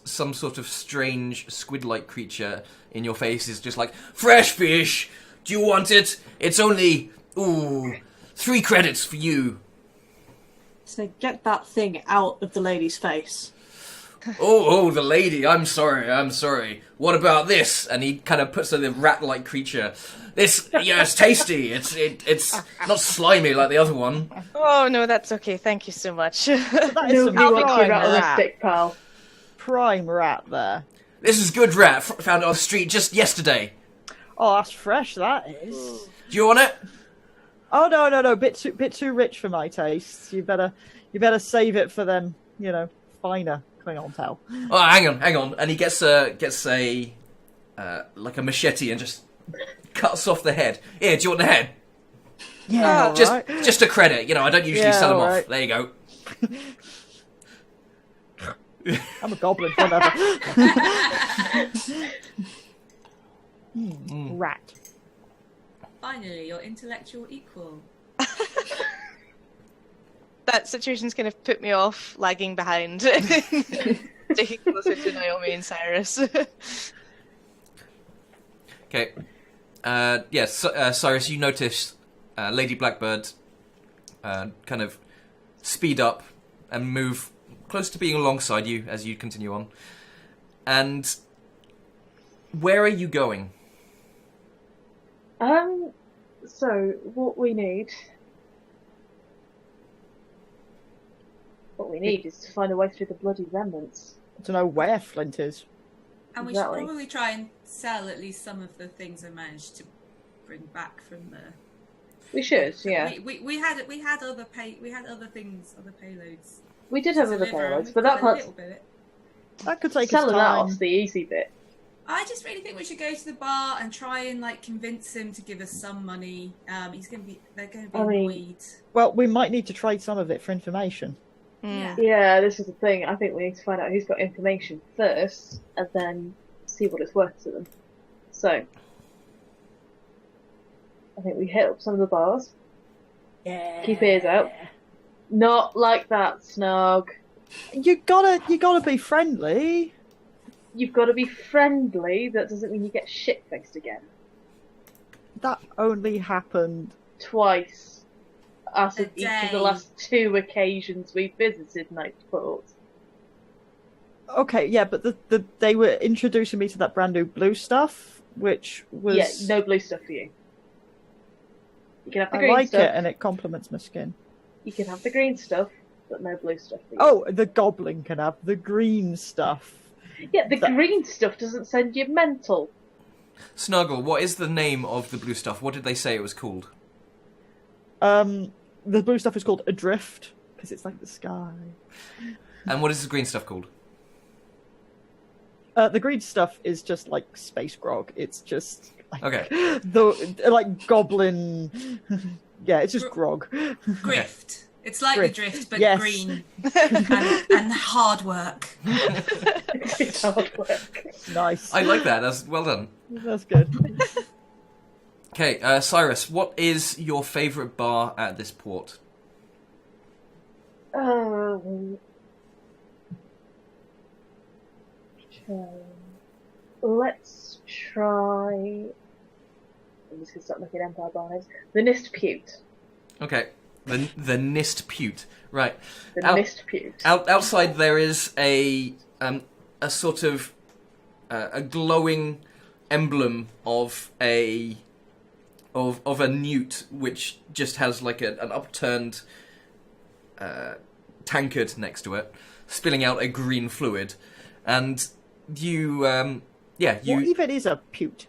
some sort of strange squid-like creature in your face. Is just like, fresh fish. Do you want it? It's only 3 credits for you. So get that thing out of the lady's face. Oh, the lady. I'm sorry. What about this? And he kind of puts the rat-like creature. This, it's tasty. It's not slimy like the other one. Oh, no, that's okay. Thank you so much. That is No, some he wants prime you out of the rat. stick, pal. Prime rat there. This is good rat. Found it on the street just yesterday. Oh, that's fresh, that is. Do you want it? Oh, no. Bit too rich for my taste. You better save it for them, finer clientele. Oh, hang on. And he gets a like a machete and just cuts off the head. Here, do you want the head? Yeah, Just a credit. I don't usually sell them right. off. There you go. I'm a goblin, whatever. Rat. Finally, your intellectual equal. That situation's kind of put me off lagging behind. Taking closer to Naomi and Cyrus. Okay. Yes, Cyrus, you notice Lady Blackbird kind of speed up and move close to being alongside you as you continue on. And where are you going? So what we need is to find a way through the bloody remnants. To know where Flint is. And we Exactly. should probably try and sell at least some of the things I managed to bring back from the. We should, yeah. We had other things, other payloads. We did have to other deliver, and payloads, we but got that a part's little bit. That could take us selling that time. off's the easy bit. I just really think we should go to the bar and try and convince him to give us some money. They're going to be annoyed. Well, we might need to trade some of it for information. Yeah. Yeah, this is the thing. I think we need to find out who's got information first, and then see what it's worth to them. So, I think we hit up some of the bars. Yeah. Keep ears out. Not like that, Snog. You gotta be friendly. You've got to be friendly. That doesn't mean you get shit-faced again. That only happened. Twice. Out of A each of day. the last 2 occasions we visited Nightport. Okay, yeah, but they were introducing me to that brand new blue stuff, which was... Yeah, no blue stuff for you. You can have the I green like stuff. it, and it complements my skin. You can have the green stuff, but no blue stuff. For you. Oh, the goblin can have the green stuff. Yeah, the green stuff doesn't send you mental. Snuggle, what is the name of the blue stuff? What did they say it was called? The blue stuff is called Adrift, because it's like the sky. And what is the green stuff called? The green stuff is just like space grog. It's just like, Okay. like goblin. Yeah, it's just grog. Grift. It's like Grift. the drift, but Yes. green and hard work. It's hard work. Nice. I like that. That's well done. That's good. Okay, Cyrus, what is your favourite bar at this port? Let's try. I'm just gonna start looking at Empire Bar names. The Nist Pute. Okay, the Nist Pute. Right. The Out- Nist Pute. Outside there is a sort of a glowing emblem of a newt, which just has like an upturned tankard next to it, spilling out a green fluid, and you What even is a pute?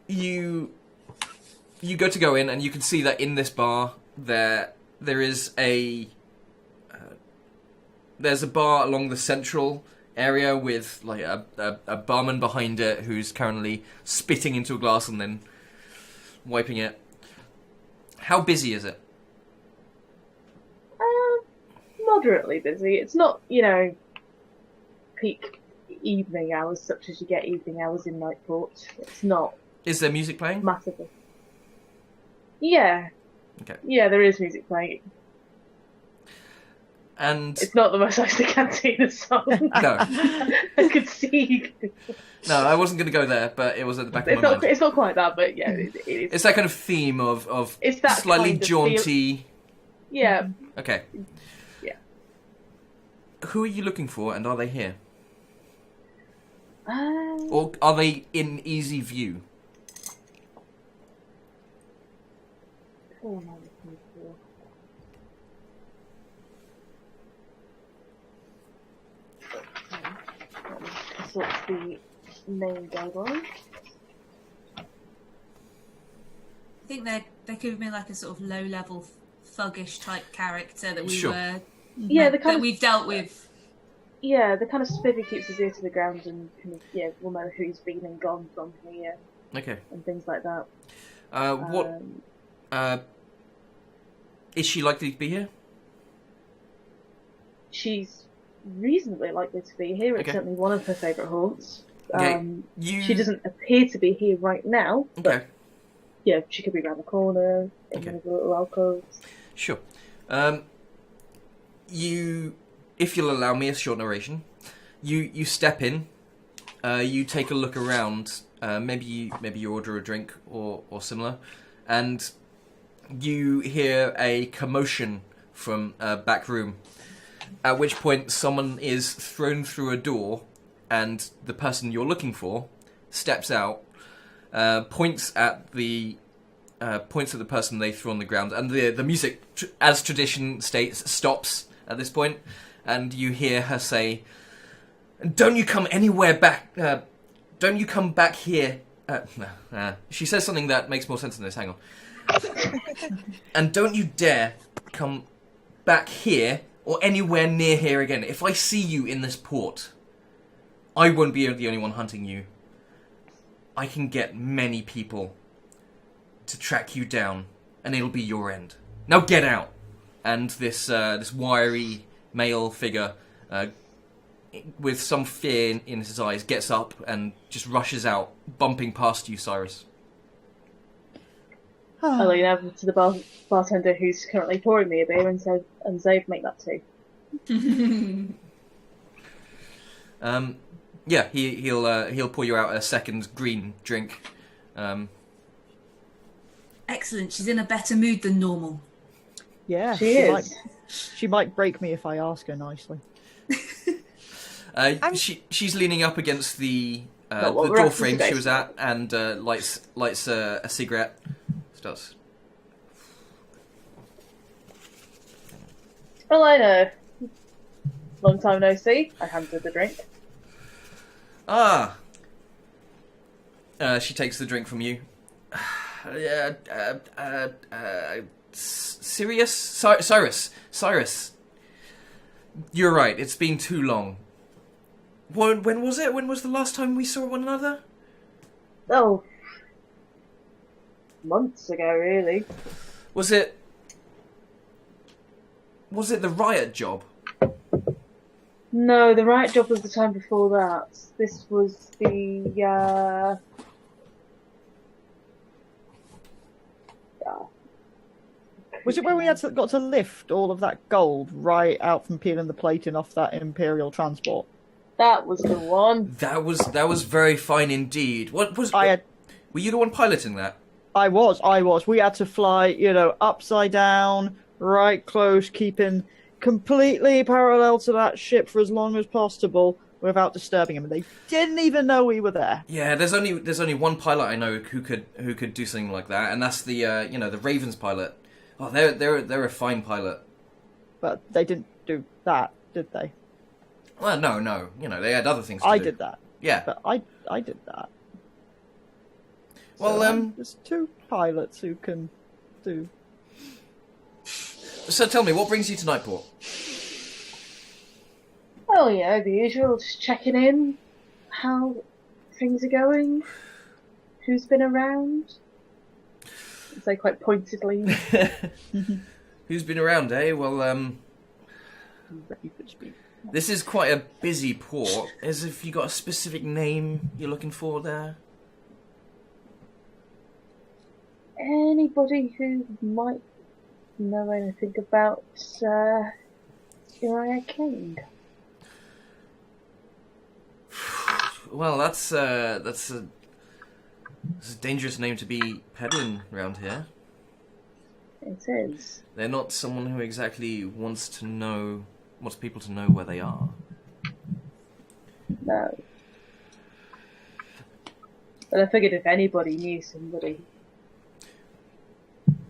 you go to go in, and you can see that in this bar there is there's a bar along the central area with like a barman behind it who's currently spitting into a glass and then wiping it. How busy is it? Moderately busy. It's not, peak evening hours such as you get evening hours in Nightport. It's not Is there music playing? massively. Yeah. Okay. Yeah, there is music playing. And It's not the most Ice the Cantina song. no, I could see. no, I wasn't going to go there, but it was at the back of It's my not. mind. It's not quite that, but yeah, it is. It's that kind of theme of It's that slightly kind of jaunty. Yeah. Okay. Yeah. Who are you looking for, and are they here? Um, Or are they in easy view? who am I looking for? So it's the main guideline. I think they could have been like a sort of low-level thuggish type character that we Sure. were Yeah, the kind that of we've dealt with. Yeah, the kind of spiffy keeps his ear to the ground and kind of, we'll know who's been and gone from here Okay. and things like that. What is she likely to be here? She's reasonably likely to be here. It's Okay. certainly one of her favourite haunts. Okay. You. She doesn't appear to be here right now, but Okay. yeah, she could be around the corner in Okay. one of the little alcoves. Sure. If you'll allow me a short narration, you step in, you take a look around, maybe you order a drink or similar, and you hear a commotion from a back room. At which point, someone is thrown through a door, and the person you're looking for steps out, points at the person they threw on the ground, and the music, as tradition states, stops at this point, and you hear her say, "Don't you come anywhere back? Don't you come back here?" She says something that makes more sense than this. Hang on. "And don't you dare come back here or anywhere near here again. If I see you in this port, I won't be the only one hunting you. I can get many people to track you down, and it'll be your end. Now get out!" And this wiry male figure, with some fear in his eyes, gets up and just rushes out, bumping past you, Cyrus. I'll lean over to the bartender who's currently pouring me a beer and say, "And Zave, make that too." Yeah, he'll pour you out a second green drink. Excellent. She's in a better mood than normal. Yeah, She is. She might break me if I ask her nicely. She's leaning up against the Not what the we're door after frame today. she was at, and lights a cigarette. Starts. Well, I know. Long time no see. I handed her the drink. Ah. She takes the drink from you. Cyrus. You're right. It's been too long. When was it? When was the last time we saw one another? Oh, months ago, really. Was it the riot job? No, the right job was the time before that. This was the, Was it when we got to lift all of that gold right out from peeling the plating off that Imperial transport? That was the one. That was very fine indeed. Were you the one piloting that? I was. We had to fly, upside down, right close, keeping completely parallel to that ship for as long as possible without disturbing them. And they didn't even know we were there. Yeah, there's only one pilot I know who could do something like that, and that's the the Ravens pilot. Oh, they're a fine pilot. But they didn't do that, did they? Well, no. They had other things to do. I did that. Yeah. But I did that. Well, there's two pilots who can do. So tell me, what brings you to Nightport? Oh, yeah, the usual. Just checking in. How things are going. Who's been around. I'd say quite pointedly. Who's been around, eh? Well, You could speak. this is quite a busy port. Have you got a specific name you're looking for there? Anybody who might know anything about Uriah King? Well, that's a dangerous name to be peddling around here. It is. They're not someone who exactly wants people to know where they are. No. But I figured if anybody knew somebody,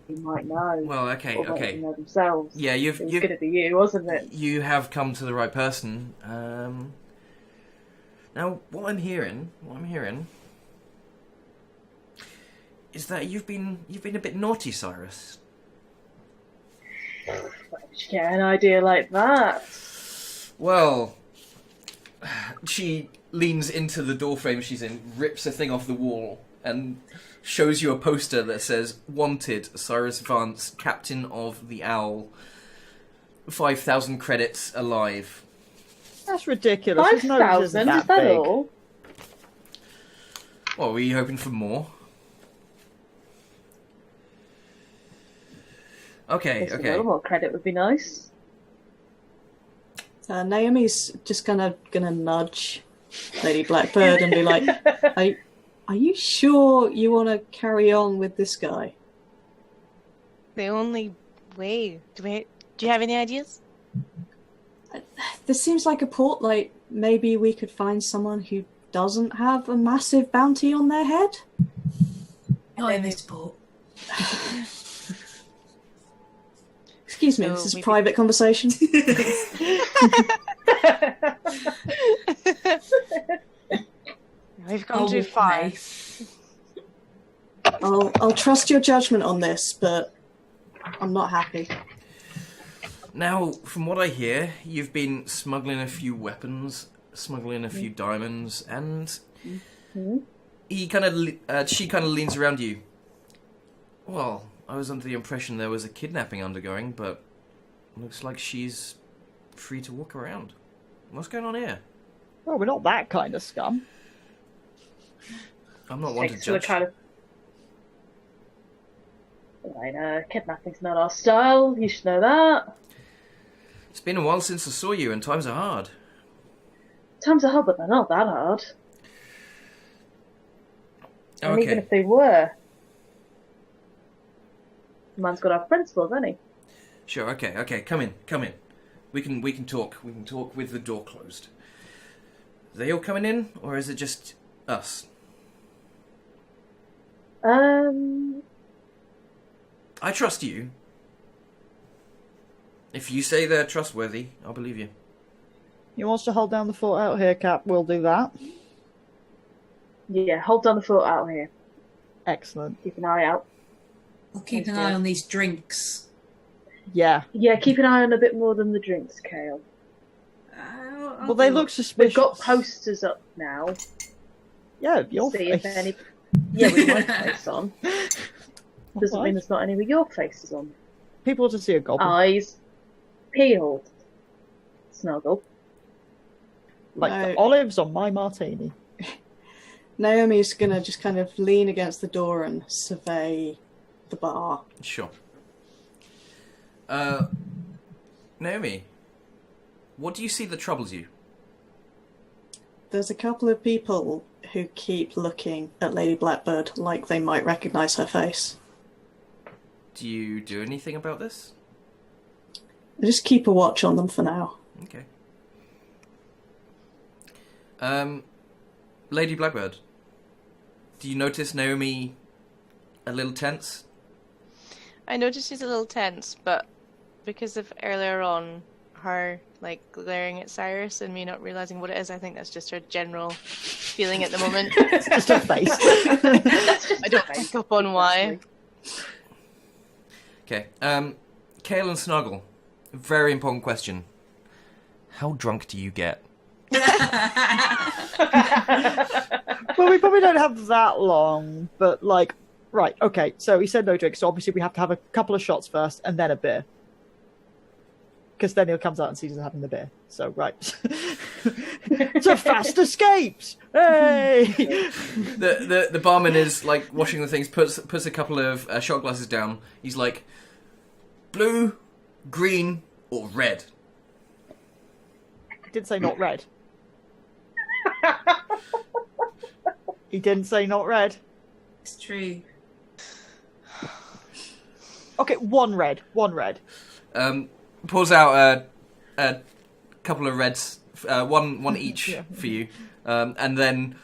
you might know. Well, okay. Or might even know themselves. Yeah, It was going to be you, wasn't it? You have come to the right person. Now, what I'm hearing is that you've been a bit naughty, Cyrus. Where did you get an idea like that? Well, she leans into the doorframe she's in, rips a thing off the wall, and shows you a poster that says, "Wanted, Cyrus Vance, Captain of the Owl, 5,000 credits alive." That's ridiculous. His nose 5,000? isn't Is that big. all? Well, were you hoping for more? Okay. Just a little more credit would be nice. Naomi's just gonna nudge Lady Blackbird and be like, "Are you sure you want to carry on with this guy?" The only way. Do you have any ideas? This seems like a port. Like maybe we could find someone who doesn't have a massive bounty on their head. Not in this port. Excuse me, So this is a maybe- private conversation. We've gone too far. I'll trust your judgment on this, but I'm not happy. Now, from what I hear, you've been smuggling a few weapons, smuggling a few diamonds, and she kind of leans around you. Well, I was under the impression there was a kidnapping undergoing, but looks like she's free to walk around. What's going on here? Well, we're not that kind of scum. I'm not one to Takes to a judge. kind of. I know, kidnapping's not our style. You should know that. It's been a while since I saw you, and times are hard. Times are hard, but they're not that hard. And even Okay. if they were, the man's got to have principles, hasn't he? Sure, okay, come in. We can talk with the door closed. Are they all coming in, or is it just us? I trust you. If you say they're trustworthy, I'll believe you. He wants to hold down the fort out here, Cap. We'll do that. Yeah, hold down the fort out here. Excellent. Keep an eye out. I'll keep an eye on these drinks. Yeah. Yeah, keep an eye on a bit more than the drinks, Kale. Well, they look suspicious. We've got posters up now. Yeah, your See face. if any. Yeah, with my face on. Doesn't mean there's not any with your faces on. People want to see a goblin. Eyes peeled. Snuggle. Like No. the olives on my martini. Naomi's gonna just kind of lean against the door and survey the bar. Sure. Naomi, what do you see that troubles you? There's a couple of people who keep looking at Lady Blackbird like they might recognise her face. Do you do anything about this? I just keep a watch on them for now. Okay. Lady Blackbird, do you notice Naomi a little tense? I noticed she's a little tense, but because of earlier on her like glaring at Cyrus and me not realizing what it is, I think that's just her general feeling at the moment. It's just her face. I don't pick up on why. Okay. Kale and Snuggle, very important question. How drunk do you get? Well, we probably don't have that long, but like, right, okay, so he said no drink, so obviously we have to have a couple of shots first and then a beer. Because then he comes out and sees us having the beer. So, right. It's a fast escapes! Hey! The barman is like washing the things, puts a couple of shot glasses down. He's like, blue, green, or red? He did say not red. He didn't say not red. It's true. Okay, one red. Pulls out a couple of reds, one each Yeah. for you. And then,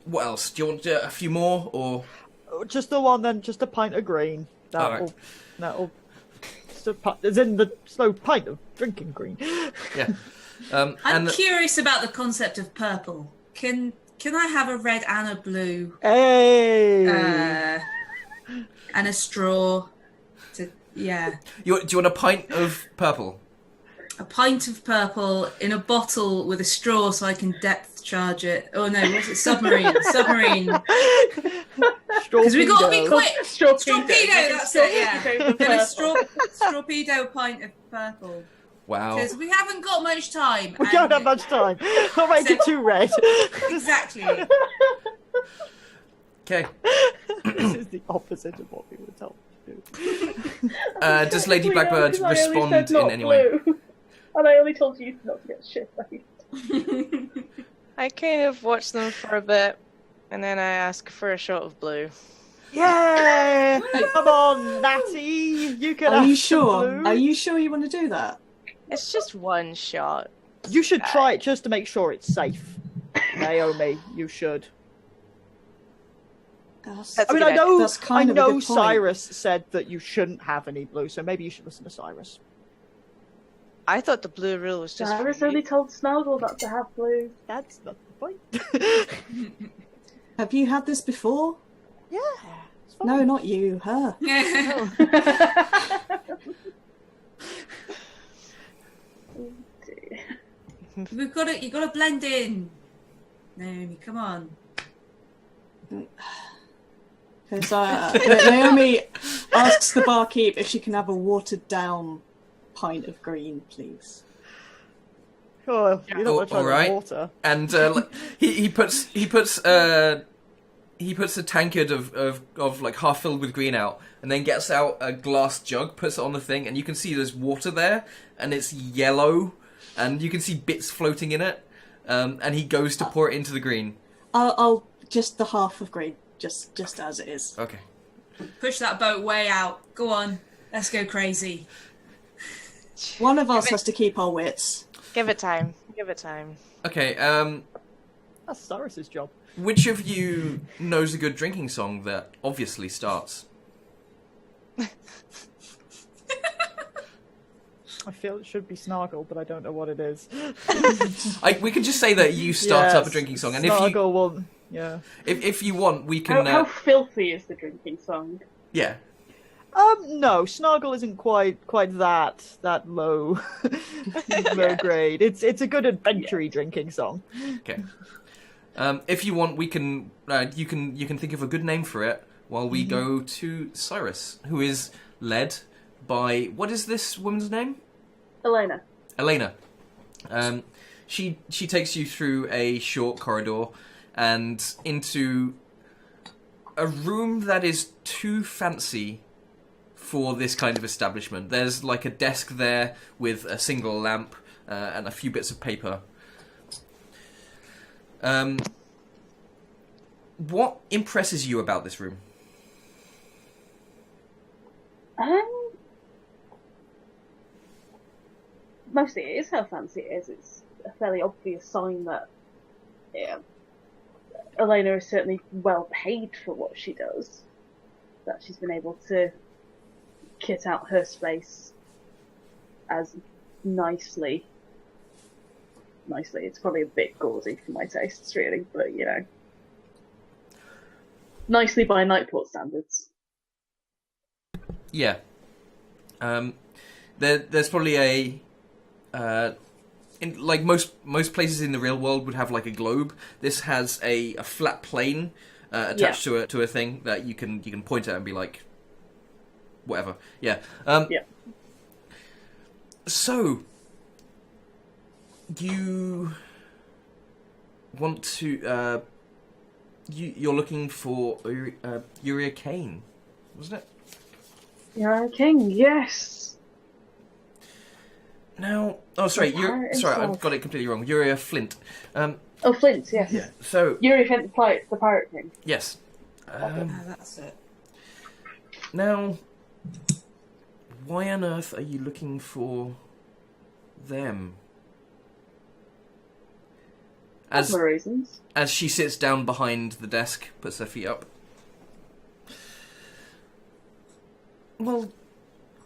what else? Do you want a few more, or...? Just the one, then just a pint of green. Alright. That'll as in the slow pint of drinking green. Yeah. I'm curious about the concept of purple. Can I have a red and a blue? Hey! And a straw? Yeah. Do you want a pint of purple? A pint of purple in a bottle with a straw so I can depth charge it. Oh no, what's it? Submarine. Because we got to be quick. Torpedo, that's it, yeah. Get a torpedo pint of purple. Wow. Because we haven't got much time. We don't have much time. I'll make it too red. Exactly. Okay. This is the opposite of what we were told to do. Does Lady Blackbird respond in any way? And I only told you not to get shit faced. I kind of watch them for a bit, and then I ask for a shot of blue. Yeah! Come on, Natty! You can Are have you some sure? blue. Are you sure you want to do that? It's just one shot. You should try it just to make sure it's safe. Naomi, you should. That's That's I mean, a I good know, That's kind I of a know good point. Cyrus said that you shouldn't have any blue, so maybe you should listen to Cyrus. I thought the blue rule was just Cyrus for you. only told Snuggle not to have blue. That's not the point. Have you had this before? Yeah. It's fine. No, not you, her. You've got to blend in. Naomi, come on. So, Naomi asks the barkeep if she can have a watered down pint of green, please. Oh, you don't want to try all right. the water. And he puts a tankard of like half filled with green out, and then gets out a glass jug, puts it on the thing, and you can see there's water there, and it's yellow, and you can see bits floating in it. And he goes to pour it into the green. I'll just the half of green, just as it is. Okay. Push that boat way out. Go on. Let's go crazy. One of us has to keep our wits. Give it time. Give it time. Okay. That's Cyrus's job. Which of you knows a good drinking song that obviously starts? I feel it should be Snargle, but I don't know what it is. We can just say that you start up a Yes, drinking song, and Snargle will. Yeah. if you want, we can. How filthy is the drinking song? Yeah. No, Snargle isn't quite that low low grade. It's a good adventure-y drinking song. Okay. If you want, we can. You can think of a good name for it while we go to Cyrus, who is led by, what is this woman's name? Elena. Elena. She takes you through a short corridor and into a room that is too fancy for this kind of establishment. There's like a desk there with a single lamp and a few bits of paper. What impresses you about this room? Mostly it is how fancy it is. It's a fairly obvious sign that Elena is certainly well paid for what she does. That she's been able to kit out her space as nicely. It's probably a bit gauzy for my tastes, really, but nicely by Nightport standards. Yeah. There's probably like most places in the real world would have like a globe. This has a flat plane attached to a thing that you can point at and be like, whatever. Yeah. Yeah. So you want to you're looking for Uria Kane, wasn't it? You're king, yes. Now, sorry, I've got it completely wrong. Uria Flint. Oh, Flint, yes. Yeah. So Yuri Flint, the pirate king. yes. That's it. Now, why on earth are you looking for them? That's my reasons. As she sits down behind the desk, puts her feet up. Well,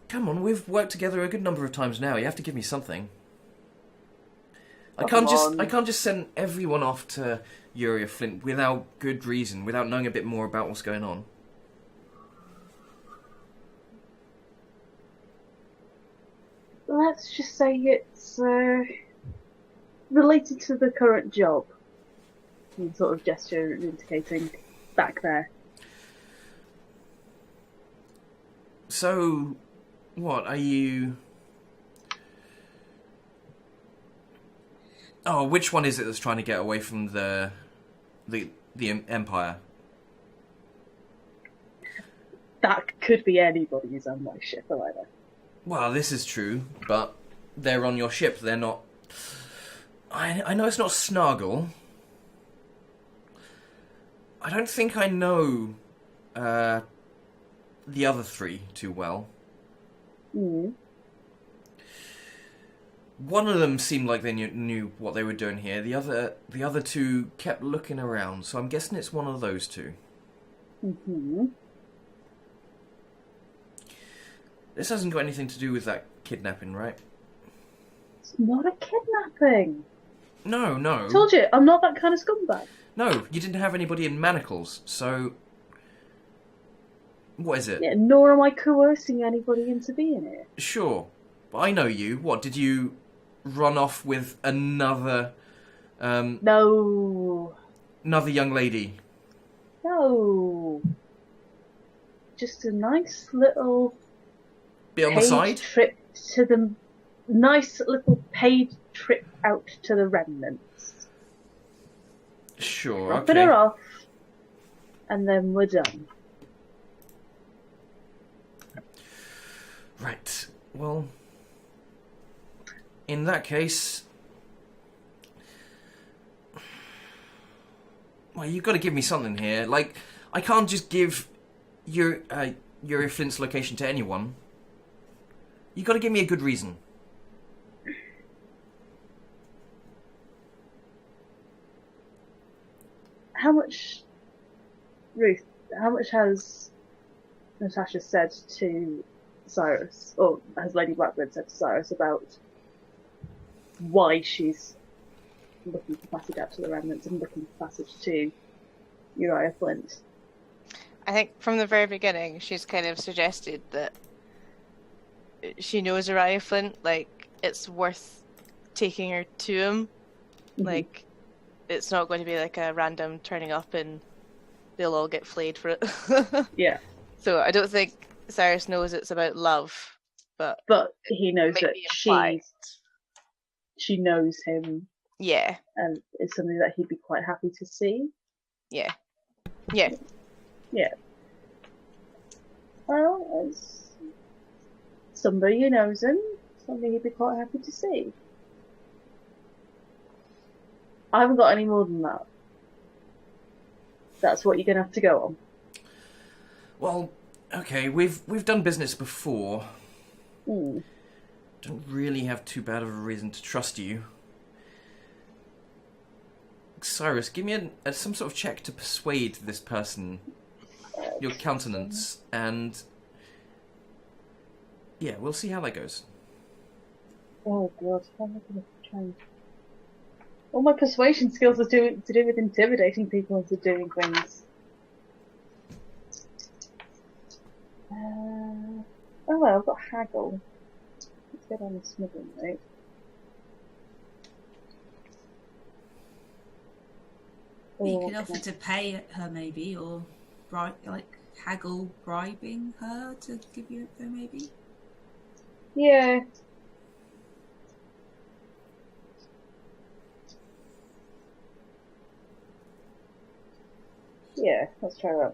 come on, we've worked together a good number of times now. You have to give me something. I can't just send everyone off to Uria Flint without good reason, without knowing a bit more about what's going on. Let's just say it's related to the current job. And sort of gesture indicating back there. So, what are you? Oh, which one is it that's trying to get away from the Empire? That could be anybody who's on my ship either. Well, this is true, but they're on your ship. They're not. I know it's not Snargle. I don't think I know the other three too well. Mm. One of them seemed like they knew what they were doing here. The other two kept looking around, so I'm guessing it's one of those two. Mm-hmm. This hasn't got anything to do with that kidnapping, right? It's not a kidnapping. No. I told you, I'm not that kind of scumbag. No, you didn't have anybody in manacles, so... What is it? Yeah, nor am I coercing anybody into being here. Sure, but I know you. What, did you run off with another... No. Another young lady? No. Just a nice little... Bit on the side? Trip to the... Nice little paid trip out to the remnants. Sure, Dropping okay. her off, and then we're done. Right, well... In that case... Well, you've got to give me something here. Like, I can't just give your Flint's location to anyone. You've got to give me a good reason. how much, Ruth? How much has Natasha said to Cyrus, or has Lady Blackbird said to Cyrus about why she's looking for passage out to the remnants and looking for passage to Uriah Flint? I think from the very beginning, she's kind of suggested that she knows Uriah Flint. Like, it's worth taking her to him. Mhm. Like, it's not going to be like a random turning up and they'll all get flayed for it. Yeah, So I don't think Cyrus knows it's about love, but he knows might that be implied. she knows him, Yeah, and it's something that he'd be quite happy to see. yeah. Yeah. Well, it's somebody who knows him, something he'd be quite happy to see. I haven't got any more than that. That's what you're gonna have to go on. Well, okay, we've done business before. Hmm. Don't really have too bad of a reason to trust you. Cyrus, give me some sort of check to persuade this person. Your countenance, and yeah, we'll see how that goes. Oh god, how am I gonna try and... All my persuasion skills are to do with intimidating people into doing things. Oh well, I've got haggle. Let's get on the smuggling route. You Or could offer can to pay her maybe, or haggle bribing her to give you info maybe. Yeah. Yeah, let's try that.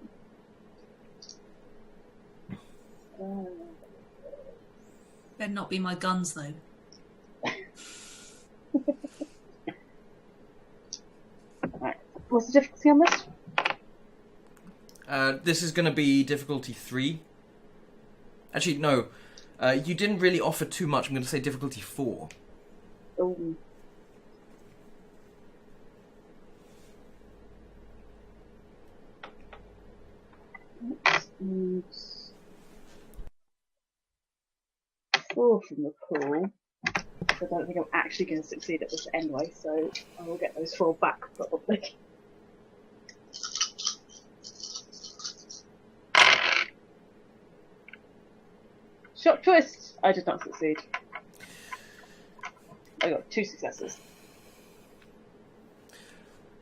Better not be my guns though. Right. What's the difficulty on this? This is going to be difficulty 3. Actually, no. You didn't really offer too much. I'm going to say difficulty 4. Oh. Oops. 4 from the pool. I don't think I'm actually going to succeed at this anyway, so I will get those 4 back probably. Shock twist! I did not succeed. I got 2 successes.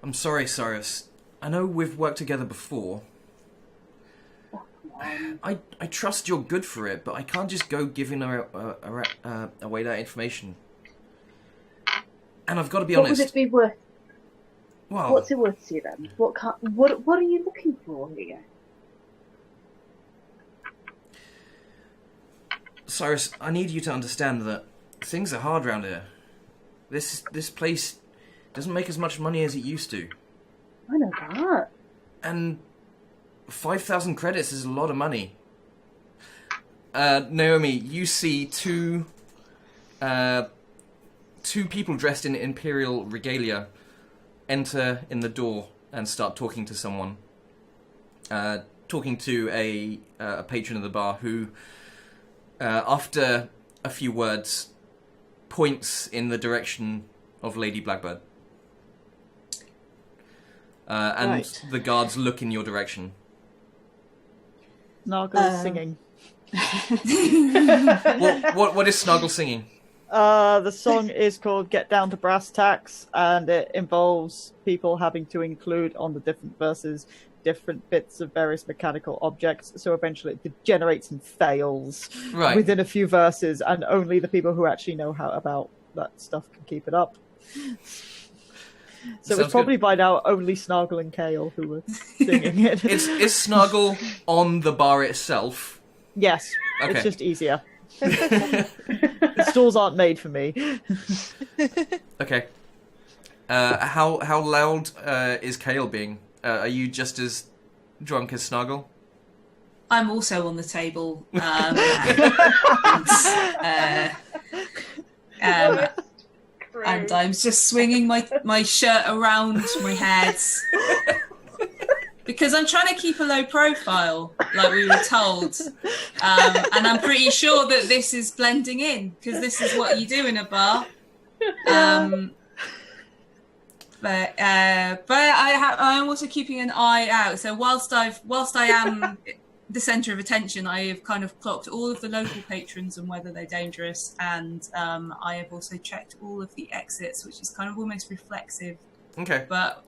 I'm sorry, Cyrus. I know we've worked together before. I trust you're good for it, but I can't just go giving away that information. And I've got to be What honest. would it be worth? Well, What's it worth to you then? What are you looking for here? Cyrus, I need you to understand that things are hard around here. This place doesn't make as much money as it used to. I know that. And 5,000 credits is a lot of money. Naomi, you see two people dressed in imperial regalia enter in the door and start talking to someone. Talking to a patron of the bar who, after a few words, points in the direction of Lady Blackbird. And Right. the guards look in your direction. Snargle is singing. What is Snuggle singing? The song is called Get Down to Brass Tacks, and it involves people having to include on the different verses different bits of various mechanical objects, so eventually it degenerates and fails within a few verses, and only the people who actually know how about that stuff can keep it up. So Sounds it's probably good. by now only Snargle and Kale who were singing it. Is Snuggle on the bar itself? Yes, Okay. it's just easier. The stalls aren't made for me. Okay. How loud is Kale being? Are you just as drunk as Snuggle? I'm also on the table. And I'm just swinging my shirt around my head Because I'm trying to keep a low profile, like we were told. And I'm pretty sure that this is blending in, because this is what you do in a bar. But I'm also keeping an eye out. So whilst I am the centre of attention, I have kind of clocked all of the local patrons and whether they're dangerous, and I have also checked all of the exits, which is kind of almost reflexive. Okay. But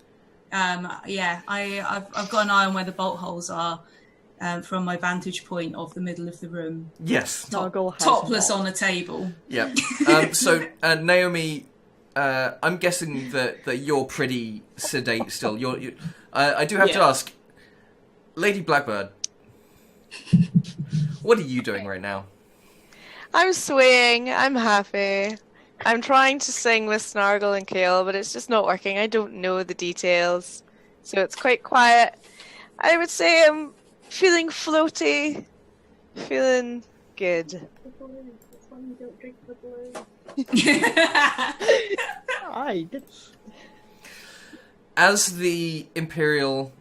I've got an eye on where the bolt holes are from my vantage point of the middle of the room. Yes. Topless on a table. Yeah. So Naomi, I'm guessing that you're pretty sedate still. I do have to ask, Lady Blackbird, what are you doing right now? I'm swaying. I'm happy. I'm trying to sing with Snargle and Kale, but it's just not working. I don't know the details, so it's quite quiet. I would say I'm feeling floaty, feeling good. That's why you don't drink the blue. I did. As the Imperial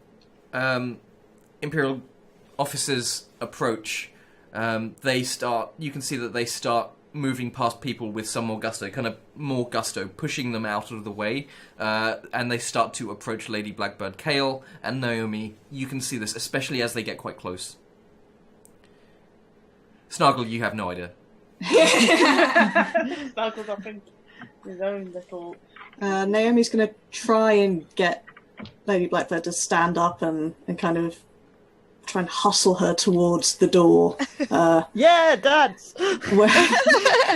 officers approach, they start. You can see that they start moving past people with some more gusto, pushing them out of the way, and they start to approach Lady Blackbird. Kale and Naomi, you can see this, especially as they get quite close. Snargle, you have no idea. Snuggles up in his own little. Naomi's going to try and get Lady Blackbird to stand up and kind of try and hustle her towards the door. Yeah, dance! where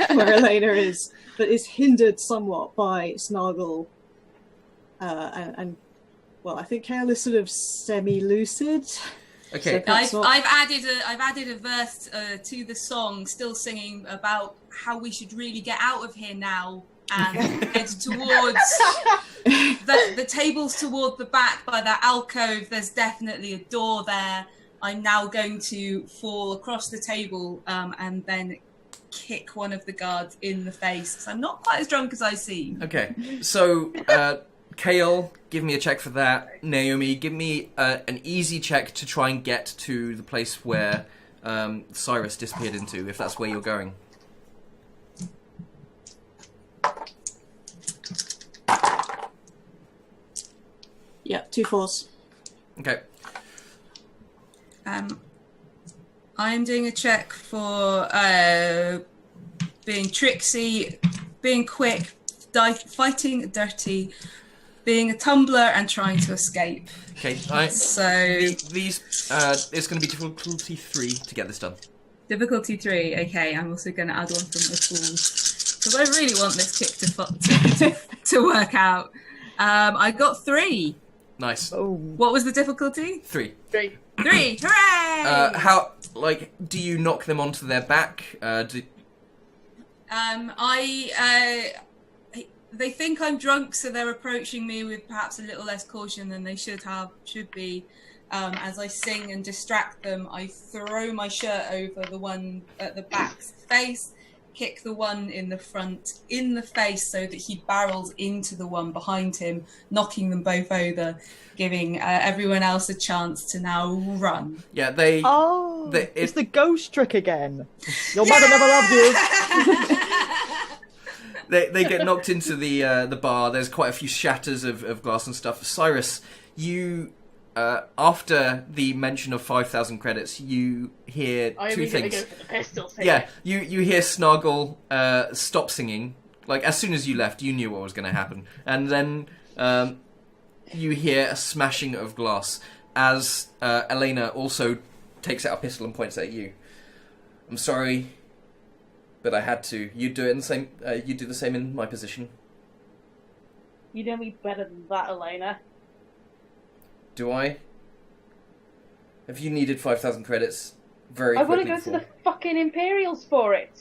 Elena is, but is hindered somewhat by Snargle. And I think Kale is sort of semi-lucid. Okay. So I've added a verse to the song, still singing about how we should really get out of here now and head towards the tables toward the back by that alcove. There's definitely a door there. I'm now going to fall across the table and then kick one of the guards in the face, because I'm not quite as drunk as I seem. Okay, so Kale, give me a check for that. Naomi, give me an easy check to try and get to the place where Cyrus disappeared into, if that's where you're going. Yeah, 2 4s. Okay. I'm doing a check for being tricksy, being quick, fighting dirty, being a tumbler, and trying to escape. Okay. So these it's going to be difficulty 3 to get this done. Difficulty 3. Okay, I'm also going to add one from the tools, because I really want this kick to work out. I got 3. Nice. What was the difficulty? 3. 3. Hooray! Do you knock them onto their back? They think I'm drunk, so they're approaching me with perhaps a little less caution than they should be. As I sing and distract them, I throw my shirt over the one at the back's face, kick the one in the front in the face so that he barrels into the one behind him, knocking them both over, giving everyone else a chance to now run. Yeah, it's the ghost trick again. Your mother never loved you. They get knocked into the bar. There's quite a few shatters of glass and stuff. Cyrus, you after the mention of 5,000 credits, you hear two things. Go for the pistols here. Yeah, you hear Snargle stop singing. Like, as soon as you left, you knew what was going to happen. And then you hear a smashing of glass as Elena also takes out a pistol and points at you. I'm sorry, but I had to. You do it in the same. You do the same in my position. You know me better than that, Elena. Do I? Have you needed 5,000 credits very I quickly want to go to before? the fucking Imperials for it.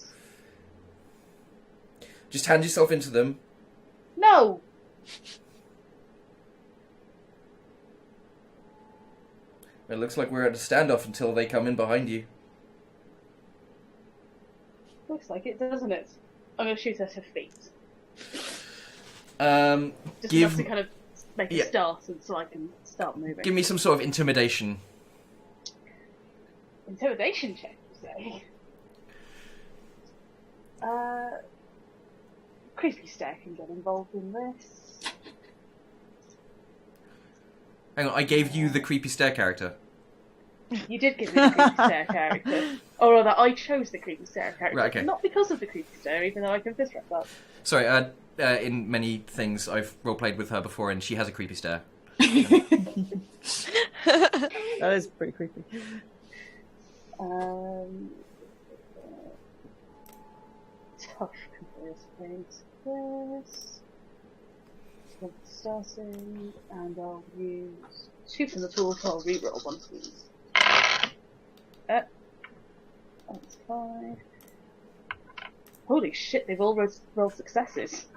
Just hand yourself into them. No. It looks like we're at a standoff until they come in behind you. Looks like it, doesn't it? I'm going to shoot at her feet. Give Just enough to kind of make Yeah. a start, and so I can start moving. Give me some sort of intimidation. Intimidation check, you say? Creepy stare can get involved in this. Hang on, I gave you the creepy stare character. You did give me the creepy stare character. Or rather, I chose the creepy stare character. Right, okay. Not because of the creepy stare, even though I can fist wrap that. Sorry, in many things I've roleplayed with her before, and she has a creepy stare. That is pretty creepy. Tough compares things. This. Starting, and I'll use 2 from the tool, so I'll reroll 1 of these. That's 5. Holy shit, they've all rolled successes.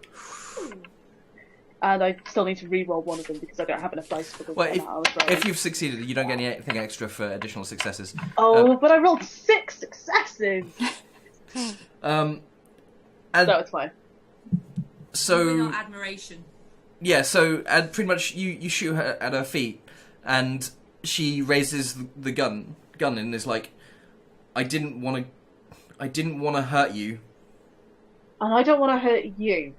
And I still need to reroll 1 of them because I don't have enough dice for the Well, one that I was rolling. if you've succeeded, you don't get anything extra for additional successes. Oh, but I rolled 6 successes! And No, it's fine. so We're not admiration. yeah, so and pretty much you shoot her at her feet, and she raises the gun and is like, I didn't want to hurt you. And I don't want to hurt you.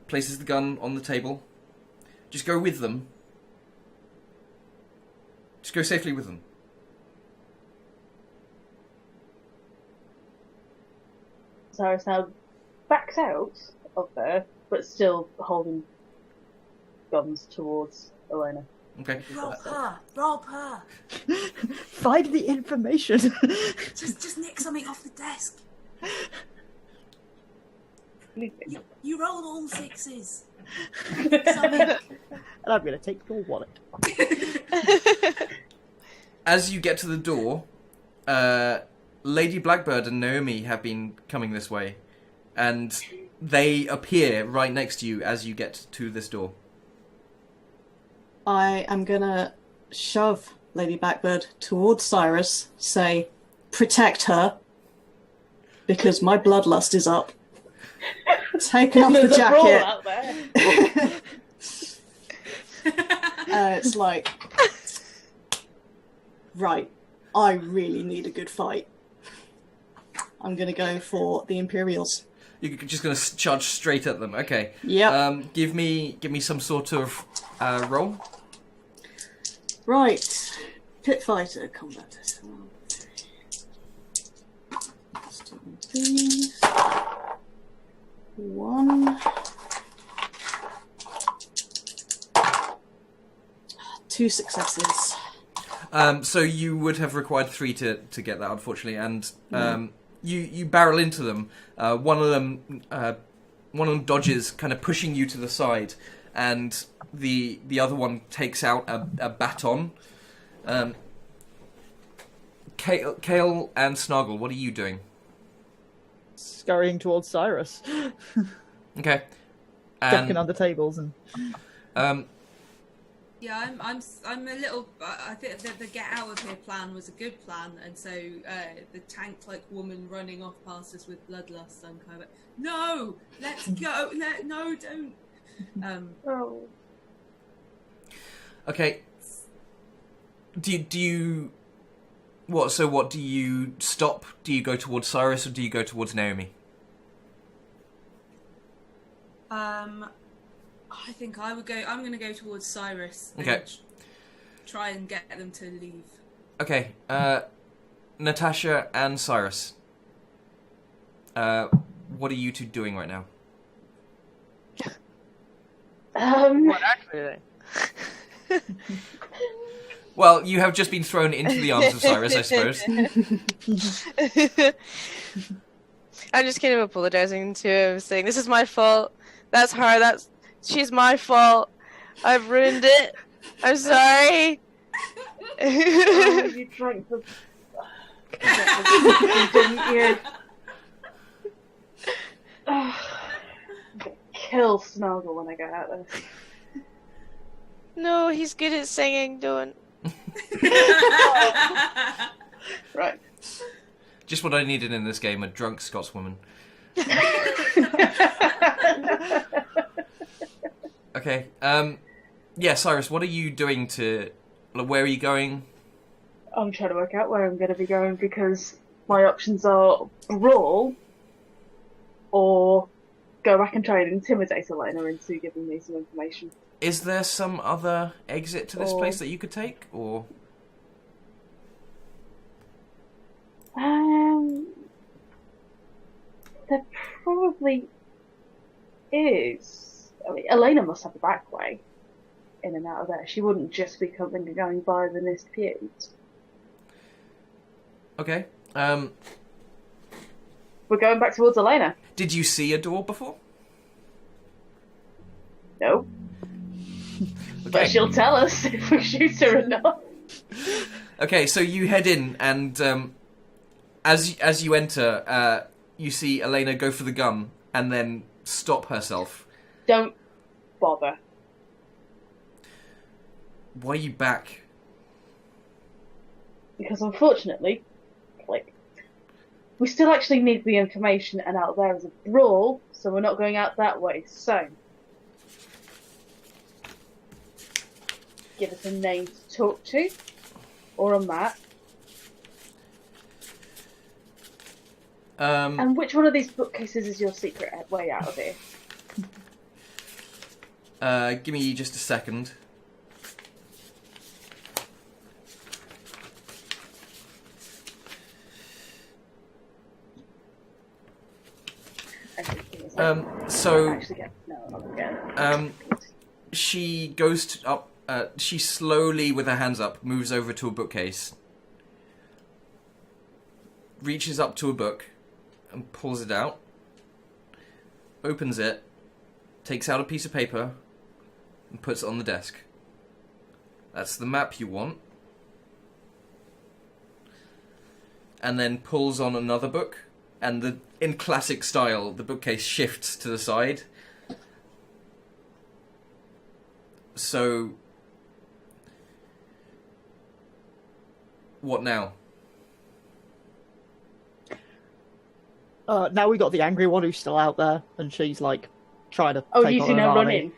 Places the gun on the table. Just go with them. Just go safely with them. Cyrus now backs out of there, but still holding guns towards Elena. Okay. Rob her. Rob her. Find the information. Just nick something off the desk. Anything. You rolled all 6s. And I'm going to take your wallet. As you get to the door, Lady Blackbird and Naomi have been coming this way, and they appear right next to you as you get to this door. I am gonna shove Lady Blackbird towards Cyrus, say, protect her, because my bloodlust is up. Taking off the There's a brawl jacket. out there. It's like, right, I really need a good fight. I'm gonna go for the Imperials. You're just going to charge straight at them. Okay. Yep. Give me some sort of roll. Right. Pit fighter combat. Let's do these. 1. 2 successes. So you would have required 3 to get that, unfortunately, and you barrel into them. One of them dodges, kind of pushing you to the side, and the other one takes out a baton. Kale and Snargle, what are you doing? Scurrying towards Cyrus. Okay. Ducking under tables and... Yeah, I'm a little. I think the get out of here plan was a good plan, and so the tank-like woman running off past us with bloodlust. I'm kind of like, no, let's go. No, don't. Oh. Okay. Do you what? So what do you stop? Do you go towards Cyrus or do you go towards Naomi? I think I would go. I'm going to go towards Cyrus. Okay. And try and get them to leave. Okay. Natasha and Cyrus. What are you two doing right now? What actually? Well, you have just been thrown into the arms of Cyrus, I suppose. I'm just kind of apologizing to him, saying, "This is my fault. That's her. She's my fault. I've ruined it. I'm sorry." Oh, you drank the... didn't you? I'm gonna kill Snargle when I get out of this. No, he's good at singing. Don't. Right. Just what I needed in this game, a drunk Scotswoman. Okay, Yeah, Cyrus, what are you doing to... Where are you going? I'm trying to work out where I'm going to be going because my options are Brawl or go back and try and intimidate Elena into giving me some information. Is there some other exit to this place that you could take, or...? There probably is. I mean, Elena must have the back way in and out of there. She wouldn't just be coming and going by the Nist Pews. Okay. We're going back towards Elena. Did you see a door before? No. Okay. But she'll tell us if we shoot her or not. Okay, so you head in, and as you enter, you see Elena go for the gun and then stop herself. Don't bother. Why are you back? Because unfortunately, we still actually need the information, and out there is a brawl, so we're not going out that way. So, give us a name to talk to, or a map. And which one of these bookcases is your secret way out of here? Give me just a second. She goes up. She slowly, with her hands up, moves over to a bookcase, reaches up to a book, and pulls it out. Opens it, takes out a piece of paper, and puts it on the desk. That's the map you want. And then pulls on another book, and in classic style, the bookcase shifts to the side. So, what now? Now we got the angry one who's still out there, and she's like trying to. Oh, take you on see an now army. running.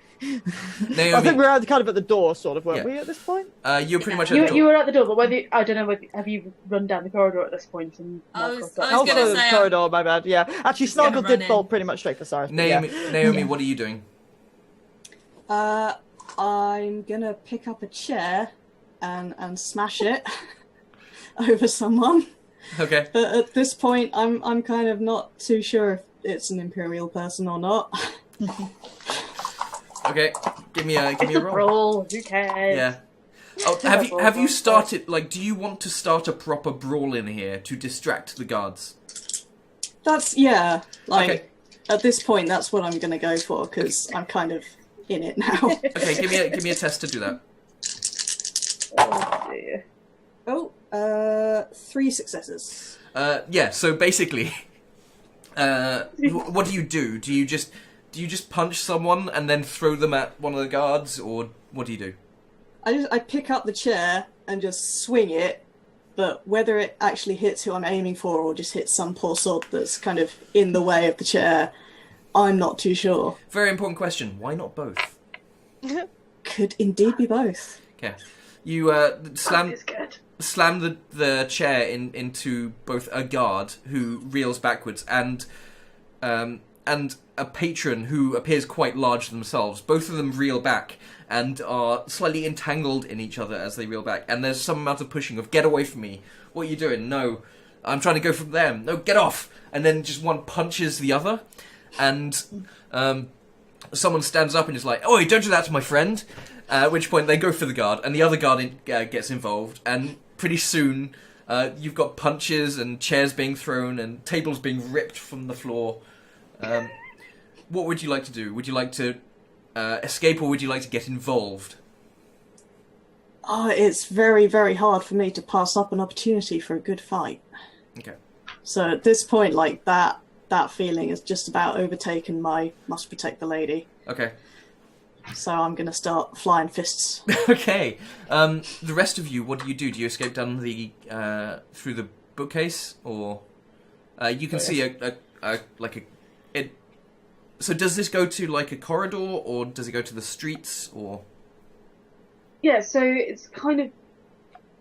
Naomi, I think we're kind of at the door, sort of, weren't Yeah. we, at this point? you're pretty much at the door. You were at the door, but I don't know have you run down the corridor at this point? And I was Also, gonna the say, corridor, my bad. Yeah, actually, gonna Snargle run did in. fall pretty much straight for Cyrus. but Naomi, what are you doing? I'm gonna pick up a chair and smash it over someone. Okay. But at this point, I'm kind of not too sure if it's an Imperial person or not. Okay. Give me a it's a roll. brawl. Who cares? Yeah. Oh, have you started? Like, do you want to start a proper brawl in here to distract the guards? Yeah. Like Okay. at this point, that's what I'm gonna go for because I'm kind of in it now. Okay. Give me a test to do that. Oh dear. Oh, 3 successes. Yeah. So basically, what do you do? Do you just punch someone and then throw them at one of the guards, or what do you do? I pick up the chair and just swing it, but whether it actually hits who I'm aiming for or just hits some poor sod that's kind of in the way of the chair, I'm not too sure. Very important question. Why not both? Could indeed be both. Okay. You slam It's good. the chair into both a guard who reels backwards and a patron who appears quite large themselves. Both of them reel back and are slightly entangled in each other as they reel back. And there's some amount of pushing of, get away from me. What are you doing? No. I'm trying to go from them. No, get off. And then just one punches the other. And someone stands up and is like, "Oi, don't do that to my friend." At which point they go for the guard, and the other guard gets involved. And pretty soon you've got punches and chairs being thrown and tables being ripped from the floor. What would you like to do? Would you like to escape, or would you like to get involved? Oh, it's very, very hard for me to pass up an opportunity for a good fight. Okay. So at this point, like that feeling is just about overtaken my must protect the lady. Okay. So I'm going to start flying fists. Okay. The rest of you, what do? Do you escape down the through the bookcase, or you can see So does this go to like a corridor, or does it go to the streets, or? Yeah, so it's kind of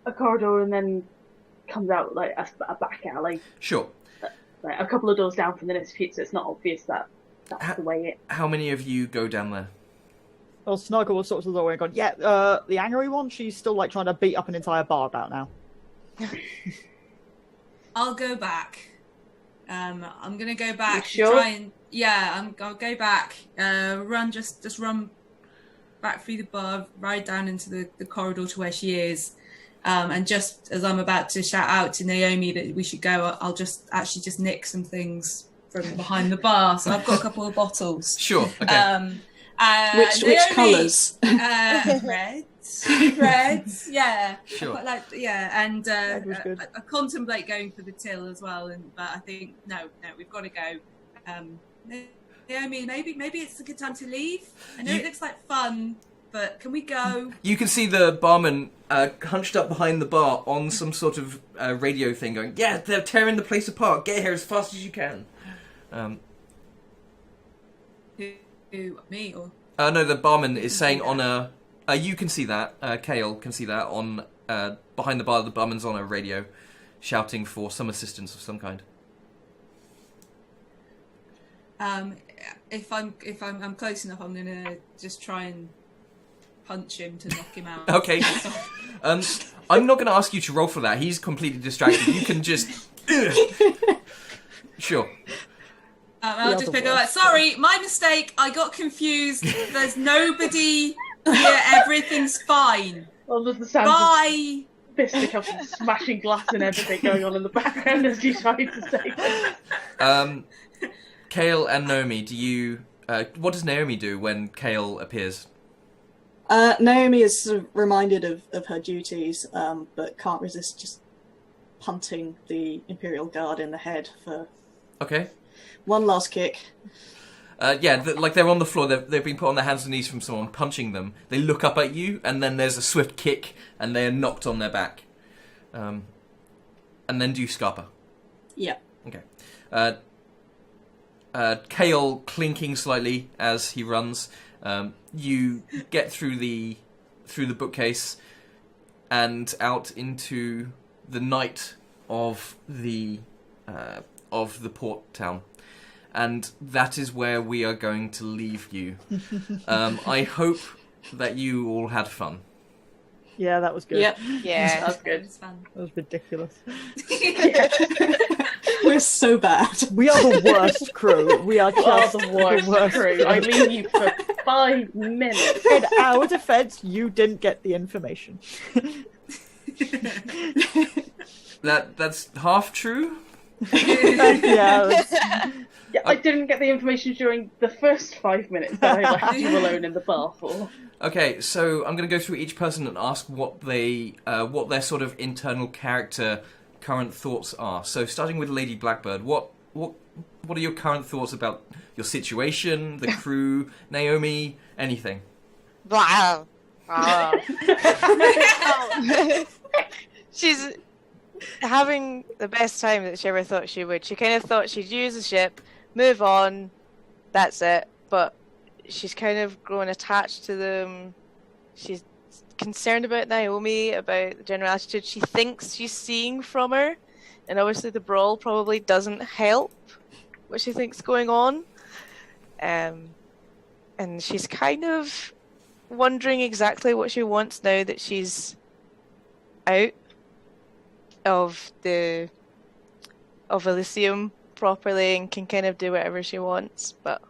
a corridor and then comes out like a back alley. Sure. Like a couple of doors down from the next few, so it's not obvious that that's the way it. How many of you go down there? Well, Snuggle was sort of the doorway and gone, yeah, the angry one, she's still like trying to beat up an entire bar about now. I'll go back. I'm gonna go back. You sure? I'll go back. Just run back through the bar, right down into the corridor to where she is. And just as I'm about to shout out to Naomi that we should go, I'll just nick some things from behind the bar. So I've got a couple of bottles. Sure. Okay. Which colours? Reds, yeah. Sure. Quite like, yeah, and was good. I contemplate going for the till as well, but I think no, we've got to go. Naomi, maybe it's a good time to leave. I know it looks like fun, but can we go? You can see the barman hunched up behind the bar on some sort of radio thing going, yeah, they're tearing the place apart. Get here as fast as you can. Who, me or? No, the barman is saying on a... you can see that. Kale can see that on behind the bar. The barman's on a radio shouting for some assistance of some kind. If I'm close enough, I'm gonna just try and punch him to knock him out. Okay. I'm not going to ask you to roll for that. He's completely distracted. You can just... Sure. I'll just pick up like, sorry, my mistake. I got confused. There's nobody here. Everything's fine. Well, there's the sound Bye. of fisticuffs and smashing glass and everything going on in the background as you try to say this. Kale and Naomi, do you... what does Naomi do when Kale appears? Naomi is sort of reminded of her duties, but can't resist just punting the Imperial Guard in the head for Okay. one last kick. Like they're on the floor, they've been put on their hands and knees from someone punching them. They look up at you, and then there's a swift kick, and they're knocked on their back. And then do Scarpa. Yeah. Okay. Kale clinking slightly as he runs. You get through the bookcase and out into the night of the port town, and that is where we are going to leave you. I hope that you all had fun. Yeah, that was good. Yep. Yeah. That's good. It's fun. That was ridiculous. We're so bad. We are the worst crew. We are You are just the worst crew. I leave you for 5 minutes. In our defense, you didn't get the information. That's half true. Yeah. Yeah, I didn't get the information during the first 5 minutes that I left you alone in the bar for. Okay, so I'm going to go through each person and ask what their sort of internal character current thoughts are. So starting with Lady Blackbird, what are your current thoughts about your situation, the crew, Naomi, anything? Wow. She's having the best time that she ever thought she would. She kind of thought she'd use the ship, move on, that's it. But she's kind of grown attached to them. She's concerned about Naomi, about the general attitude she thinks she's seeing from her. And obviously the Brawl probably doesn't help what she thinks going on. And she's kind of wondering exactly what she wants now that she's out of Elysium properly and can kind of do whatever she wants, but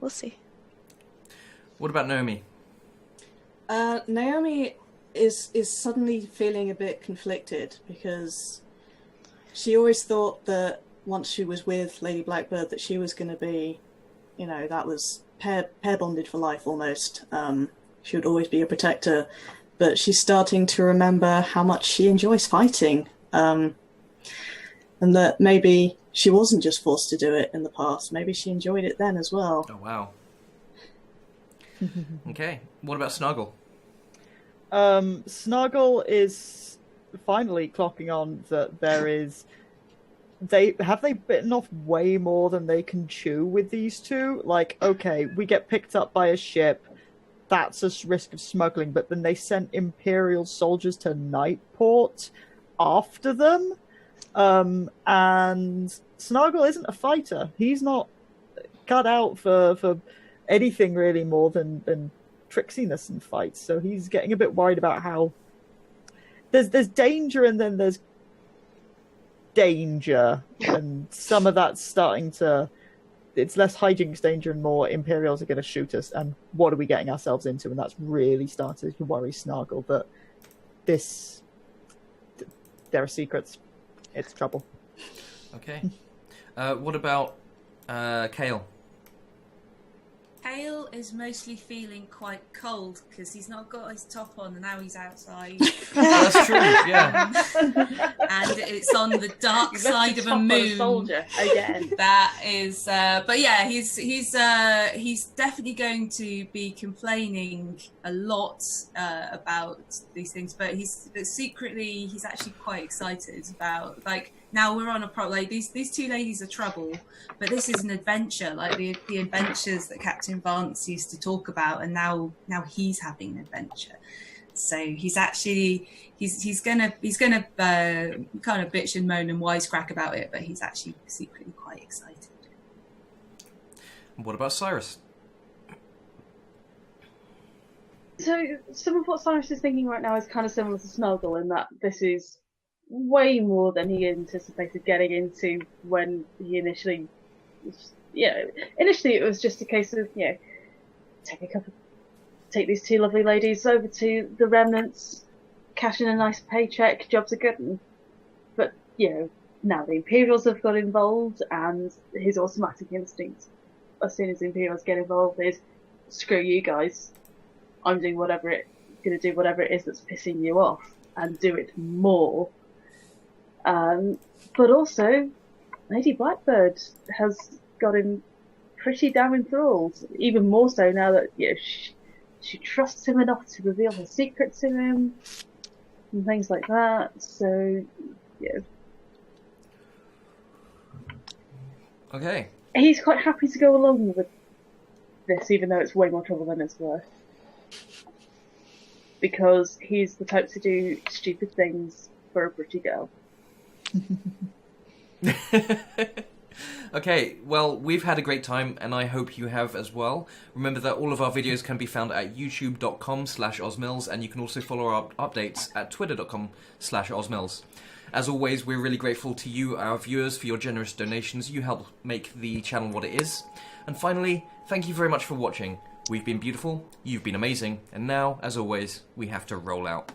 we'll see. What about Naomi? Naomi is suddenly feeling a bit conflicted because she always thought that once she was with Lady Blackbird that she was going to be, that was pair bonded for life almost. She would always be a protector, but she's starting to remember how much she enjoys fighting, and that maybe she wasn't just forced to do it in the past. Maybe she enjoyed it then as well. Oh, wow. Okay, what about Snuggle? Snuggle is finally clocking on that there is... They bitten off way more than they can chew with these two? Like, okay, we get picked up by a ship. that's a risk of smuggling, but then they sent Imperial soldiers to Nightport after them. And Snargle isn't a fighter. He's not cut out for anything really more than tricksiness and fights. So he's getting a bit worried about how there's danger and then there's danger, and some of that's starting to. It's less hijinks danger and more Imperials are going to shoot us, and what are we getting ourselves into? And that's really started to worry Snargle that there are secrets. It's trouble. Okay. What about Kale? Kale is mostly feeling quite cold because he's not got his top on and now he's outside. That's true, yeah. And it's on the dark side of a moon. Soldier again. That is, but yeah, he's definitely going to be complaining a lot about these things. But he's actually quite excited about, like, now we're on a like these two ladies are trouble, but this is an adventure, like the adventures that Captain Vance used to talk about, and now he's having an adventure. So he's gonna kind of bitch and moan and wisecrack about it, but he's actually secretly quite excited. What about Cyrus? So some of what Cyrus is thinking right now is kind of similar to Snuggle in that this is way more than he anticipated getting into when he initially it was just a case of, take these two lovely ladies over to the remnants, cash in a nice paycheck, jobs are good. But, now the Imperials have got involved, and his automatic instinct, as soon as the Imperials get involved, is, screw you guys, I'm gonna do whatever it is that's pissing you off, and do it more. But also, Lady Blackbird has got him pretty damn enthralled, even more so now that she trusts him enough to reveal her secret to him and things like that. So, Okay. he's quite happy to go along with this, even though it's way more trouble than it's worth. Because he's the type to do stupid things for a pretty girl. Okay, well, we've had a great time, and I hope you have as well. Remember that all of our videos can be found at youtube.com/osmills, and you can also follow our updates at twitter.com/osmills. As always, we're really grateful to you, our viewers, for your generous donations. You help make the channel what it is. And finally, thank you very much for watching. We've been beautiful, you've been amazing, and now, as always, we have to roll out.